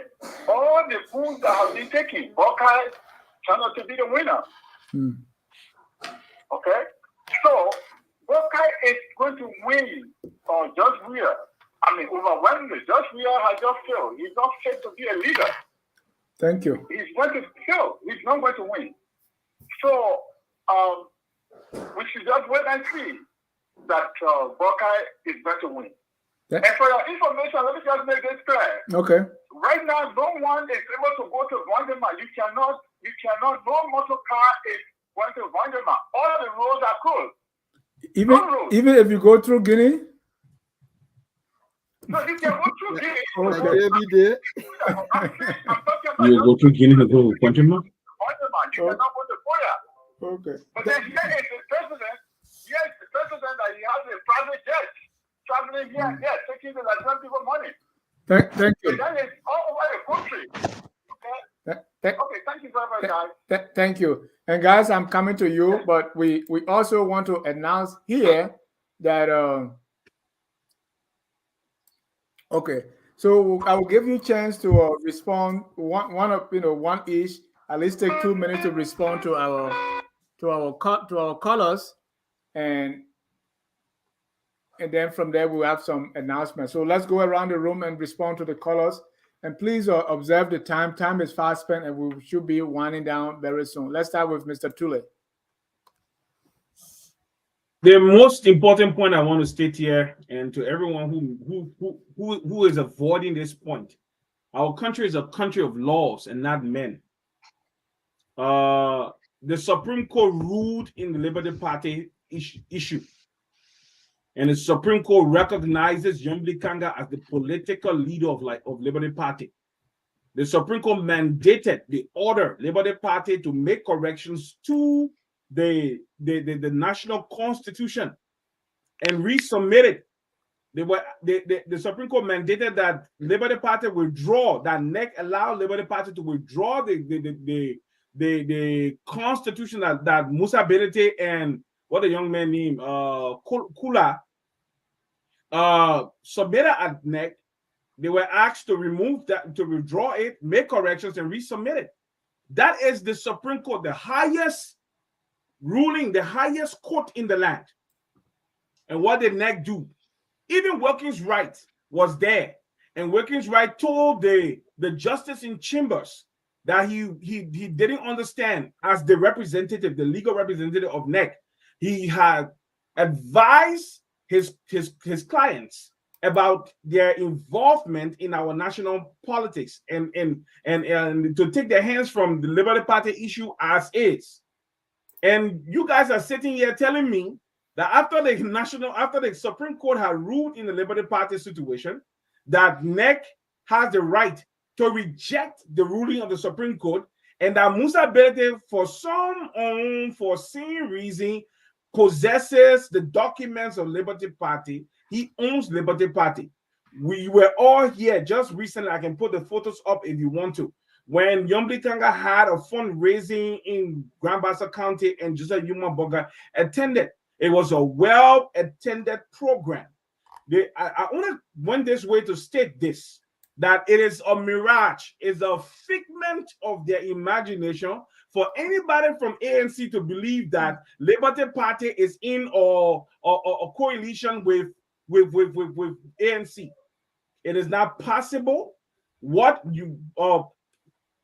all the polls that have been taken, Boakai turned out to be the winner. Okay? So, Boakai is going to win Judge Weah I mean, overwhelmingly, George Weah has just failed. He's not fit to be a leader. Thank you. He's going to fail. He's not going to win. So, we should just wait and see that Boakai is going to win. And for your information, let me just make this clear. Okay. Right now, no one is able to go to Vondema. You cannot, no motor car is going to Vondema. All the roads are closed. Even if you go through Guinea? No, you can go through Guinea. Okay. You go to Guinea to go to Vondema? You cannot go to Boya. Okay. But then here is the president. Yes, the president that he has a private jet traveling here and there, taking the Nigerian people money. Thank you. And that is all over the country. Okay, thank you very much, guys. Thank you. And guys, I'm coming to you, but we also want to announce here that okay. So I will give you a chance to respond one each. At least take 2 minutes to respond to our callers, and then from there we'll have some announcements. So let's go around the room and respond to the callers. And please observe the time. Time is fast spent, and we should be winding down very soon. Let's start with Mr. Tule. The most important point I want to state here, and to everyone who is avoiding this point, our country is a country of laws and not men. The Supreme Court ruled in the Liberty Party issue, and the Supreme Court recognizes Yombli Kanga as the political leader of Liberty Party. The Supreme Court mandated the Liberty Party to make corrections to the national constitution and resubmit it. The Supreme Court mandated that Liberty Party withdraw, that NEC allow Liberty Party to withdraw the constitution that Musa Belete and what the young man named Kula submitted at NEC. They were asked to remove that, to withdraw it, make corrections, and resubmit it. That is the Supreme Court, the highest ruling, the highest court in the land. And what did NEC do? Even Wilkins Wright was there, and Wilkins Wright told the justice in chambers that he didn't understand, as the representative, the legal representative of NEC. He had advised his clients about their involvement in our national politics and to take their hands from the Liberty Party issue as is. And you guys are sitting here telling me that after the Supreme Court had ruled in the Liberty Party situation, that NEC has the right to reject the ruling of the Supreme Court, and that Musa Belete, for some unforeseen reason, possesses the documents of Liberty Party. He owns Liberty Party. We were all here just recently. I can put the photos up if you want to. When Yombli Kanga had a fundraising in Grand Bassa County and Joseph Yuma Boga attended. It was a well-attended program. I only went this way to state this, that it is a mirage, is a figment of their imagination for anybody from ANC to believe that Liberty Party is in or a coalition with ANC. It is not possible. What you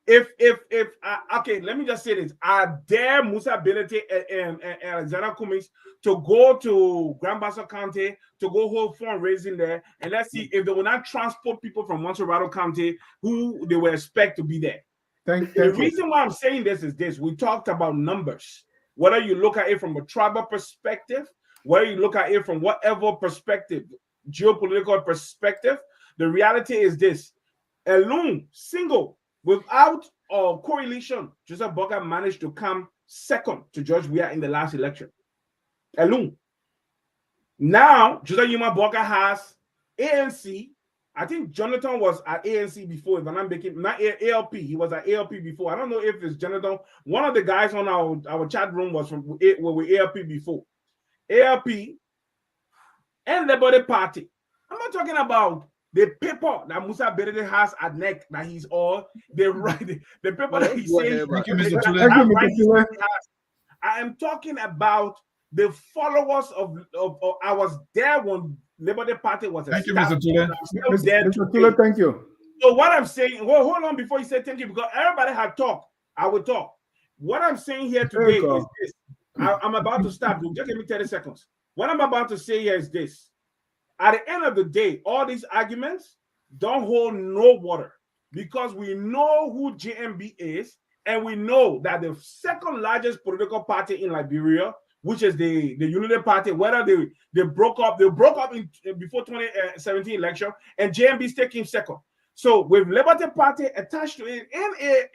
okay, let me just say this. I dare Musa Belete and Alexander Commings to go to Grand Bassa County to go hold fundraising there, and let's see if they will not transport people from Montserrado County who they will expect to be there. The reason why I'm saying this is this. We talked about numbers. Whether you look at it from a tribal perspective, whether you look at it from whatever perspective, geopolitical perspective, the reality is this. Alone, single, without a coalition, Joseph Boakai managed to come second to George Weah in the last election. Alone. Now, Joseph Yuma Boakai has ANC. I think Jonathan was at ANC before, if I'm not making, not ALP. He was at ALP before. I don't know if it's Jonathan. One of the guys on our chat room was from with ALP before. ALP and Liberty Party. I'm not talking about the paper that Musa Belete has at NEC that he's all the paper that he's saying. Thank you, Mr. Tule. I am talking about the followers of I was there when Liberty Party was Thank you, established. Mr. Tule. I'm still there Mr. today. Tule, thank you. So what I'm saying, well, hold on before you say thank you, because everybody had talked. I will talk. What I'm saying here today is this. I'm about to stop. Just give me 30 seconds. What I'm about to say here is this. At the end of the day, all these arguments don't hold no water, because we know who JMB is, and we know that the second largest political party in Liberia, which is the Unity Party, whether they broke up in before 2017 election, and JMB is taking second. So with Liberty Party attached to it and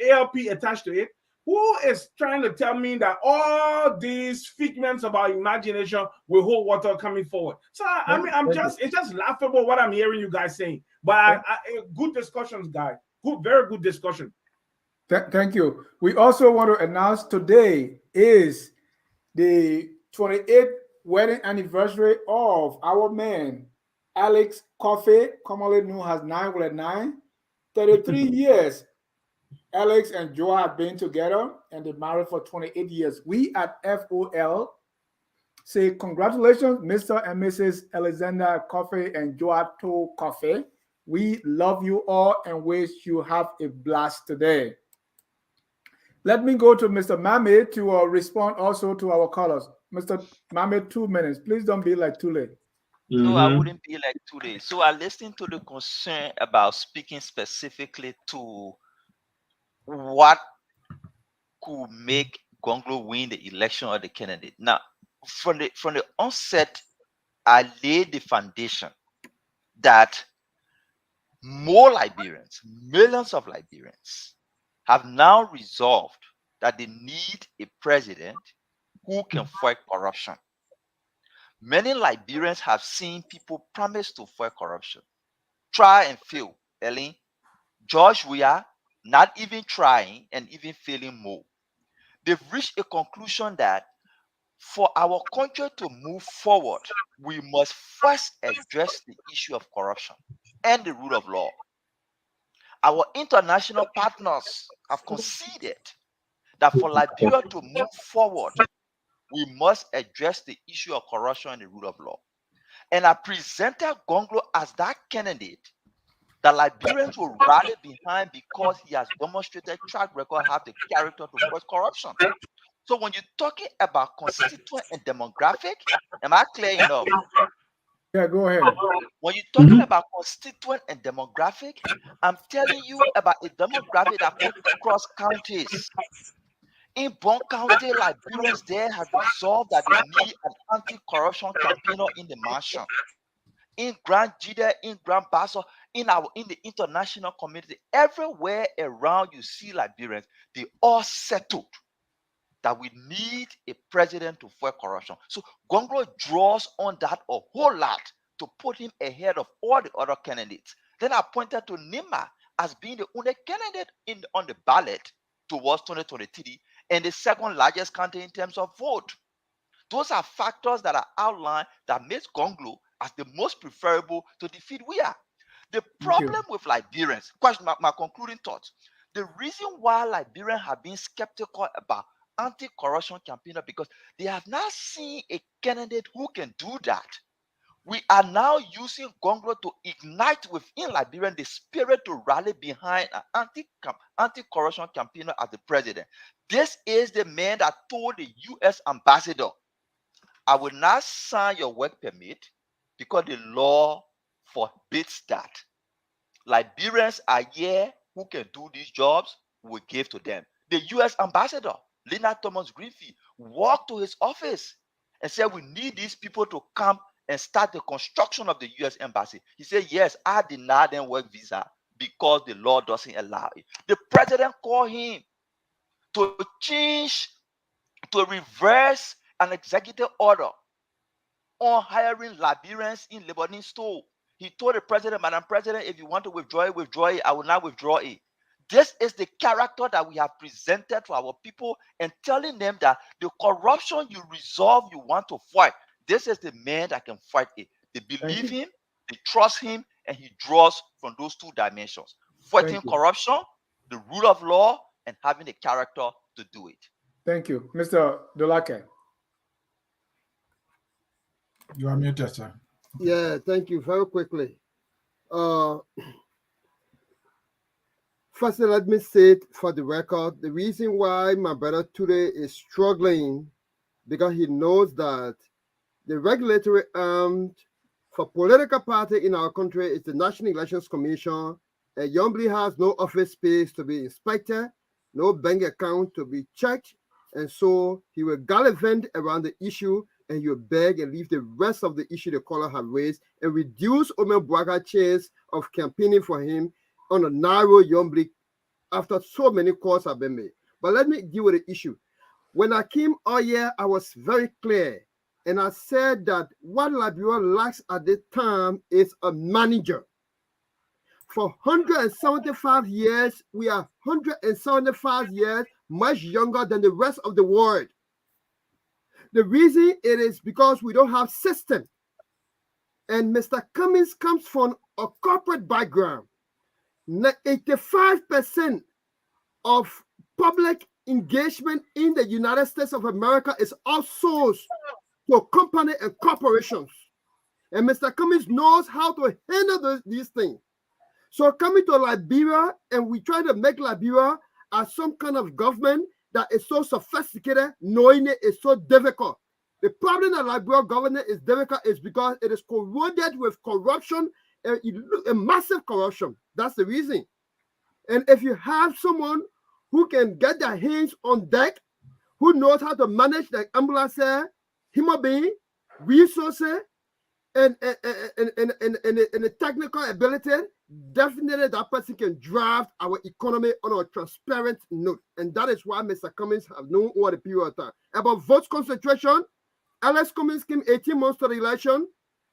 ALP attached to it, who is trying to tell me that all these figments of our imagination will hold water coming forward? So I mean, it's just laughable what I'm hearing you guys saying. But good discussions, guys. Very good discussion. Thank you. We also want to announce today is the 28th wedding anniversary of our man, Alex Coffey, commonly known as 9 33 years. Alex and Joe have been together and they married for 28 years. We at FOL say congratulations, Mr. and Mrs. Alexander Coffey and Joato Coffey. We love you all and wish you have a blast today. Let me go to Mr. Mame to respond also to our callers. Mr. Mame, 2 minutes. Please don't be like too late. No, I wouldn't be like today. So I listened to the concern about speaking specifically to what could make Gongloe win the election or the candidate. Now, from the onset, I laid the foundation that more Liberians, millions of Liberians, have now resolved that they need a president who can fight corruption. Many Liberians have seen people promise to fight corruption, try and fail. Ellen, George Weah, not even trying and even failing more. They've reached a conclusion that for our country to move forward, we must first address the issue of corruption and the rule of law. Our international partners have conceded that for Liberia to move forward, we must address the issue of corruption and the rule of law. And I presented Gongloe as that candidate that Liberians will rally behind because he has demonstrated track record, have the character to fight corruption. So when you're talking about constituent and demographic, am I clear enough? Yeah, go ahead. When you're talking about constituent and demographic, I'm telling you about a demographic that goes across counties. In Bon County, Liberians there have resolved that they need an anti-corruption campaigner in the mansion. In Grand Jide, in Grand Basso, in the international community, everywhere around you see Liberians, they all settled that we need a president to fight corruption. So Gongloe draws on that a whole lot to put him ahead of all the other candidates. Then I pointed to Nima as being the only candidate on the ballot towards 2023 and the second largest county in terms of vote. Those are factors that are outlined that makes Gongloe as the most preferable to defeat Weah. The problem with Liberians, my concluding thoughts, the reason why Liberians have been skeptical about anti-corruption campaigner because they have not seen a candidate who can do that. We are now using Gongloe to ignite within Liberian the spirit to rally behind an anti-corruption campaigner as the president. This is the man that told the U.S. ambassador, I will not sign your work permit because the law forbids that. Liberians are here who can do these jobs, we give to them. The U.S. ambassador, Leonard Thomas Greenfield, walked to his office and said, we need these people to come and start the construction of the U.S. embassy. He said, yes, I deny them work visa because the law doesn't allow it. The president called him to change, to reverse an executive order on hiring Liberians in Lebanese store. He told the president, Madam President, if you want to withdraw it, withdraw it. I will not withdraw it. This is the character that we have presented to our people and telling them that the corruption you resolve, you want to fight. This is the man that can fight it. They believe him, they trust him, and he draws from those two dimensions. Fighting corruption, the rule of law, and having the character to do it. Thank you. Mr. Dolake. You are muted, sir. Yeah, thank you. Very quickly. Uh, Firstly, let me say it for the record. The reason why my brother today is struggling because he knows that the regulatory arm for political party in our country is the National Elections Commission. And Yombly has no office space to be inspected, no bank account to be checked. And so he will gallivant around the issue and you beg and leave the rest of the issue the caller have raised and reduce Omer Boakai chance of campaigning for him on a narrow Yombly after so many calls have been made. But let me deal with the issue. When I came all year, I was very clear. And I said that what Liberia lacks at this time is a manager. For 175 years, we are 175 years much younger than the rest of the world. The reason it is because we don't have system. And Mr. Cummings comes from a corporate background. 85% of public engagement in the United States of America is outsourced to company and corporations. And Mr. Cummings knows how to handle these things. So coming to Liberia, and we try to make Liberia as some kind of government that is so sophisticated, knowing it is so difficult. The problem that Liberia government is difficult is because it is corroded with corruption, a massive corruption. That's the reason. And if you have someone who can get their hands on deck, who knows how to manage the ambulance, human being, resources, and the technical ability, definitely that person can drive our economy on a transparent note. And that is why Mr. Cummings have known over the period of time. About vote concentration, Alex Cummings came 18 months to the election.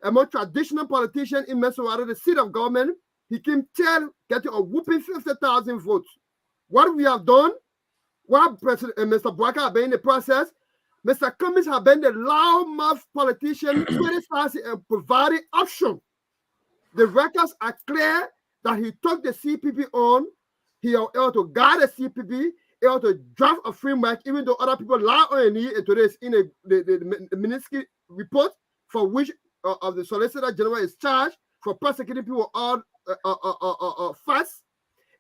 Among traditional politicians in Mesorado, the seat of government, he came 10, getting a whooping 50,000 votes. What we have done, what President Mr. Boakai have been in the process, Mr. Cummings have been the loudmouth politician criticizing and providing option. The records are clear that he took the CPP on. He ought to guide the CPP. He ought to draft a framework, even though other people lie on a knee. And today is in the Minsky report, for which of the Solicitor General is charged for prosecuting people on fast.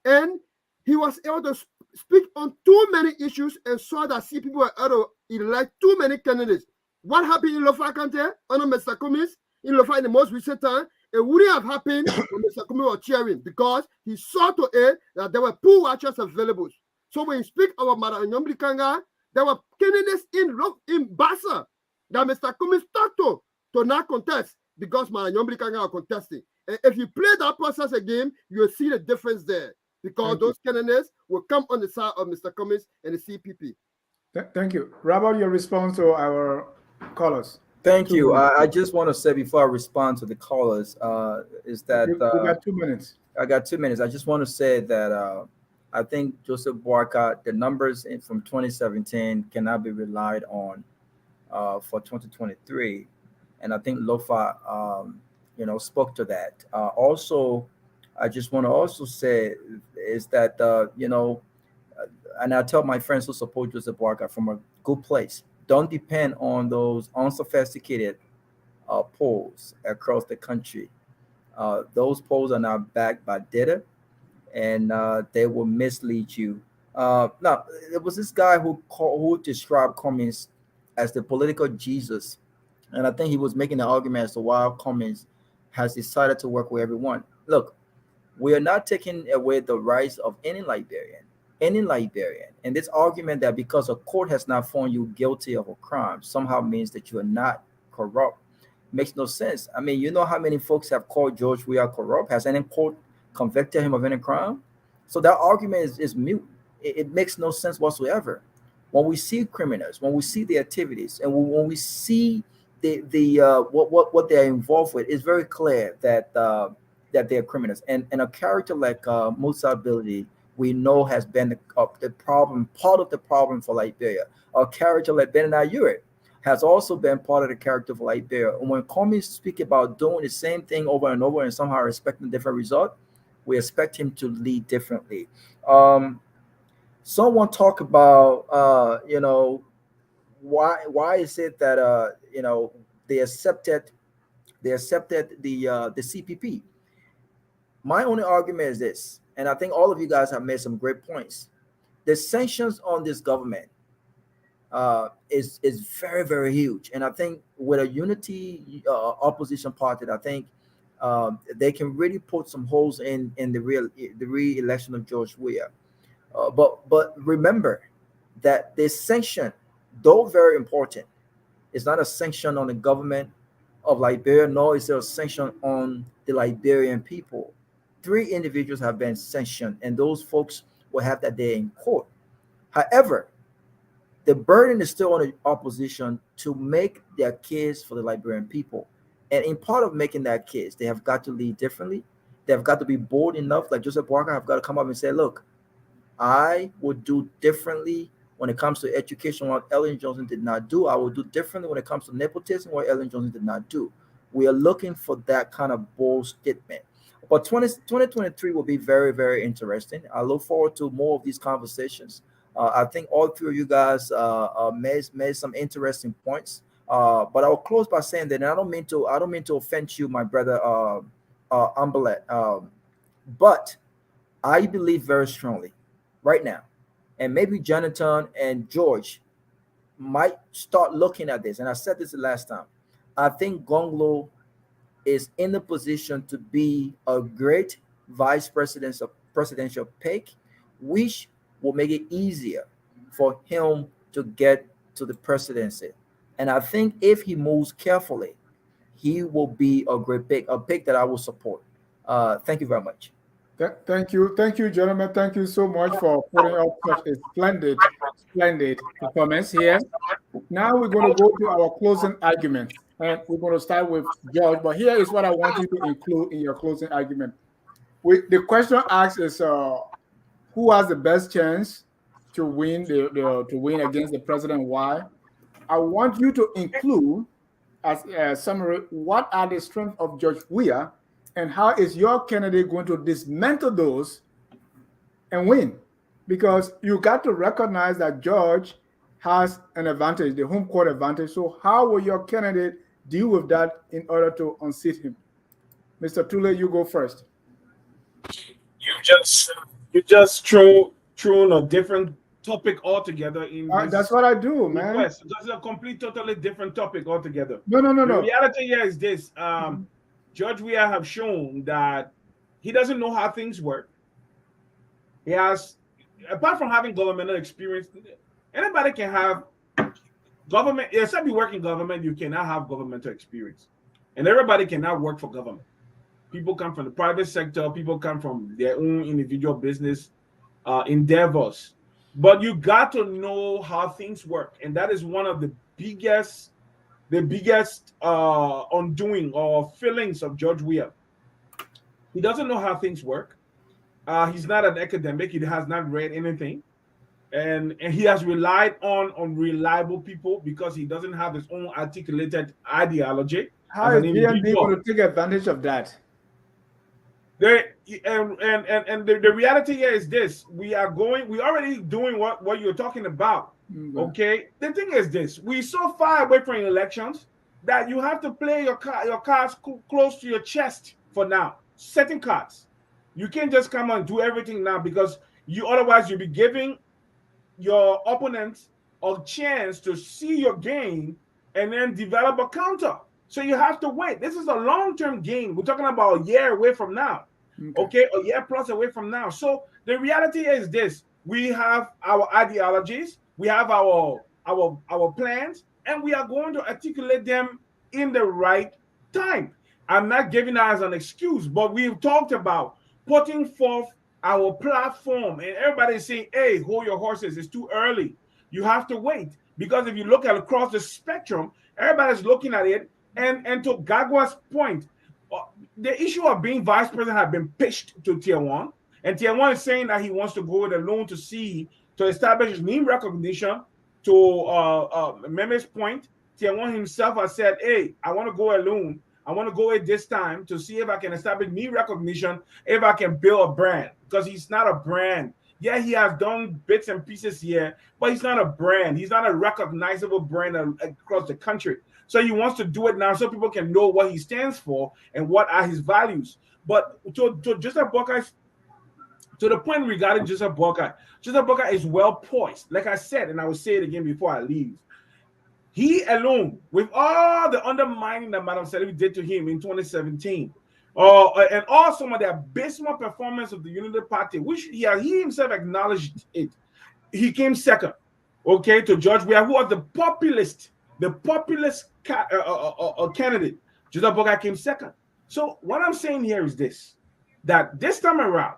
And he was able to speak on too many issues and saw that CPP were able to elect too many candidates. What happened in Lofa County under Mr. Cummings in Lofa in the most recent time? It wouldn't have happened when Mr. Cummings was cheering because he saw to it that there were pool watchers available. So when you speak about Madam Nyombli Kanga, there were candidates in Bassa that Mr. Cummings talked to not contest because Madam Nyombli Kanga are contesting. And if you play that process again, you'll see the difference there because those candidates will come on the side of Mr. Cummings and the CPP. Thank you. Robert, your response to our callers. Thank you. I just want to say before I respond to the callers, is that we got 2 minutes. I got 2 minutes. I just want to say that I think Joseph Boakai, the numbers from 2017 cannot be relied on for 2023, and I think Lofa, spoke to that. Also, I just want to also say is that and I tell my friends who support Joseph Boakai from a good place. Don't depend on those unsophisticated polls across the country. Those polls are not backed by data, and they will mislead you. Now, it was this guy who described Cummings as the political Jesus, and I think he was making an argument as to why Cummings has decided to work with everyone. Look, we are not taking away the rights of any Liberian. And this argument that because a court has not found you guilty of a crime somehow means that you are not corrupt makes no sense. I mean, you know how many folks have called George Weah corrupt? Has any court convicted him of any crime? So that argument is mute. It makes no sense whatsoever. When we see criminals, when we see the activities, and when we see what they're involved with, it's very clear that they're criminals. And a character like Musa Ability, we know has been the problem, part of the problem for Liberia. A character like Ben Ayure has also been part of the character for Liberia. And when Cummings speak about doing the same thing over and over and somehow expecting a different result, we expect him to lead differently. Someone talk about why is it that they accepted They accepted the CPP. My only argument is this, and I think all of you guys have made some great points. The sanctions on this government is very, very huge, and I think with a unity opposition party, I think they can really put some holes in the re-election of George Weah. But remember that this sanction, though very important, is not a sanction on the government of Liberia, nor is there a sanction on the Liberian people. 3 individuals have been sanctioned, and those folks will have that day in court. However, the burden is still on the opposition to make their case for the Liberian people. And in part of making that case, they have got to lead differently. They have got to be bold enough, like Joseph Boakai have got to come up and say, look, I would do differently when it comes to education, what Ellen Johnson did not do. I will do differently when it comes to nepotism, what Ellen Johnson did not do. We are looking for that kind of bold statement. But 2023 will be very, very interesting. I look forward to more of these conversations. I think all 3 of you guys made some interesting points. But I will close by saying that, and I don't mean to offend you, my brother Ambalet, but I believe very strongly right now, and maybe Jonathan and George might start looking at this. And I said this the last time. I think Gongloe is in the position to be a great vice presidential pick, which will make it easier for him to get to the presidency. And I think if he moves carefully, he will be a great pick, a pick that I will support. Thank you very much. Thank you, gentlemen. Thank you so much for putting up such a splendid performance here. Now we're going to go to our closing argument, and we're going to start with George. But here is what I want you to include in your closing argument. The question asked is, who has the best chance to win to win against the president? Why? I want you to include as a summary what are the strengths of George Weah, and how is your candidate going to dismantle those and win? Because you got to recognize that George has an advantage, the home court advantage. So how will your candidate deal with that in order to unseat him? Mr. Tule, you go first. You just threw in a different topic altogether. That's what I do, man. That's a totally different topic altogether. No. The reality here is this. George Weah have shown that he doesn't know how things work. He has, apart from having governmental experience, anybody can have government, except you work in government, you cannot have governmental experience. And everybody cannot work for government. People come from the private sector, people come from their own individual business endeavors. But you got to know how things work. And that is one of the biggest undoing or feelings of George Weah. He doesn't know how things work. He's not an academic. He has not read anything. And he has relied on unreliable people because he doesn't have his own articulated ideology. How is BNB going to take advantage of that? The reality here is this: we already doing what you're talking about. Mm-hmm. Okay. The thing is this: we so far away from elections that you have to play your cards close to your chest for now. Setting cards. You can't just come and do everything now because otherwise you'll be giving your opponents a chance to see your game and then develop a counter. So you have to wait. This is a long-term game. We're talking about a year away from now. Okay, a year plus away from now. So the reality is this: we have our ideologies, we have our plans, and we are going to articulate them in the right time. I'm not giving that as an excuse, but we've talked about putting forth our platform, and everybody's saying, hey, hold your horses, it's too early. You have to wait. Because if you look at across the spectrum, everybody's looking at it, and to Gagwa's point, the issue of being vice president has been pitched to Tier 1, and Tier 1 is saying that he wants to go it alone to establish his name recognition. To Meme's point, Tier 1 himself has said, hey, I want to go alone. I want to go at this time to see if I can establish me recognition, if I can build a brand, because he's not a brand. Yeah, he has done bits and pieces here, but he's not a brand. He's not a recognizable brand across the country. So he wants to do it now so people can know what he stands for and what are his values. But to Joseph Boakai, to the point regarding Joseph Boakai is well poised. Like I said, and I will say it again before I leave. He alone, with all the undermining that Madam Salehi did to him in 2017, and all some of the abysmal performance of the Unity Party, which he himself acknowledged it, he came second, okay, to George Weah, who was the populist candidate. Joseph Boakai came second. So what I'm saying here is this, that this time around,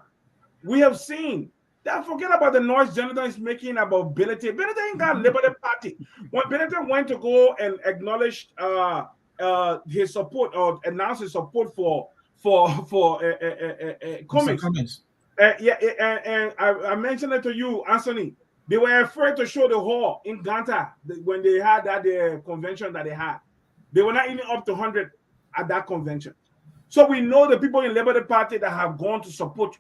we have seen that, forget about the noise Jonathan is making about Benedict. Benedict ain't got Liberty Party. When Benedict went to go and acknowledge his support or announce his support for Commings. And I mentioned it to you, Anthony. They were afraid to show the hall in Ganta when they had that convention that they had. They were not even up to 100 at that convention. So we know the people in Liberty Party that have gone to support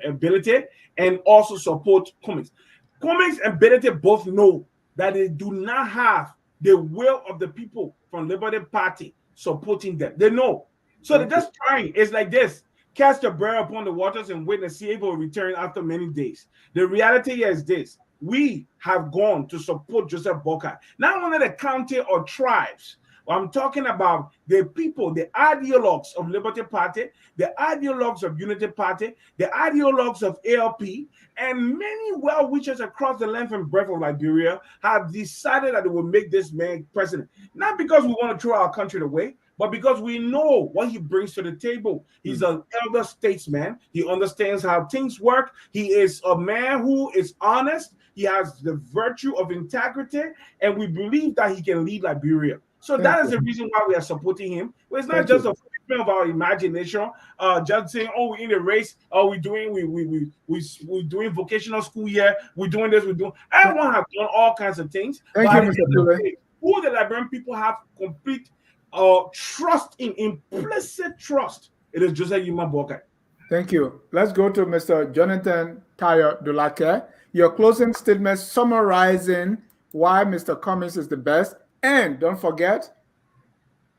Ability and also support Commings. Commings and Ability both know that they do not have the will of the people from Liberty Party supporting them. They know. So they're just trying. It's like this. Cast your bread upon the waters and wait and see if it will return after many days. The reality here is this. We have gone to support Joseph Boakai. Not only the county or tribes. I'm talking about the people, the ideologues of Liberty Party, the ideologues of Unity Party, the ideologues of ALP, and many well-wishers across the length and breadth of Liberia have decided that they will make this man president. Not because we want to throw our country away, but because we know what he brings to the table. He's an elder statesman. He understands how things work. He is a man who is honest. He has the virtue of integrity, and we believe that he can lead Liberia. So that is the reason why we are supporting him. It's not just a function of our imagination, just saying, "Oh, we're in a race. Oh, we're doing vocational school here. We're doing this. We're doing." Everyone has done all kinds of things. Thank you, Mr. Tule. Who the Liberian people have complete trust in, implicit trust. It is Joseph Boakai. Thank you. Let's go to Mr. Jonathan Tayo Dulake. Your closing statement summarizing why Mr. Commings is the best. And don't forget,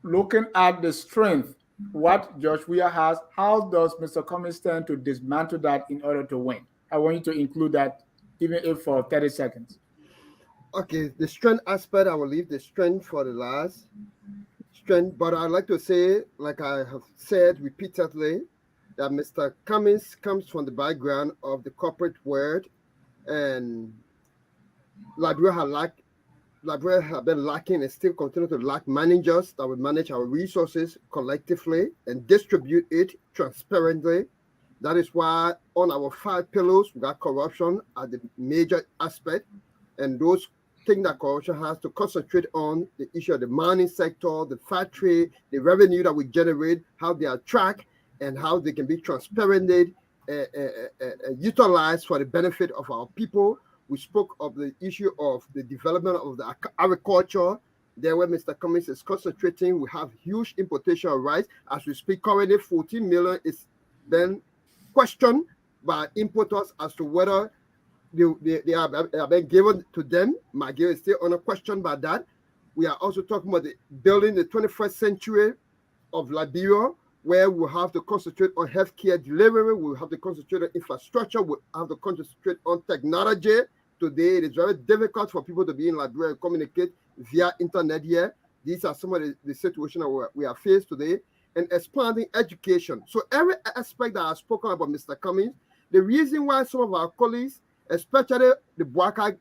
looking at the strength, what George Weah has, how does Mr. Commings stand to dismantle that in order to win? I want you to include that, even if for 30 seconds. Okay, the strength aspect, I will leave the strength for the last. Strength, but I'd like to say, like I have said repeatedly, that Mr. Commings comes from the background of the corporate world, and Liberia have been lacking and still continue to lack managers that will manage our resources collectively and distribute it transparently. That is why on our 5 pillars, we got corruption as the major aspect, and those things that corruption has to concentrate on the issue of the mining sector, the factory, the revenue that we generate, how they are tracked, and how they can be transparented, utilized for the benefit of our people. We spoke of the issue of the development of the agriculture. There where Mr. Commings is concentrating, we have huge importation of rice. As we speak currently, 14 million is then questioned by importers as to whether they have been given to them. Maggie is still under question by that. We are also talking about building the 21st century of Liberia, where we have to concentrate on healthcare delivery, we have to concentrate on infrastructure, we have to concentrate on technology. Today, it is very difficult for people to be in Liberia and communicate via internet here. These are some of the situations that we are faced today. And expanding education. So every aspect that I've spoken about Mr. Commings, the reason why some of our colleagues, especially the Boakai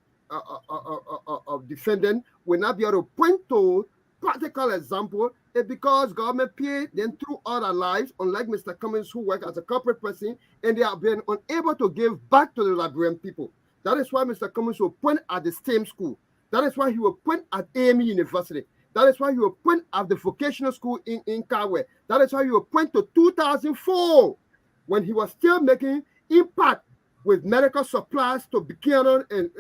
of defendant, will not be able to point to practical example is because government paid them through all their lives, unlike Mr. Commings, who work as a corporate person, and they have been unable to give back to the Liberian people. That is why Mr. Commings will point at the STEM school. That is why he will point at AME University. That is why he will point at the vocational school in Kawe. That is why he will point to 2004, when he was still making impact with medical supplies to Buchanan and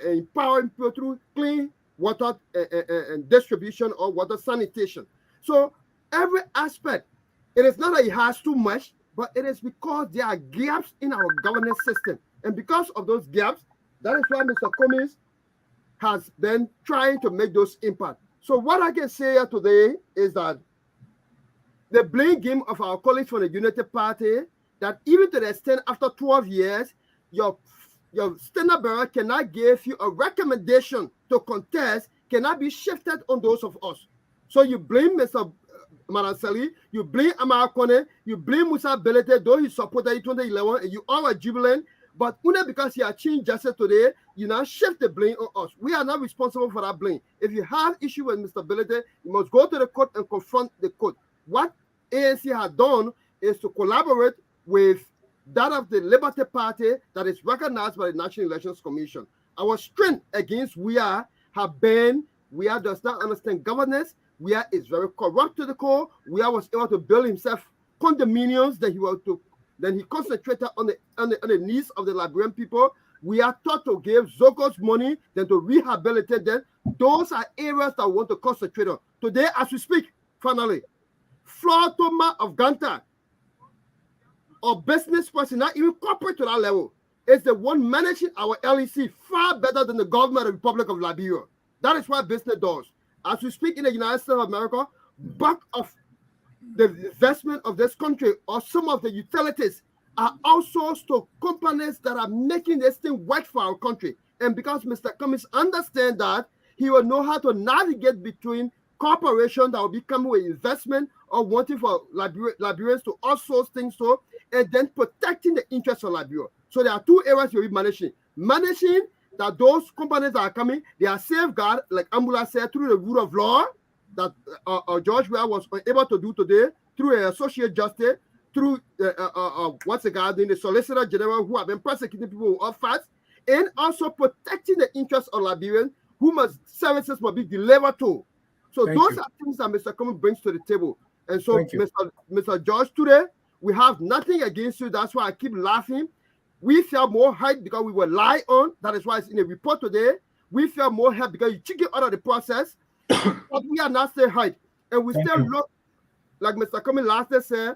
empowering people through clean water and distribution or water sanitation. So every aspect, it is not that he has too much, but it is because there are gaps in our governance system. And because of those gaps, that is why Mr. Commings has been trying to make those impact. So what I can say here today is that the blame game of our colleagues from the United Party, that even to the extent after 12 years, your standard bearer cannot give you a recommendation to contest, cannot be shifted on those of us. So you blame Mr. Manasseh, you blame Amara Kone, you blame Musa Belete, though he supported in 2011, and you all are jubilant. But only because he has changed justice today, you now shift the blame on us. We are not responsible for that blame. If you have issue with Mr. Belete, you must go to the court and confront the court. What ANC has done is to collaborate with that of the Liberty Party that is recognized by the National Elections Commission. Our strength against Weah have been Weah does not understand governance. Weah is very corrupt to the core. Weah was able to build himself condominiums that he concentrated on the needs of the Liberian people. We are taught to give Zogos money, then to rehabilitate them. Those are areas that we want to concentrate on. Today, as we speak, finally, Flotoma of Ganta, or business person, not even corporate to that level, is the one managing our LEC far better than the government of the Republic of Liberia. That is what business does. As we speak in the United States of America, back of the investment of this country or some of the utilities are outsourced to companies that are making this thing work for our country. And because Mr. Cummings understands that, he will know how to navigate between corporations that will be coming with investment or wanting for Liberians to outsource things to, and then protecting the interests of Liberia. So there are two areas you'll be managing. Managing that those companies that are coming, they are safeguarded, like Ambula said, through the rule of law that George Weah was able to do today, through an associate justice, through what's the guy doing, the Solicitor General who have been prosecuting people who are fast, and also protecting the interests of Liberians services must be delivered to. So those are things that Mr. Cummings brings to the table. And so, Mr. George, today, we have nothing against you. That's why I keep laughing. We felt more hurt because we were lied on. That is why it's in a report today. We felt more hurt because you took it out of the process. But we are not still hurt. And we still look, like Mr. Cummings last day said,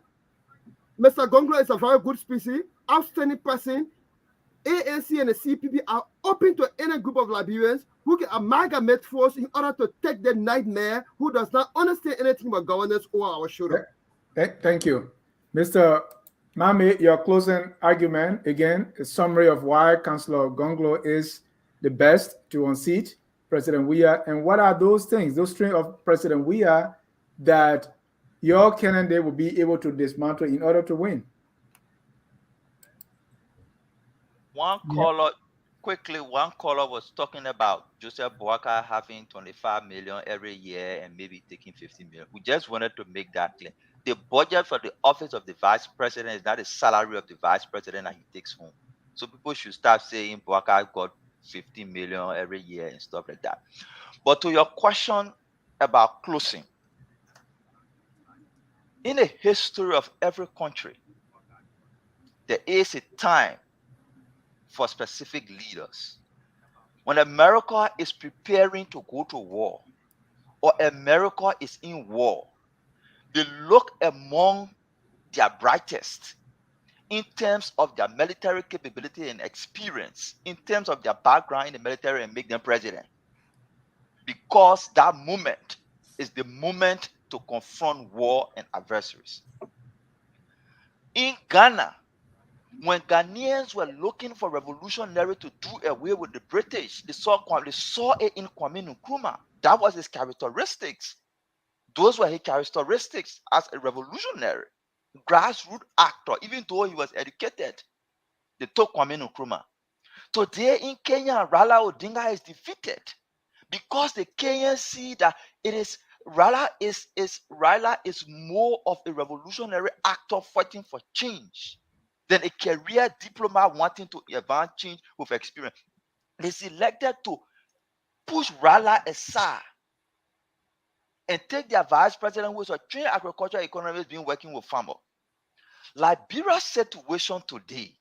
Mr. Gongloe is a very good species, outstanding person. ANC and the CPP are open to any group of Liberians who can amalgamate force in order to take the nightmare who does not understand anything about governance or our shoulder. Thank you. Mr. Mami, your closing argument, again, a summary of why Councillor Gongloe is the best to unseat President Weah, and what are those things, those strengths of President Weah that your candidate will be able to dismantle in order to win? One caller was talking about Joseph Boakai having 25 million every year and maybe taking 50 million. We just wanted to make that clear. The budget for the office of the vice president is not the salary of the vice president that he takes home. So people should start saying Boakai got 50 million every year and stuff like that. But to your question about closing, in the history of every country, there is a time for specific leaders. When America is preparing to go to war, or America is in war, they look among their brightest in terms of their military capability and experience, in terms of their background in the military, and make them president. Because that moment is the moment to confront war and adversaries. In Ghana, when Ghanaians were looking for revolutionary to do away with the British, they saw it in Kwame Nkrumah. That was his characteristics. Those were his characteristics as a revolutionary, grassroots actor, even though he was educated. They took Kwame Nkrumah. Today in Kenya, Raila Odinga is defeated because the Kenyans see that Raila is more of a revolutionary actor fighting for change than a career diplomat wanting to advance change with experience. They selected to push Raila aside and take their vice president, who is a trained agricultural economist, being working with farmers. Liberia's situation today,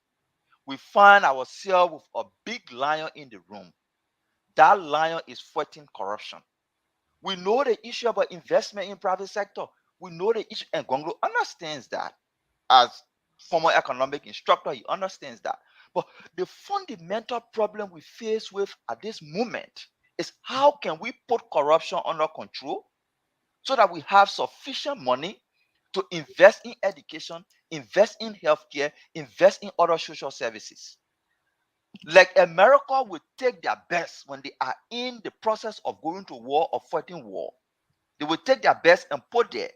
we find ourselves with a big lion in the room. That lion is fighting corruption. We know the issue about investment in private sector. We know the issue, and Gongloe understands that. As former economic instructor, he understands that. But the fundamental problem we face with at this moment is how can we put corruption under control so that we have sufficient money to invest in education, invest in healthcare, invest in other social services. Like America will take their best when they are in the process of going to war or fighting war. They will take their best and put there.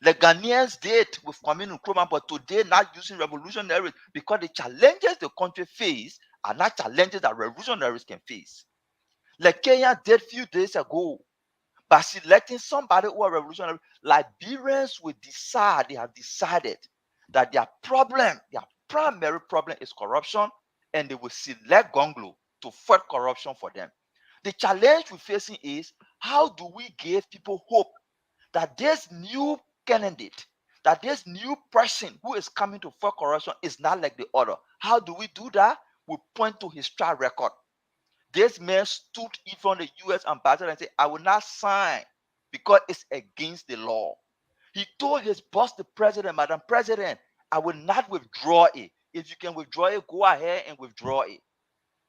The Ghanaians did with Kwame Nkrumah, but today not using revolutionaries because the challenges the country face are not challenges that revolutionaries can face. Like Kenya did a few days ago by selecting somebody who are revolutionary. Liberians will decide, they have decided that their problem, their primary problem is corruption, and they will select Gongloe to fight corruption for them. The challenge we're facing is how do we give people hope that this new candidate, that this new person who is coming to fight corruption is not like the other? How do we do that? We point to his track record. This man stood in front of the U.S. ambassador and said, I will not sign because it's against the law. He told his boss, the president, Madam President, I will not withdraw it. If you can withdraw it, go ahead and withdraw it.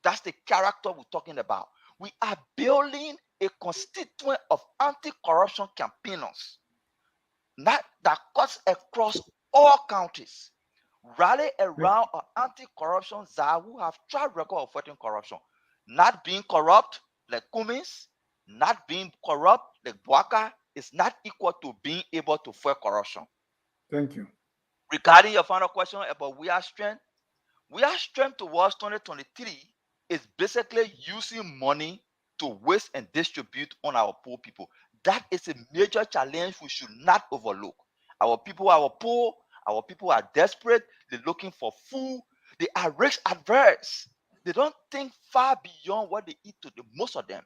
That's the character we're talking about. We are building a constituent of anti-corruption campaigners that cuts across all counties. Rally around an anti-corruption czar who have track record of fighting corruption. Not being corrupt like Commings, not being corrupt like Boakai is not equal to being able to fight corruption. Thank you. Regarding your final question about Weah's strength towards 2023 is basically using money to waste and distribute on our poor people. That is a major challenge we should not overlook. Our people are poor, our people are desperate, they're looking for food, they are risk adverse. They don't think far beyond what they eat today, most of them.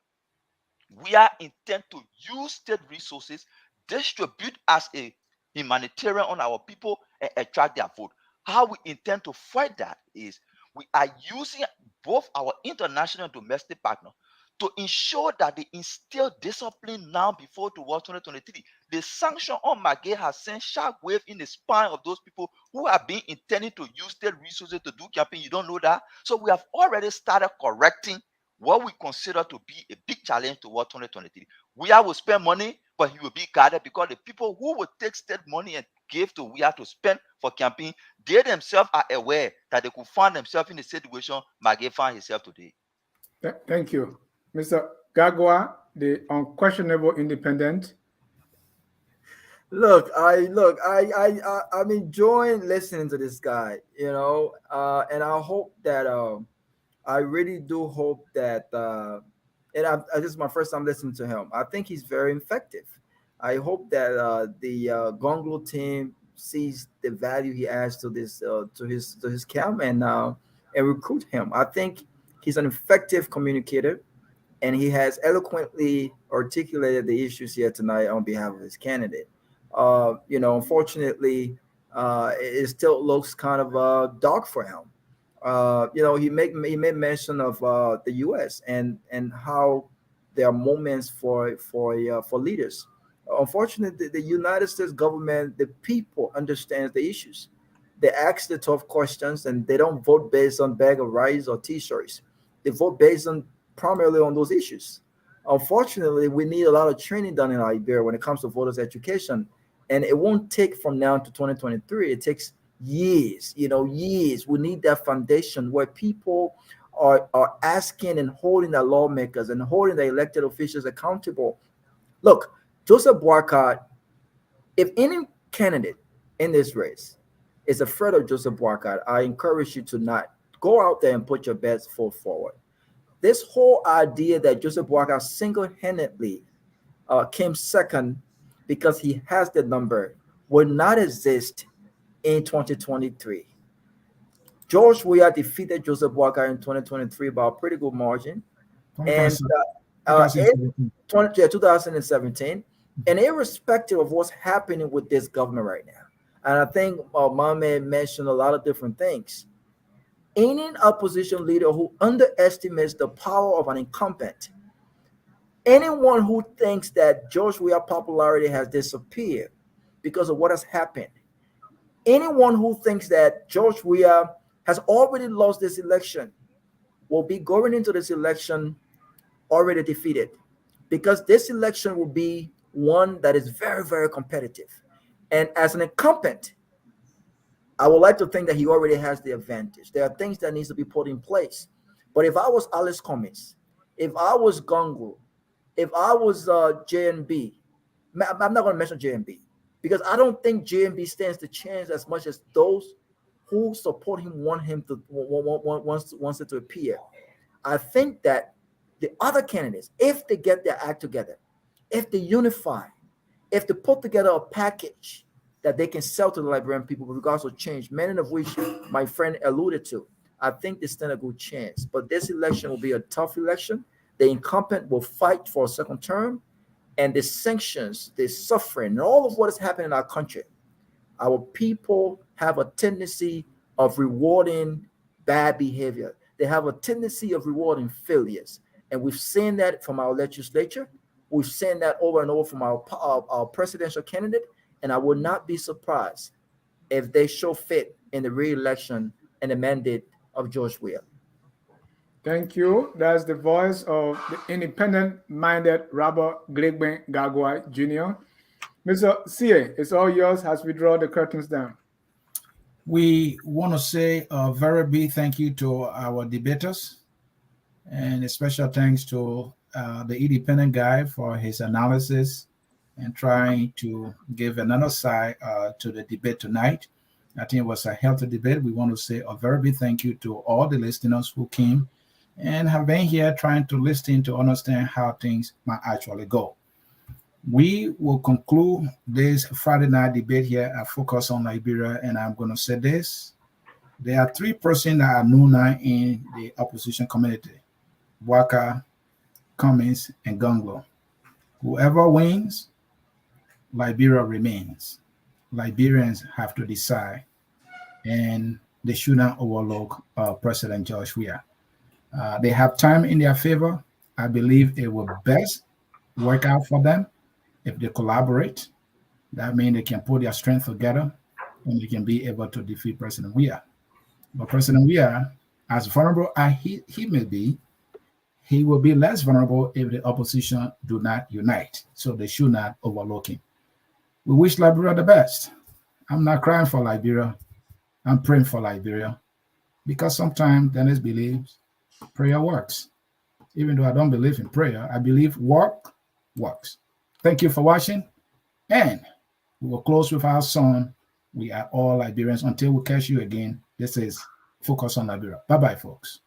We are intent to use state resources, distribute as a humanitarian on our people, and attract their vote. How we intend to fight that is we are using both our international and domestic partners to ensure that they instill discipline now before towards 2023. The sanction on Magay has sent shockwave in the spine of those people who have been intending to use state resources to do campaign. You don't know that? So we have already started correcting what we consider to be a big challenge towards 2023. Weah will spend money, but he will be guarded because the people who will take state money and give to Weah to spend for campaign, they themselves are aware that they could find themselves in the situation Magay found himself today. Thank you. Mr. Gagwa, the unquestionable independent. I'm enjoying listening to this guy, and I hope that I really do hope that and this is my first time listening to him. I think he's very effective. I hope that the Gongloe team sees the value he adds to this to his camp and recruit him. I think he's an effective communicator, and he has eloquently articulated the issues here tonight on behalf of his candidate. Unfortunately, it still looks kind of dark for him. He made mention of the U.S. and how there are moments for leaders. Unfortunately, the United States government, the people understands the issues. They ask the tough questions, and they don't vote based on bag of rice or T-shirts. They vote based on primarily on those issues. Unfortunately, we need a lot of training done in Liberia when it comes to voters education, and it won't take from now to 2023. It takes years. Years. We need that foundation where people are asking and holding the lawmakers and holding the elected officials accountable. Look, Joseph Boakai, if any candidate in this race is afraid of Joseph Boakai, I encourage you to not go out there and put your best foot forward. This whole idea that Joseph Boakai single-handedly came second because he has the number will not exist in 2023. George Weah defeated Joseph Boakai in 2023 by a pretty good margin. And 2017. And irrespective of what's happening with this government right now, and I think my man mentioned a lot of different things. Any opposition leader who underestimates the power of an incumbent, anyone who thinks that George Weah's popularity has disappeared because of what has happened, anyone who thinks that George Weah has already lost this election will be going into this election already defeated, because this election will be one that is very, very competitive. And as an incumbent, I would like to think that he already has the advantage. There are things that needs to be put in place. But if I was Alice Commings, if I was Gongloe, if I was JNB, I'm not going to mention JNB because I don't think JNB stands the chance as much as those who support him wants it to appear. I think that the other candidates, if they get their act together, if they unify, if they put together a package that they can sell to the Liberian people with regards to change, many of which my friend alluded to, I think they stand a good chance. But this election will be a tough election. The incumbent will fight for a second term, and the sanctions, the suffering, and all of what is happening in our country, our people have a tendency of rewarding bad behavior. They have a tendency of rewarding failures. And we've seen that from our legislature. We've seen that over and over from our presidential candidate. And I would not be surprised if they show fit in the re-election and the mandate of George Weah. Thank you. That's the voice of the independent-minded Robert Glegben Gagwai Jr. Mr. C.A., it's all yours as we draw the curtains down. We want to say a very big thank you to our debaters, and a special thanks to the independent guy for his analysis and trying to give another side to the debate tonight. I think it was a healthy debate. We want to say a very big thank you to all the listeners who came and have been here trying to listen to understand how things might actually go. We will conclude this Friday night debate here at Focus on Liberia, and I'm going to say this. There are three persons that are known now in the opposition community: Boakai, Commings, and Gongloe. Whoever wins, Liberia remains. Liberians have to decide, and they should not overlook President George Weah. They have time in their favor. I believe it will best work out for them if they collaborate. That means they can put their strength together and they can be able to defeat President Weah. But President Weah, as vulnerable as he may be, he will be less vulnerable if the opposition do not unite. So they should not overlook him. We wish Liberia the best. I'm not crying for Liberia. I'm praying for Liberia, because sometimes Dennis believes prayer works. Even though I don't believe in prayer, I believe work works. Thank you for watching, and we will close with our song, We Are All Liberians. Until we catch you again, this is Focus on Liberia. Bye-bye, folks.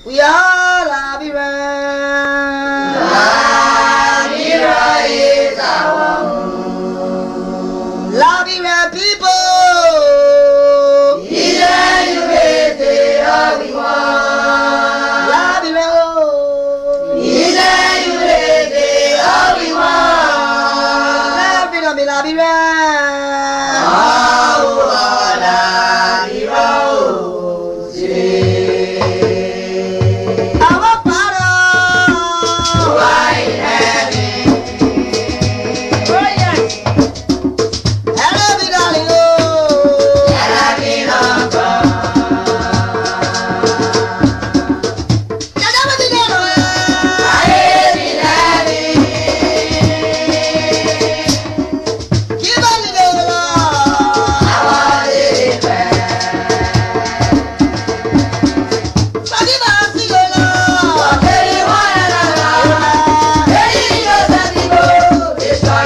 We are